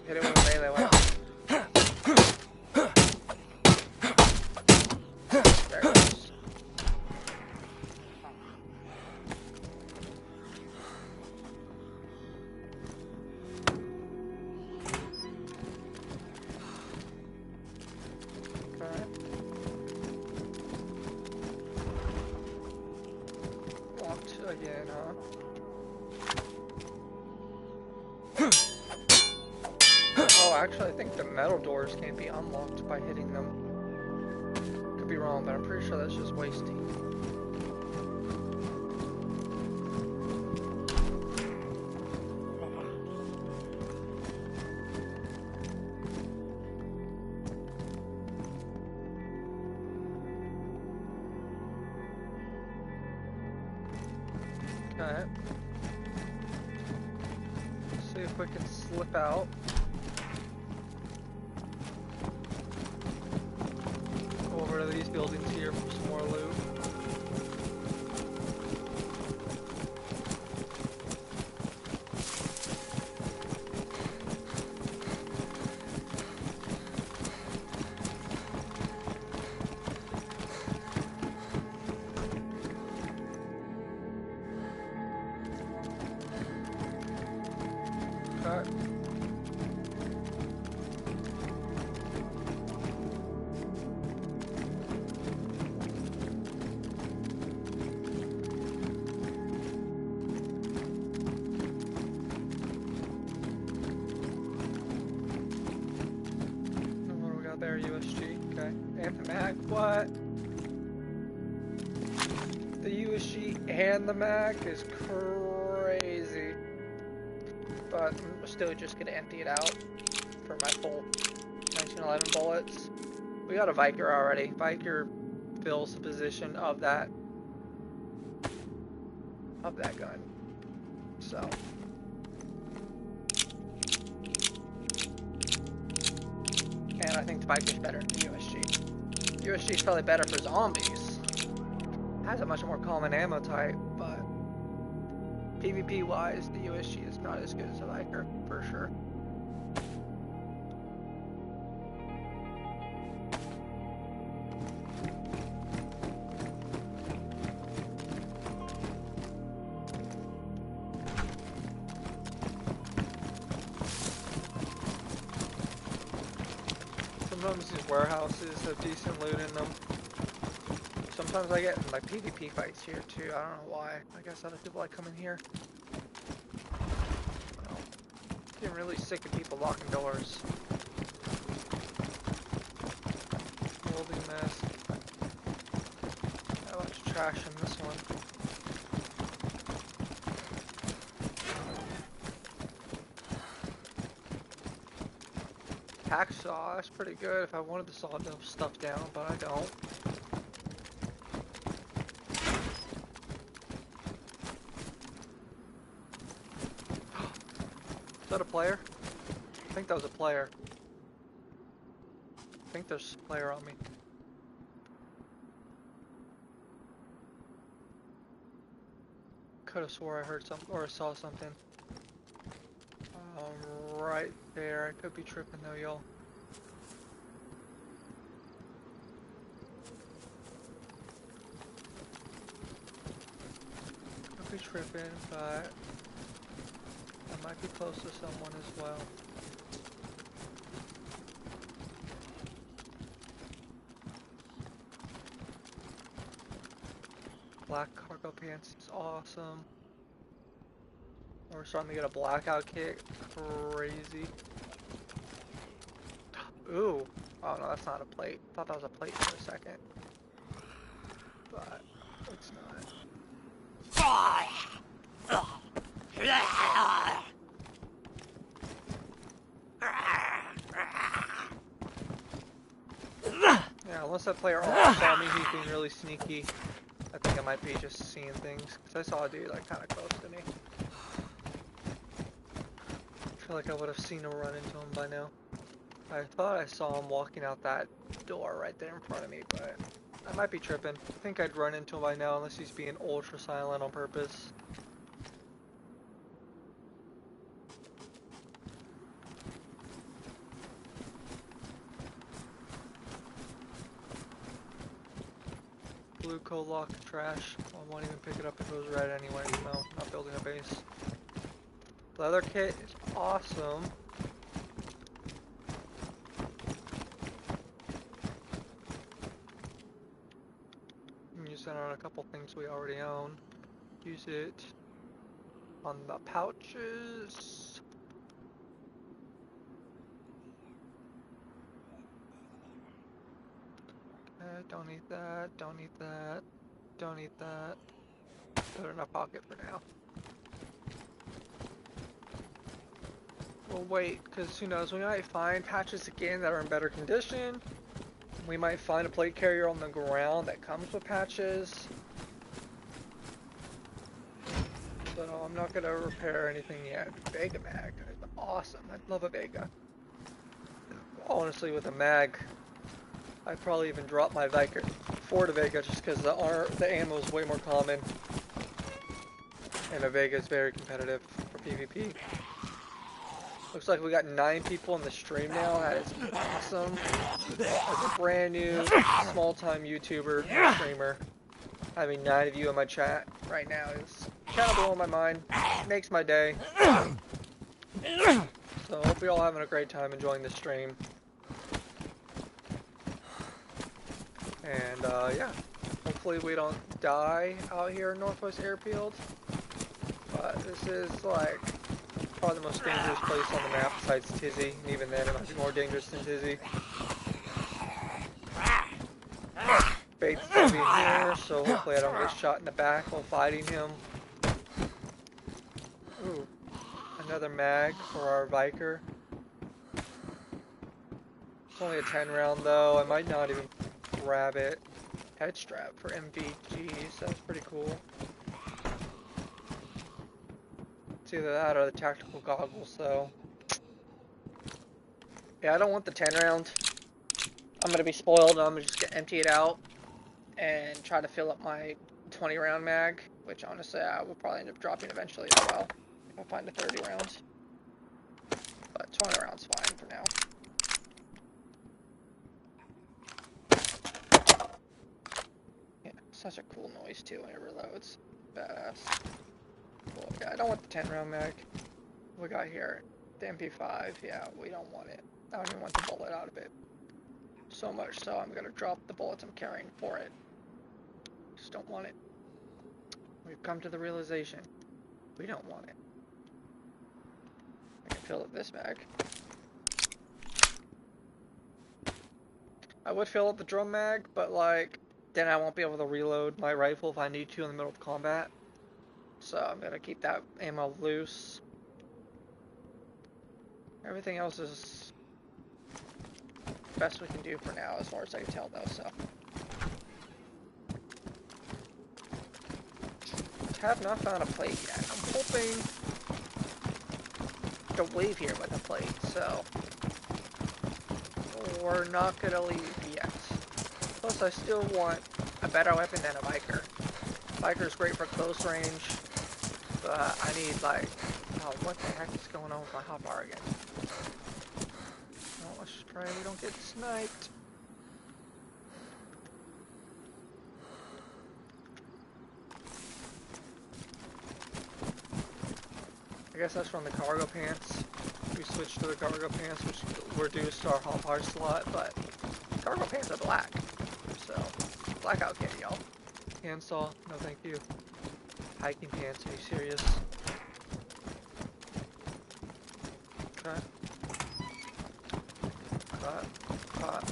hit it with a melee weapon. There it is. Okay. Locked again, huh? Oh, actually, I think the metal doors can't be unlocked by hitting them. Could be wrong, but I'm pretty sure that's just wasting. Okay. See if we can slip out. of these buildings here for some more loot. Okay. What do we got there? USG. Okay. And the mag. What? The USG and the mag is crazy. But I'm still just gonna empty it out for my full 1911 bullets. We got a Viker already. Viker fills the position of that gun. So and I think the Viker's better than the USG. USG is probably better for zombies. Has a much more common ammo type, but PvP wise, the USG is not as good as the Viker for sure. Sometimes these warehouses have decent loot in them. Sometimes I get in like PvP fights here too. I don't know why. I guess other people like coming here. Well, getting really sick of people locking doors. Molding mess. Got a bunch of trash in this one. Hacksaw, that's pretty good if I wanted to saw stuff down, but I don't. Is that a player? I think that was a player. I think there's a player on me. Could have swore I heard something or saw something. Right there. I could be tripping though, y'all. Could be tripping, but I might be close to someone as well. Black cargo pants is awesome. We're starting to get a blackout kit. Crazy. Ooh. Oh no, that's not a plate. Thought that was a plate for a second. But it's not. Yeah, unless that player also saw me, he's being really sneaky. I think I might be just seeing things. Because I saw a dude like kind of close to me. I feel like I would have seen him run into him by now. I thought I saw him walking out that door right there in front of me, but I might be tripping. I think I'd run into him by now unless he's being ultra silent on purpose. Blue coal lock trash. I won't even pick it up if it was red anyway. No, not building a base. Leather kit is awesome. Use that on a couple things we already own. Use it on the pouches. Okay, don't eat that, don't eat that, don't eat that. Put it in our pocket for now. We'll wait, because who knows, we might find patches again that are in better condition. We might find a plate carrier on the ground that comes with patches. So I'm not going to repair anything yet. Vega mag is awesome. I love a Vega. Honestly, with a mag, I probably even dropped my Viker for the Vega just because the ammo is way more common. And the Vega is very competitive for PvP. Looks like we got 9 people in the stream now. That is awesome. As a brand new, small-time YouTuber, streamer, having 9 of you in my chat right now is kind of blowing my mind. Makes my day. So hope you're all having a great time enjoying the stream. And yeah, hopefully we don't die out here in Northwest Airfield. But this is like probably the most dangerous place on the map besides Tizzy, and even then it might be more dangerous than Tizzy. Bait's gonna be here, so hopefully I don't get shot in the back while fighting him. Ooh, another mag for our Viker. It's only a 10 round though, I might not even grab it. Head strap for MVGs, that's pretty cool. It's either that or the tactical goggles, so. Yeah, I don't want the 10 round. I'm gonna be spoiled and I'm just gonna empty it out and try to fill up my 20 round mag, which honestly I will probably end up dropping eventually as well if I find a 30 round. But 20 rounds fine for now. Yeah, such a cool noise too when it reloads. Badass. Cool. Yeah, I don't want the 10 round mag. What we got here? The MP5, yeah, we don't want it. I don't even want the bullet out of it. So much so I'm gonna drop the bullets I'm carrying for it. Just don't want it. We've come to the realization we don't want it. I can fill up this mag. I would fill up the drum mag, but like then I won't be able to reload my rifle if I need to in the middle of combat. So I'm gonna keep that ammo loose. Everything else is best we can do for now as far as I can tell though, so. Have not found a plate yet. I'm hoping to leave here with a plate, so we're not gonna leave yet. Plus I still want a better weapon than a Viker. Viker's great for close range, but I need like, oh, what the heck is going on with my hotbar again? Well, let's try we don't get sniped. I guess that's from the cargo pants. We switched to the cargo pants, which reduced our hotbar slot, but cargo pants are black. So, blackout kit, y'all. Handsaw, no thank you. Hiking pants, are you serious? Okay. Cut.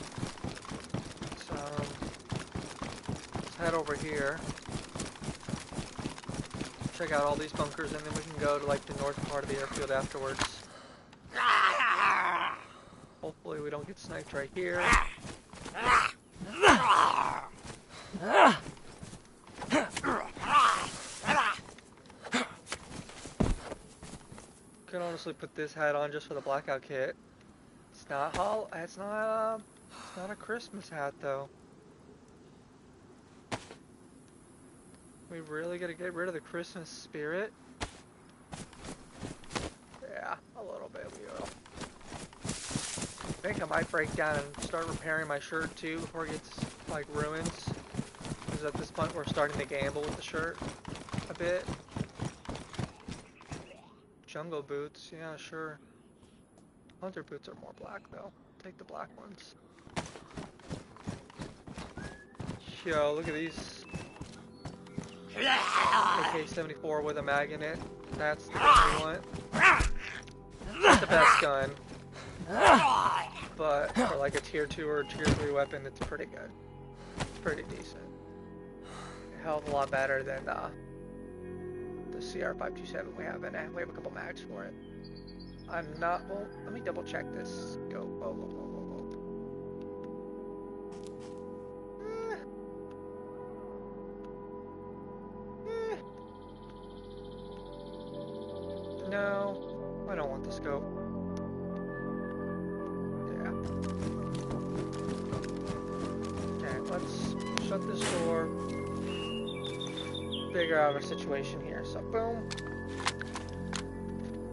So, let's head over here. Check out all these bunkers and then we can go to like the north part of the airfield afterwards. Hopefully we don't get sniped right here. Could honestly put this hat on just for the blackout kit. It's not it's not a Christmas hat though. We really gotta get rid of the Christmas spirit? Yeah, a little bit we will. I think I might break down and start repairing my shirt too before it gets like ruins. Because at this point we're starting to gamble with the shirt a bit. Jungle boots, yeah, sure. Hunter boots are more black though. Take the black ones. Yo, look at these. AK-74 with a mag in it. That's the gun we want. Not the best gun. But for like a tier 2 or tier 3 weapon, it's pretty good. It's pretty decent. A hell of a lot better than the CR527 we have in it. We have a couple mags for it. I'm not, well, let me double check this scope. Whoa. No, I don't want the scope. Yeah. figure out our situation here. So boom.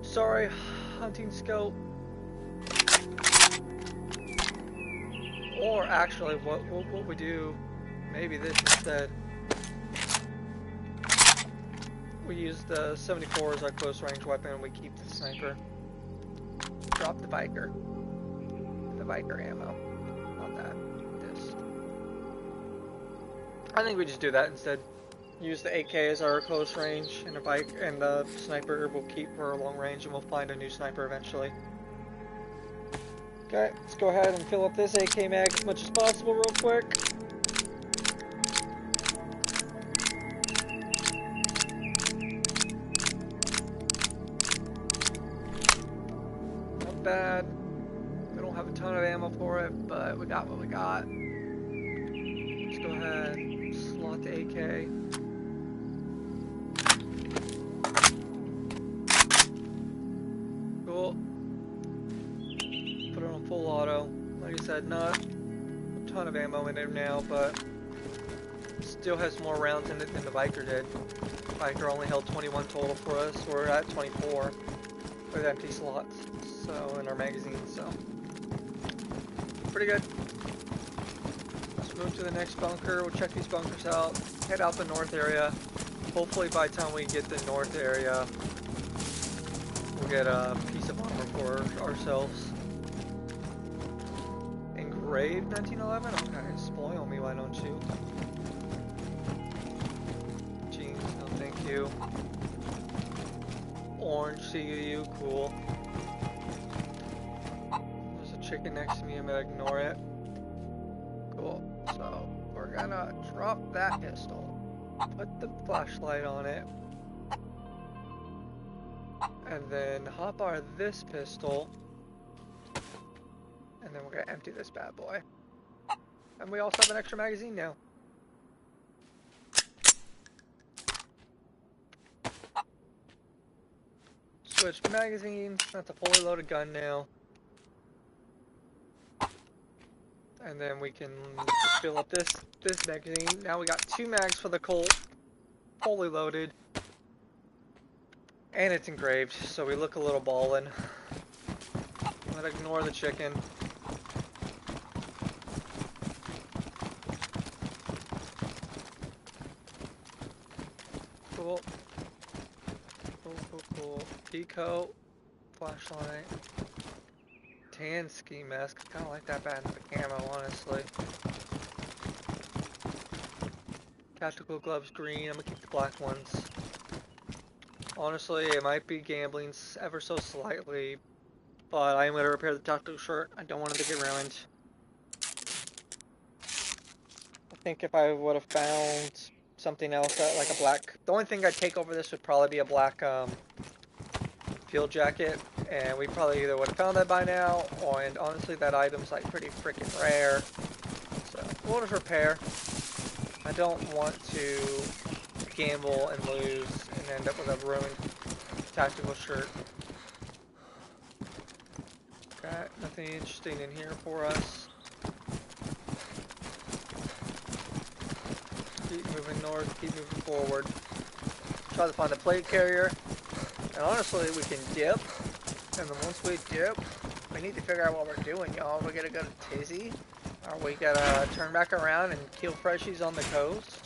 Sorry, hunting scope. Or actually, what we do, maybe this instead. We use the 74 as our close range weapon, and we keep the sniper. Drop the biker. The biker ammo. Not that. This. I think we just do that instead. Use the 8K as our close range, and the sniper we'll keep for long range, and we'll find a new sniper eventually. Okay, let's go ahead and fill up this AK mag as much as possible real quick. Not bad. We don't have a ton of ammo for it, but we got what we got. Let's go ahead and slot the AK. Cool. Put it on full auto. Like I said, not a ton of ammo in there now, but still has more rounds in it than the biker did. The biker only held 21 total for us. We're at 24 with empty slots, so in our magazines. So pretty good. Let's move to the next bunker. We'll check these bunkers out. Head out the north area. Hopefully, by the time we get the north area, we'll get a piece of armor for ourselves. Engraved 1911? Okay, spoil me, why don't you? Jeans, no thank you. Orange CU, cool. There's a chicken next to me, I'm gonna ignore it. Cool, so we're gonna drop that pistol. Put the flashlight on it. And then hop our this pistol. And then we're gonna empty this bad boy. And we also have an extra magazine now. Switch magazines, that's a fully loaded gun now. And then we can just fill up this magazine. Now we got 2 mags for the Colt, fully loaded. And it's engraved, so we look a little ballin'. I'm gonna ignore the chicken. Cool. Cool. Deco, flashlight. Tan ski mask. I kinda like that bad in the camo, honestly. Tactical gloves green. I'm gonna keep the black ones. Honestly, it might be gambling ever so slightly, but I am gonna repair the tactical shirt. I don't want it to get ruined. I think if I would have found something else, like a black... The only thing I'd take over this would probably be a black field jacket, and we probably either would have found that by now, and honestly that item's like pretty freaking rare. So we'll just repair. I don't want to gamble and lose and end up with a ruined tactical shirt. Okay, nothing interesting in here for us. Keep moving north, keep moving forward. Try to find a plate carrier. And honestly, we can dip. And then once we dip, we need to figure out what we're doing, y'all. We gotta go to Tizzy. Or we gotta turn back around and kill freshies on the coast.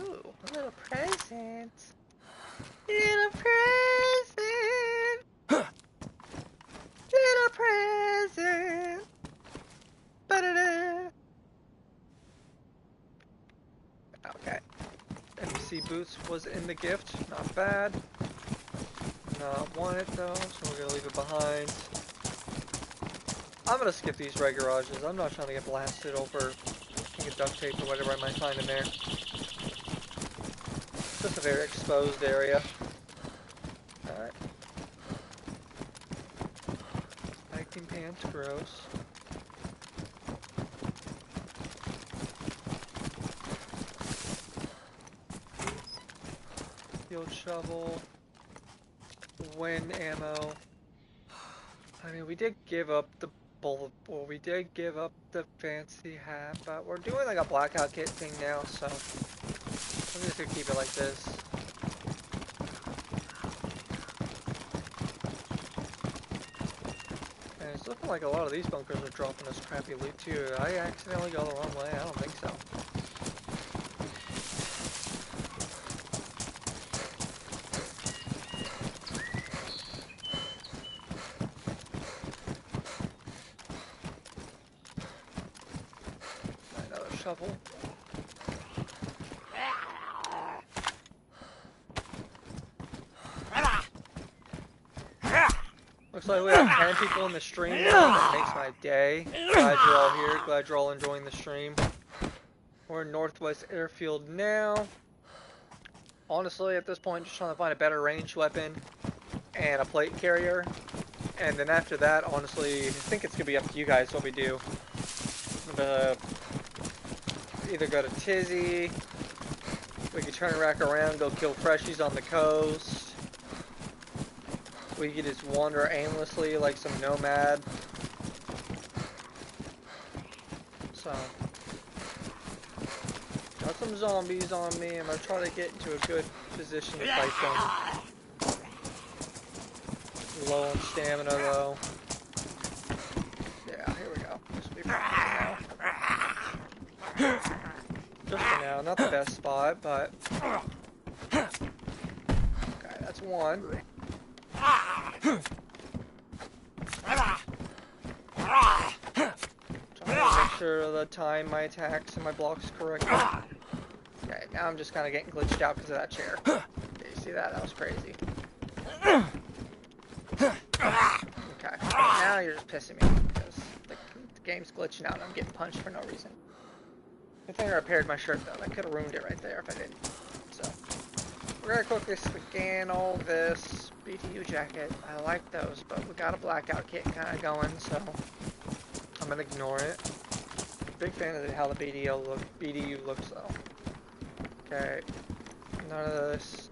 Ooh, a little present. Little present. Little present. Ba-da-da. Okay. NPC boots was in the gift. Not bad. Not want it though, so we're gonna leave it behind. I'm gonna skip these red garages. I'm not trying to get blasted over king of duct tape or whatever I might find in there. It's just a very exposed area. Alright. Hiking pants, gross. Field shovel. Wind ammo. I mean, we did give up the bullet, well, we did give up the fancy hat, but we're doing like a blackout kit thing now, so I'm just gonna keep it like this. And it's looking like a lot of these bunkers are dropping us crappy loot too. Did I accidentally go the wrong way? I don't think so. Another shovel. Looks like we have 10 people in the stream now. That makes my day. Glad you're all here. Glad you're all enjoying the stream. We're in Northwest Airfield now. Honestly, at this point, just trying to find a better ranged weapon and a plate carrier. And then after that, honestly, I think it's going to be up to you guys what we do. Either go to Tizzy, we could turn rack around, go kill freshies on the coast. We could just wander aimlessly like some nomad. So, got some zombies on me. I'm gonna try to get into a good position to fight them. Low on stamina though. Yeah, here we go. This will be perfect now. Just for now, not the best spot, but okay, that's one. Trying to make sure to time my attacks and my blocks correctly. Okay, now I'm just kind of getting glitched out because of that chair. Okay, you see that? That was crazy. Okay, now you're just pissing me off because the game's glitching out and I'm getting punched for no reason. Good thing I repaired my shirt though. That could have ruined it right there if I didn't. So, we're gonna quickly scan all this. BTU jacket. I like those, but we got a blackout kit kind of going, so I'm gonna ignore it. Big fan of how the BDU looks though. Okay, none of this.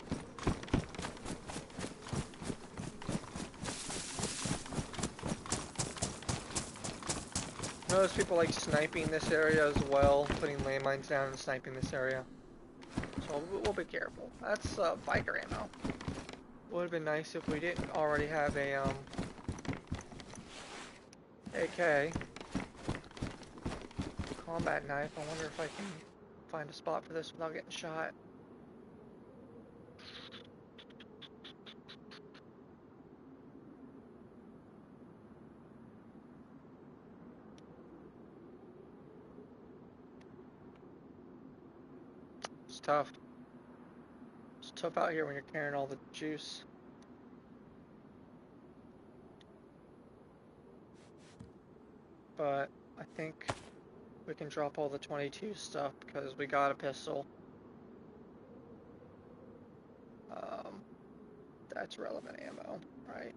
Notice people like sniping this area as well, putting landmines down and sniping this area. So we'll be careful. That's biker ammo. Would have been nice if we didn't already have a AK. Combat knife. I wonder if I can find a spot for this without getting shot. It's tough. It's tough out here when you're carrying all the juice. But I think we can drop all the 22 stuff because we got a pistol. That's relevant ammo, right?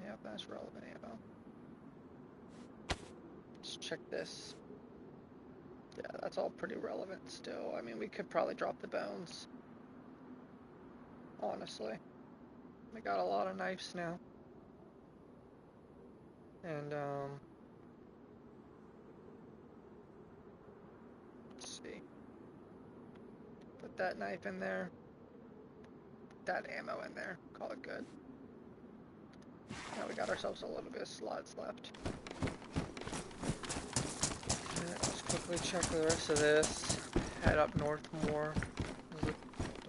Yep, that's relevant ammo. Let's check this. Yeah, that's all pretty relevant still. I mean, we could probably drop the bones. Honestly. We got a lot of knives now. And, let's see. Put that knife in there. Put that ammo in there. Call it good. Now we got ourselves a little bit of slots left. Let's quickly check the rest of this. Head up north more. This is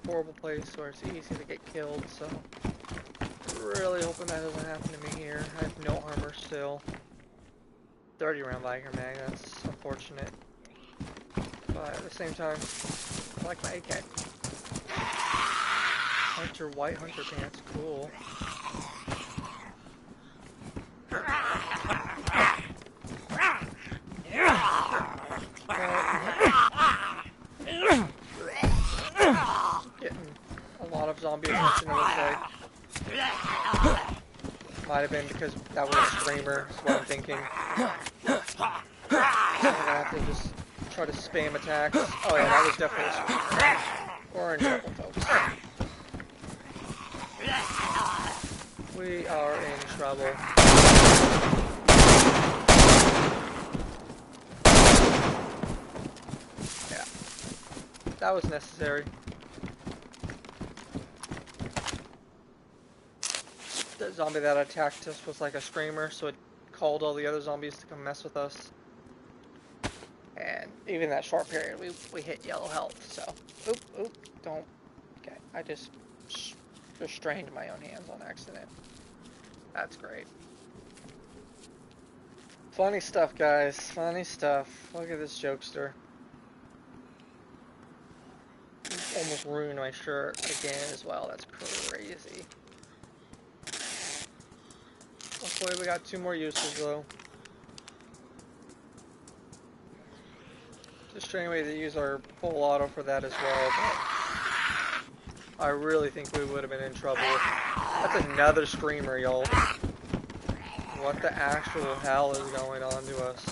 a horrible place where it's easy to get killed, so really hoping that doesn't happen to me here. I have no armor still. 30 round Viker mag, that's unfortunate. But at the same time, I like my AK. Hunter white hunter pants, cool. Getting a lot of zombie attention, it looks like. Might have been because that was a screamer, is what I'm thinking. I'm gonna have to just try to spam attacks. Oh yeah, that was definitely a screamer. We're in trouble, folks. We are in trouble. Yeah. That was necessary. The zombie that attacked us was like a screamer, so it called all the other zombies to come mess with us. And even that short period, we hit yellow health, so... Oop, don't... Okay, I just restrained my own hands on accident. That's great. Funny stuff, guys. Funny stuff. Look at this jokester. Almost ruined my shirt again as well. That's crazy. Hopefully we got 2 more uses, though. Just a strange way to use our full auto for that as well, but I really think we would have been in trouble. That's another screamer, y'all. What the actual hell is going on to us?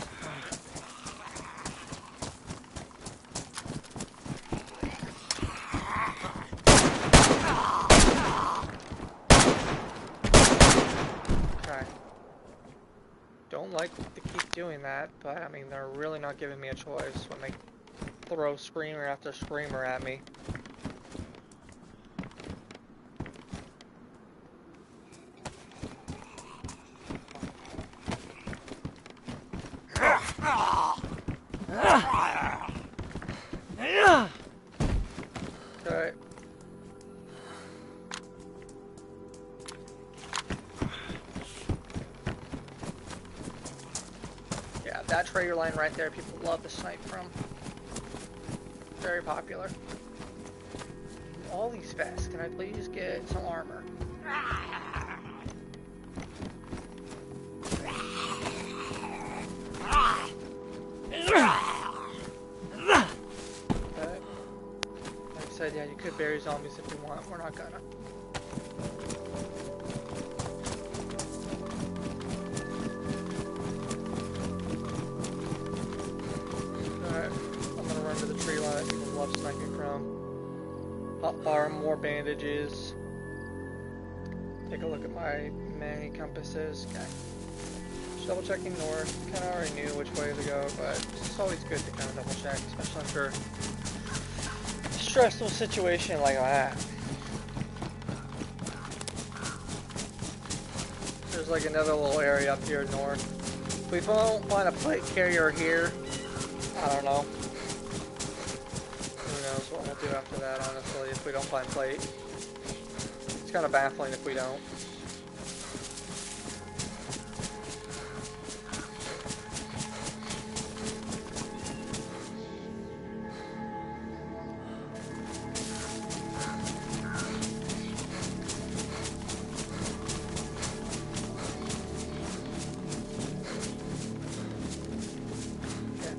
Okay. Don't like to keep doing that, but I mean, they're really not giving me a choice when they throw screamer after screamer at me. Okay. Yeah, that trigger line right there, people love to snipe from. Very popular. All these vests, can I please get some armor? Like I said, yeah, you could bury zombies if you want. We're not gonna. Alright, I'm gonna run to the tree line that people love sniping from. Hotbar, more bandages. Take a look at my many compasses. Okay. Just double checking north. Kinda already knew which way to go, but it's always good to kind of double check, especially after a stressful situation like that. There's like another little area up here north. If we don't find a plate carrier here, I don't know. Who knows what we'll do after that, honestly, if we don't find plate. It's kind of baffling if we don't.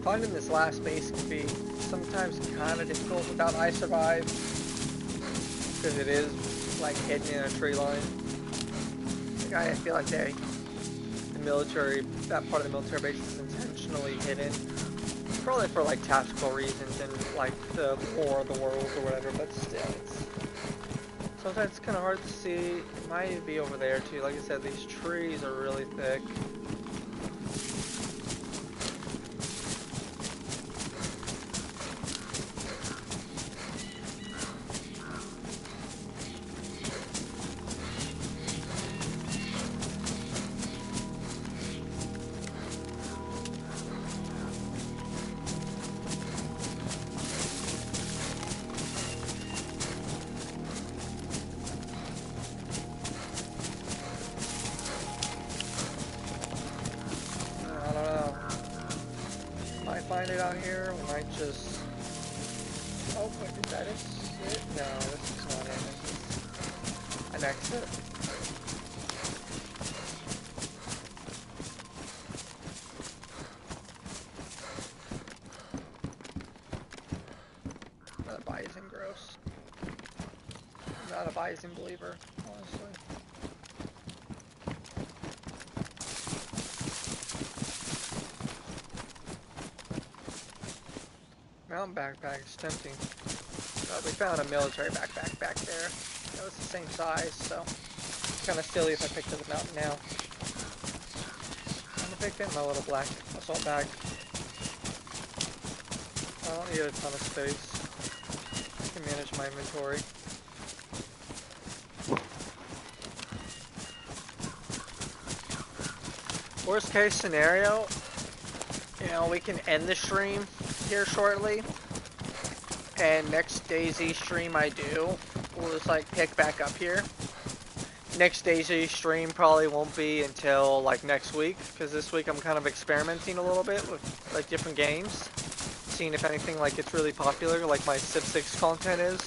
Finding this last base can be sometimes kind of difficult without I Survive, because it is like hidden in a tree line. Like I feel like the military, that part of the military base is intentionally hidden, probably for like tactical reasons and like the War of the Worlds or whatever. But still, sometimes it's kind of hard to see. It might be over there too. Like I said, these trees are really thick. Find it out here, we might just... Oh, wait, is that it? No, this is not it. This is an exit. Not a Bison gross. Not a Bison believer, honestly. Mountain backpack is tempting. We found a military backpack back there. It was the same size, so it's kind of silly if I picked up the mountain now. I'm gonna pick in my little black assault bag. I don't need a ton of space. I can manage my inventory. Worst case scenario, you know, we can end the stream here shortly. And next Dayz stream I do, we'll just like pick back up here. Next Dayz stream probably won't be until like next week, because this week I'm kind of experimenting a little bit with like different games, seeing if anything like it's really popular, like my Civ 6 content is.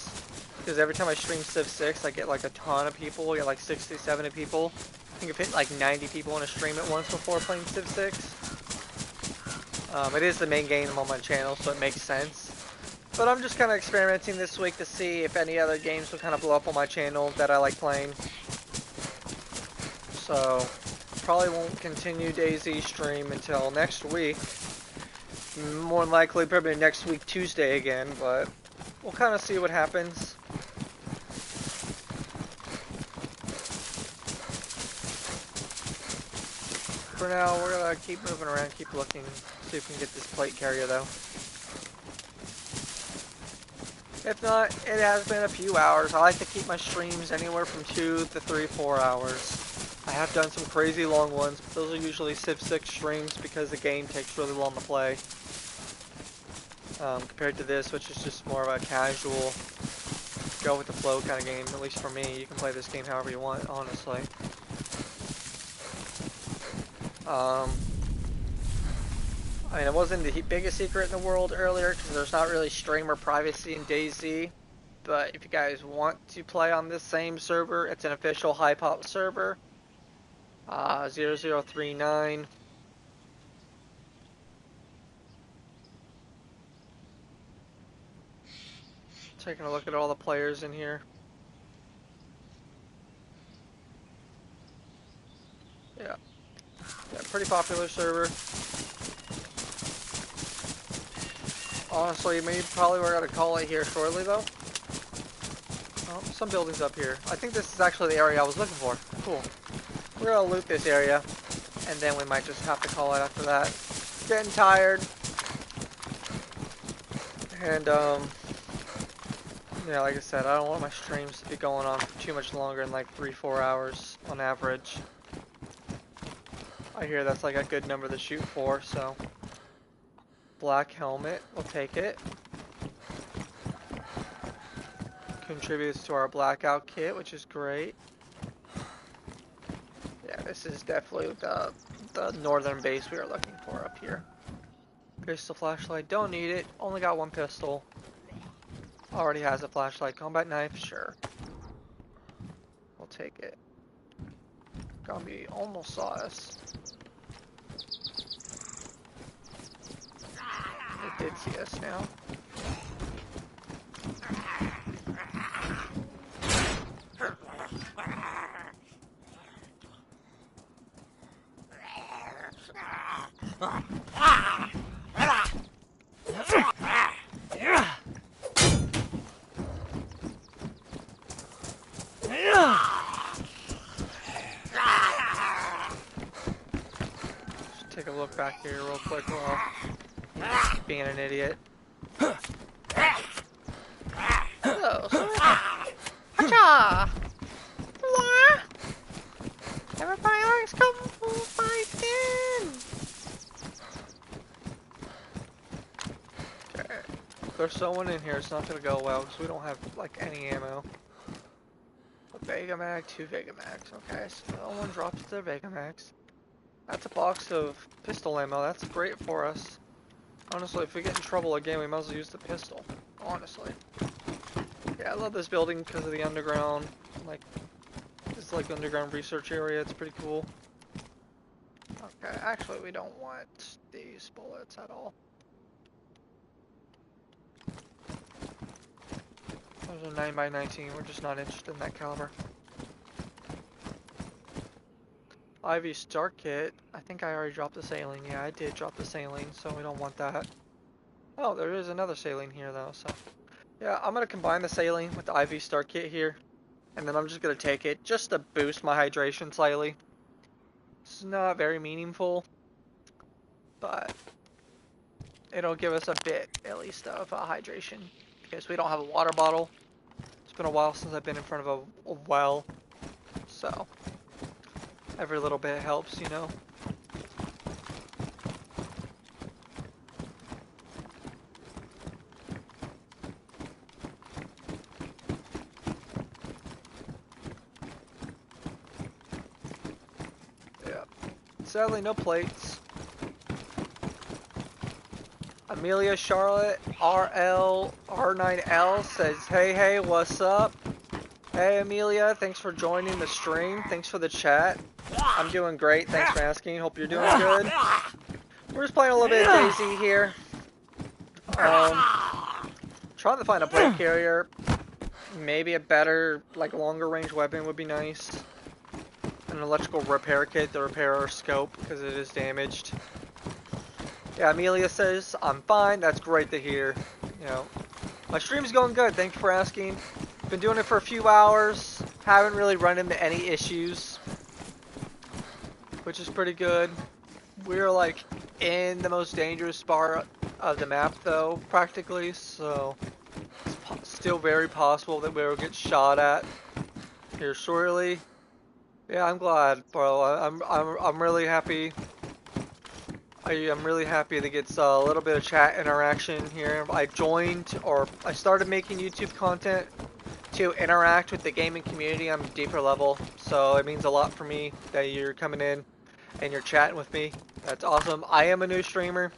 Because every time I stream Civ 6, I get like a ton of people. I get like 60, 70 people. I think I've hit like 90 people in a stream at once before playing Civ 6. It is the main game on my channel, so it makes sense. But I'm just kind of experimenting this week to see if any other games will kind of blow up on my channel that I like playing. So, probably won't continue Dayz stream until next week. More than likely, probably next week, Tuesday again, but we'll kind of see what happens. For now, we're gonna keep moving around, keep looking, see if we can get this plate carrier though. If not, it has been a few hours. I like to keep my streams anywhere from 2 to 3, 4 hours. I have done some crazy long ones, but those are usually Civ 6 streams because the game takes really long to play. Compared to this, which is just more of a casual, go with the flow kind of game, at least for me. You can play this game however you want, honestly. I mean, it wasn't the biggest secret in the world earlier because there's not really streamer privacy in Dayz. But if you guys want to play on this same server, it's an official high-pop server. 0039. Taking a look at all the players in here. Yeah, pretty popular server. Honestly, probably we're gonna call it here shortly though. Oh, some buildings up here. I think this is actually the area I was looking for. Cool. We're gonna loot this area, and then we might just have to call it after that. Getting tired. And yeah, like I said, I don't want my streams to be going on for too much longer than like 3-4 hours on average. I hear that's like a good number to shoot for, so. Black helmet, we'll take it. Contributes to our blackout kit, which is great. Yeah, this is definitely the northern base we are looking for up here. Pistol flashlight, don't need it. Only got one pistol. Already has a flashlight. Combat knife, sure. We'll take it. Gumby almost saw us. It did see us now. Just take a look back here real quick while being an idiot. Hello, Hacha! Everybody likes Kung Fu fighting! Okay. If there's someone in here, it's not gonna go well because we don't have like any ammo. A Vega Mag, 2 Vega Mags. Okay, so no one drops their Vega Mags. That's a box of pistol ammo. That's great for us. Honestly, if we get in trouble again, we might as well use the pistol. Honestly. Yeah, I love this building because of the underground. Like, it's like underground research area. It's pretty cool. Okay, actually, we don't want these bullets at all. There's a 9x19. We're just not interested in that caliber. IV Start Kit. I think I already dropped the saline. Yeah, I did drop the saline, so we don't want that. Oh, there is another saline here, though, so. Yeah, I'm going to combine the saline with the IV Start Kit here. And then I'm just going to take it just to boost my hydration slightly. It's not very meaningful, but it'll give us a bit, at least, of hydration. Because we don't have a water bottle. It's been a while since I've been in front of a well, so every little bit helps, you know. sadly, no plates. Amelia Charlotte R9L says, hey, what's up? Hey Amelia, thanks for joining the stream. Thanks for the chat. I'm doing great, thanks for asking. Hope you're doing good. We're just playing a little bit of Daisy here. Trying to find a blade carrier. Maybe a better, like, longer range weapon would be nice. An electrical repair kit to repair our scope because it is damaged. Yeah, Amelia says, I'm fine. That's great to hear. You know, my stream's going good. Thank you for asking. Been doing it for a few hours. Haven't really run into any issues, which is pretty good. We're like in the most dangerous part of the map though, practically, so it's still very possible that we'll get shot at here shortly. Yeah, I'm glad, bro. I'm really happy. I'm really happy that gets a little bit of chat interaction here. I started making YouTube content to interact with the gaming community on a deeper level, so it means a lot for me that you're coming in and you're chatting with me. That's awesome. I am a new streamer.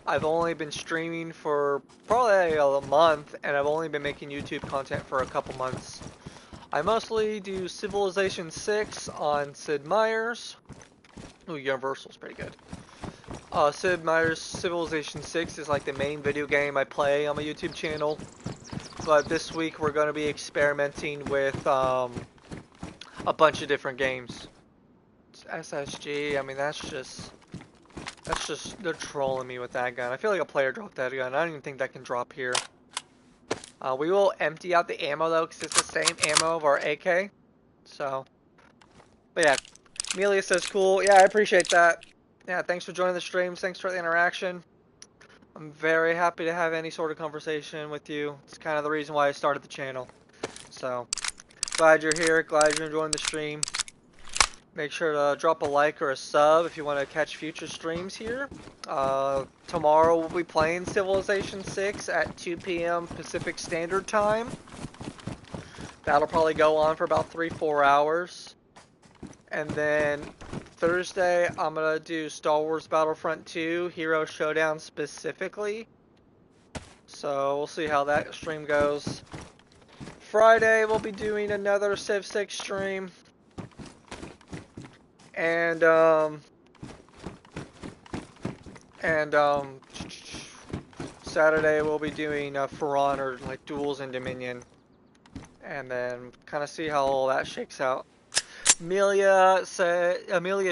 I've only been streaming for probably a month, and I've only been making YouTube content for a couple months. I mostly do Civilization 6 on Sid Meier's. Ooh, Universal's pretty good. Sid Meier's Civilization 6 is like the main video game I play on my YouTube channel. But this week we're going to be experimenting with a bunch of different games. It's SSG, I mean that's just, they're trolling me with that gun. I feel like a player dropped that gun. I don't even think that can drop here. We will empty out the ammo though, because it's the same ammo of our AK. So, but yeah, Amelia says cool. Yeah, I appreciate that. Yeah, thanks for joining the streams. Thanks for the interaction. I'm very happy to have any sort of conversation with you. It's kind of the reason why I started the channel. So, glad you're here. Glad you're enjoying the stream. Make sure to drop a like or a sub if you want to catch future streams here. Tomorrow we'll be playing Civilization 6 at 2 p.m. Pacific Standard Time. That'll probably go on for about 3-4 hours. And then Thursday I'm going to do Star Wars Battlefront 2 Hero Showdown specifically. So we'll see how that stream goes. Friday we'll be doing another Civ 6 stream. And Saturday we'll be doing For Honor, like Duels and Dominion, and then kind of see how all that shakes out. Amelia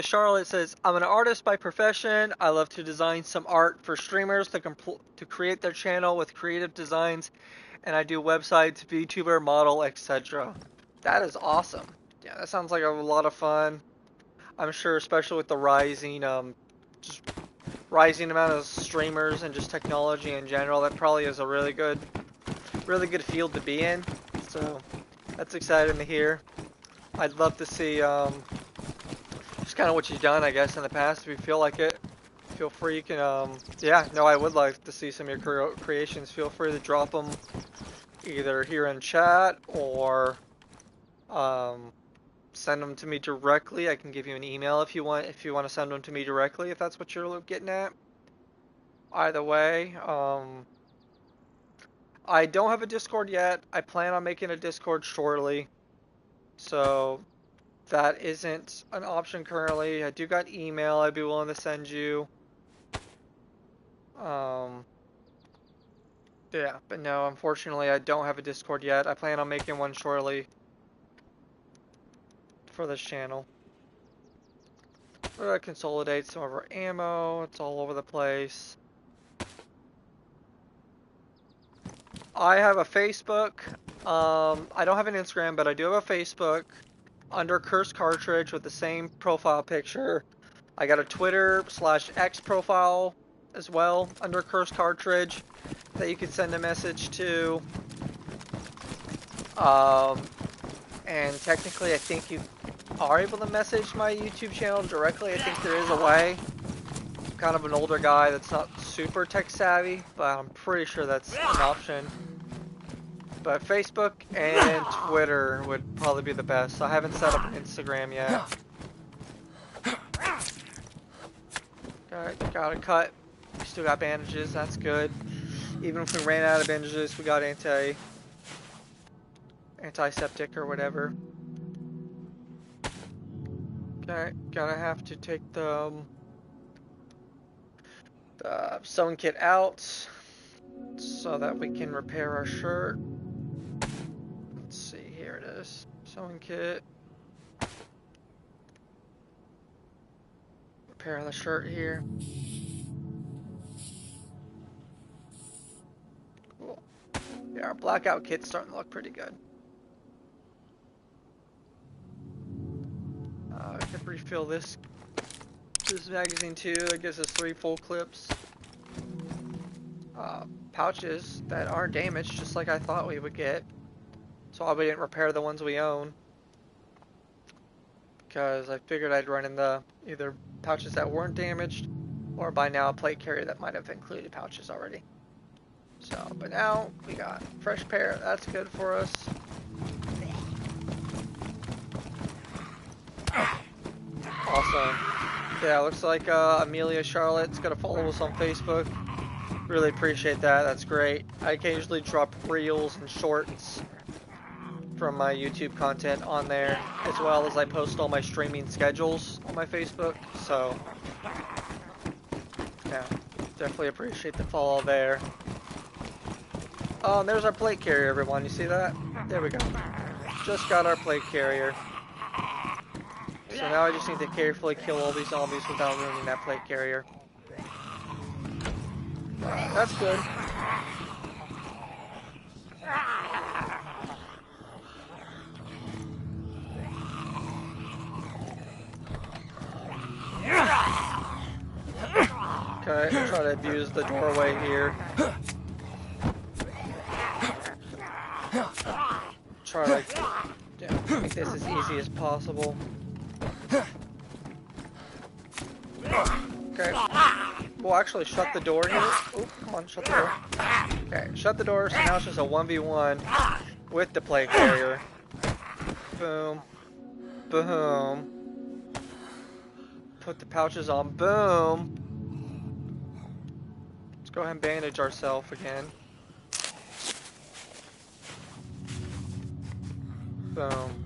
Charlotte says, I'm an artist by profession. I love to design some art for streamers to create their channel with creative designs, and I do websites, VTuber, model, etc. That is awesome. Yeah, that sounds like a lot of fun. I'm sure, especially with the rising amount of streamers and just technology in general, that probably is a really good field to be in. So that's exciting to hear. I'd love to see just kind of what you've done, I guess, in the past. If you feel like it, feel free. You can, yeah, no, I would like to see some of your creations. Feel free to drop them either here in chat or send them to me directly. I can give you an email if you want to send them to me directly, if that's what you're getting at. Either way, I don't have a Discord yet. I plan on making a Discord shortly, so that isn't an option currently. I do got email I'd be willing to send you. Yeah, but no, unfortunately I don't have a Discord yet. I plan on making one shortly for this channel. We're gonna consolidate some of our ammo. It's all over the place. I have a Facebook. I don't have an Instagram, but I do have a Facebook under Cursed Cartridge with the same profile picture. I got a Twitter/X profile as well under Cursed Cartridge that you could send a message to. And technically I think you are able to message my YouTube channel directly. I think there is a way. I'm kind of an older guy that's not super tech savvy, but I'm pretty sure that's an option. But Facebook and Twitter would probably be the best. I haven't set up an Instagram yet. Okay, got a cut. We still got bandages, that's good. Even if we ran out of bandages, we got antiseptic or whatever. Okay, gonna have to take the sewing kit out so that we can repair our shirt. Let's see, here it is. Sewing kit. Repair the shirt here. Cool. Yeah, our blackout kit's starting to look pretty good. I could refill this magazine too. It gives us 3 full clips. Pouches that aren't damaged, just like I thought we would get. So we didn't repair the ones we own, because I figured I'd run in the either pouches that weren't damaged, or by now a plate carrier that might have included pouches already. So, but now we got a fresh pair. That's good for us. Awesome. Yeah, looks like Amelia Charlotte's gonna follow us on Facebook. Really appreciate that. That's great. I occasionally drop reels and shorts from my YouTube content on there, as well as I post all my streaming schedules on my Facebook. So, yeah, definitely appreciate the follow there. Oh, and there's our plate carrier, everyone. You see that? There we go. Just got our plate carrier. So now I just need to carefully kill all these zombies without ruining that plate carrier. That's good. Okay, try to abuse the doorway here. Try to make this as easy as possible. Okay. We'll actually shut the door here. Oh, come on, shut the door. Okay, shut the door, so now it's just a 1v1 with the plate carrier. Boom. Boom. Put the pouches on. Boom. Let's go ahead and bandage ourselves again. Boom.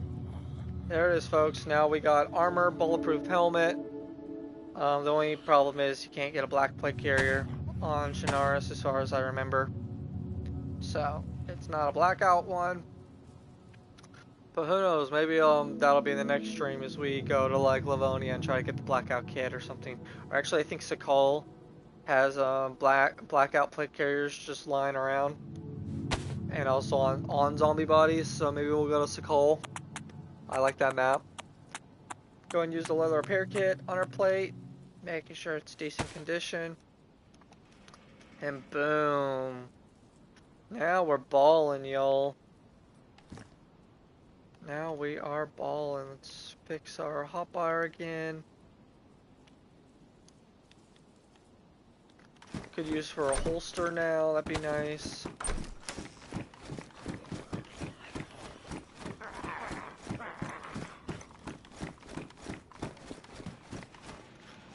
There it is, folks. Now we got armor, bulletproof helmet. The only problem is you can't get a black plate carrier on Shinaris as far as I remember. So, it's not a blackout one. But who knows, maybe that'll be in the next stream as we go to like Livonia and try to get the blackout kit or something. Or actually I think Sakal has blackout plate carriers just lying around. And also on zombie bodies, so maybe we'll go to Sakal. I like that map. Go and use the leather repair kit on our plate, making sure it's decent condition. And boom. Now we're balling, y'all. Now we are balling. Let's fix our hotbar again. Could use for a holster now, that'd be nice.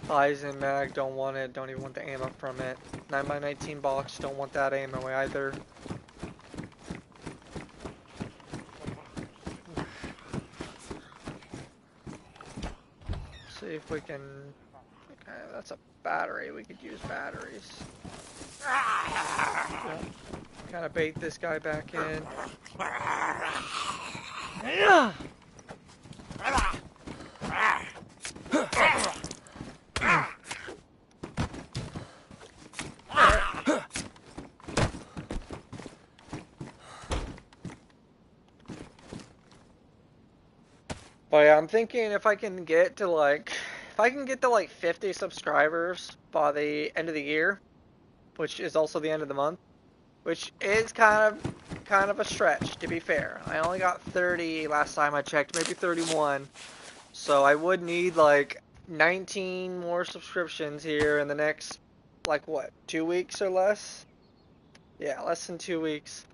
Bison mag, don't want it, don't even want the ammo from it. 9x19 box, don't want that ammo either. See if we can... Okay, that's a battery, we could use batteries. Yeah. Kind of bait this guy back in. But yeah, I'm thinking if I can get to like 50 subscribers by the end of the year, which is also the end of the month, which is kind of a stretch, to be fair. I only got 30 last time I checked, maybe 31. So I would need like 19 more subscriptions here in the next, like what, 2 weeks or less? Yeah, less than 2 weeks.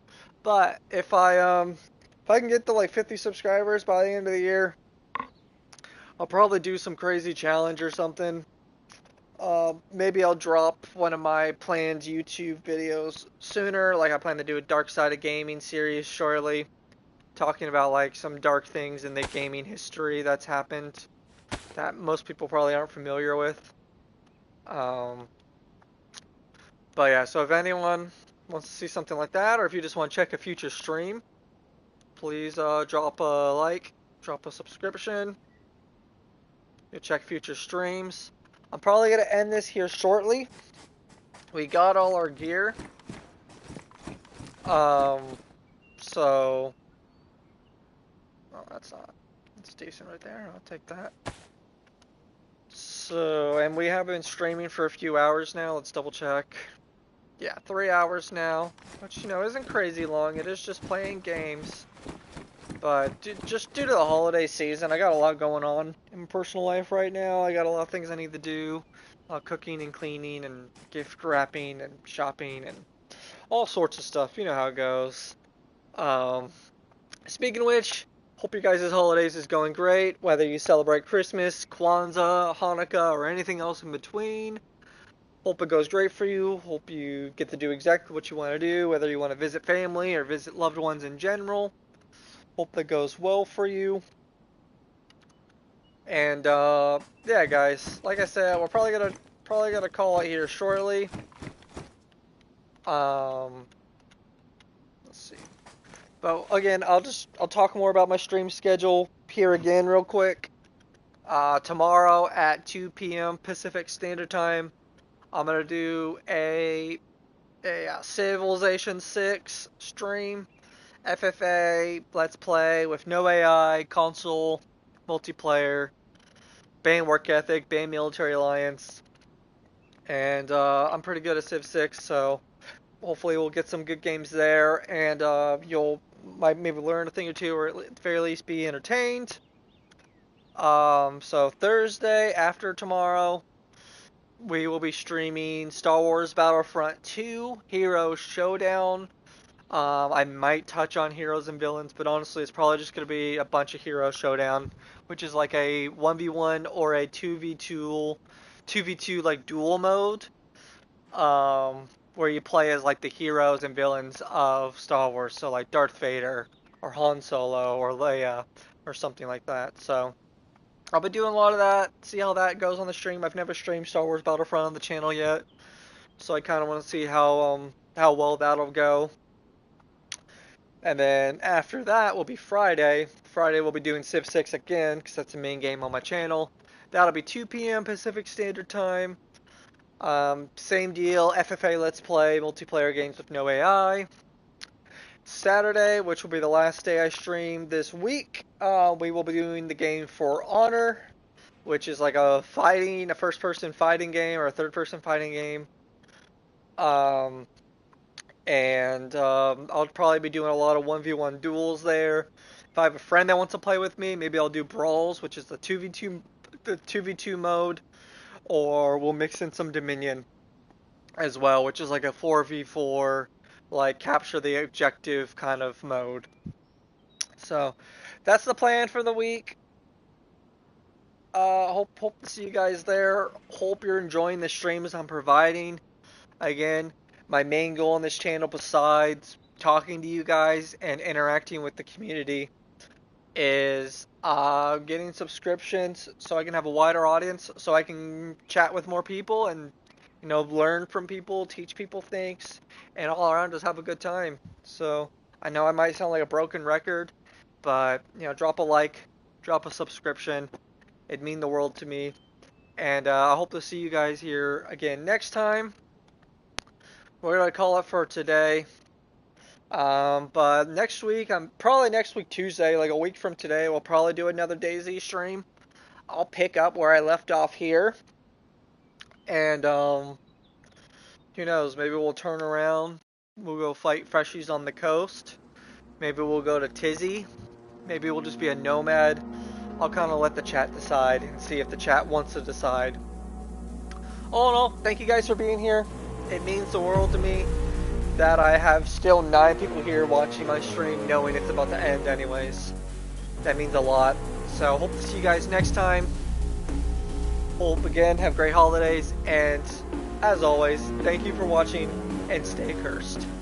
But if I can get to like 50 subscribers by the end of the year, I'll probably do some crazy challenge or something. Maybe I'll drop one of my planned YouTube videos sooner. Like I plan to do a Dark Side of Gaming series shortly, talking about like some dark things in the gaming history that's happened that most people probably aren't familiar with. Um, but yeah, so if anyone wants to see something like that, or if you just want to check a future stream, please drop a like, drop a subscription. You check future streams. I'm probably gonna end this here shortly. We got all our gear. Um, so, oh, that's not. That's decent right there. I'll take that. So, and we have been streaming for a few hours now. Let's double check. Yeah, 3 hours now, which, you know, isn't crazy long. It is just playing games. But just due to the holiday season, I got a lot going on in my personal life right now. I got a lot of things I need to do. Cooking and cleaning and gift wrapping and shopping and all sorts of stuff. You know how it goes. Um, Speaking of which, hope your guys' holidays is going great. Whether you celebrate Christmas, Kwanzaa, Hanukkah, or anything else in between. Hope it goes great for you. Hope you get to do exactly what you want to do, whether you want to visit family or visit loved ones in general. Hope that goes well for you. And yeah, guys, like I said, we're probably gonna call it here shortly. Let's see. But again, I'll talk more about my stream schedule here again real quick. Tomorrow at 2 p.m. Pacific Standard Time, I'm gonna do a Civilization 6 stream, FFA, Let's Play with no AI, console, multiplayer, band work ethic, band military alliance, and I'm pretty good at Civ 6, so hopefully we'll get some good games there, and you'll might maybe learn a thing or two, or at the very least be entertained. So Thursday after tomorrow, we will be streaming Star Wars Battlefront 2 Heroes Showdown. I might touch on Heroes and Villains, but honestly, it's probably just going to be a bunch of Heroes Showdown, which is like a 1v1 or a 2v2 like duel mode, where you play as like the heroes and villains of Star Wars, so like Darth Vader or Han Solo or Leia or something like that. So I'll be doing a lot of that, see how that goes on the stream. I've never streamed Star Wars Battlefront on the channel yet, so I kind of want to see how well that'll go. And then after that will be Friday. Friday we'll be doing Civ 6 again, because that's the main game on my channel. That'll be 2 p.m. Pacific Standard Time. Same deal, FFA Let's Play, multiplayer games with no AI. Saturday, which will be the last day I stream this week, we will be doing the game For Honor, which is like a first-person fighting game, or a third-person fighting game. I'll probably be doing a lot of 1v1 duels there. If I have a friend that wants to play with me, maybe I'll do Brawls, which is the 2v2 mode, or we'll mix in some Dominion as well, which is like a 4v4, like capture the objective kind of mode. So that's the plan for the week. Hope to see you guys there. Hope you're enjoying the streams I'm providing. Again, my main goal on this channel, besides talking to you guys and interacting with the community, is getting subscriptions so I can have a wider audience, so I can chat with more people and, you know, learn from people, teach people things, and all around just have a good time. So I know I might sound like a broken record, but, you know, drop a like, drop a subscription. It'd mean the world to me. And I hope to see you guys here again next time. We're going to call it for today. But next week, probably next week Tuesday, like a week from today, we'll probably do another Dayz stream. I'll pick up where I left off here. And, who knows, maybe we'll turn around. We'll go fight freshies on the coast. Maybe we'll go to Tizzy. Maybe we'll just be a nomad. I'll kind of let the chat decide and see if the chat wants to decide. All in all, thank you guys for being here. It means the world to me that I have still 9 people here watching my stream, knowing it's about to end anyways. That means a lot. So hope to see you guys next time. Well, again, have great holidays, and as always, thank you for watching, and stay cursed.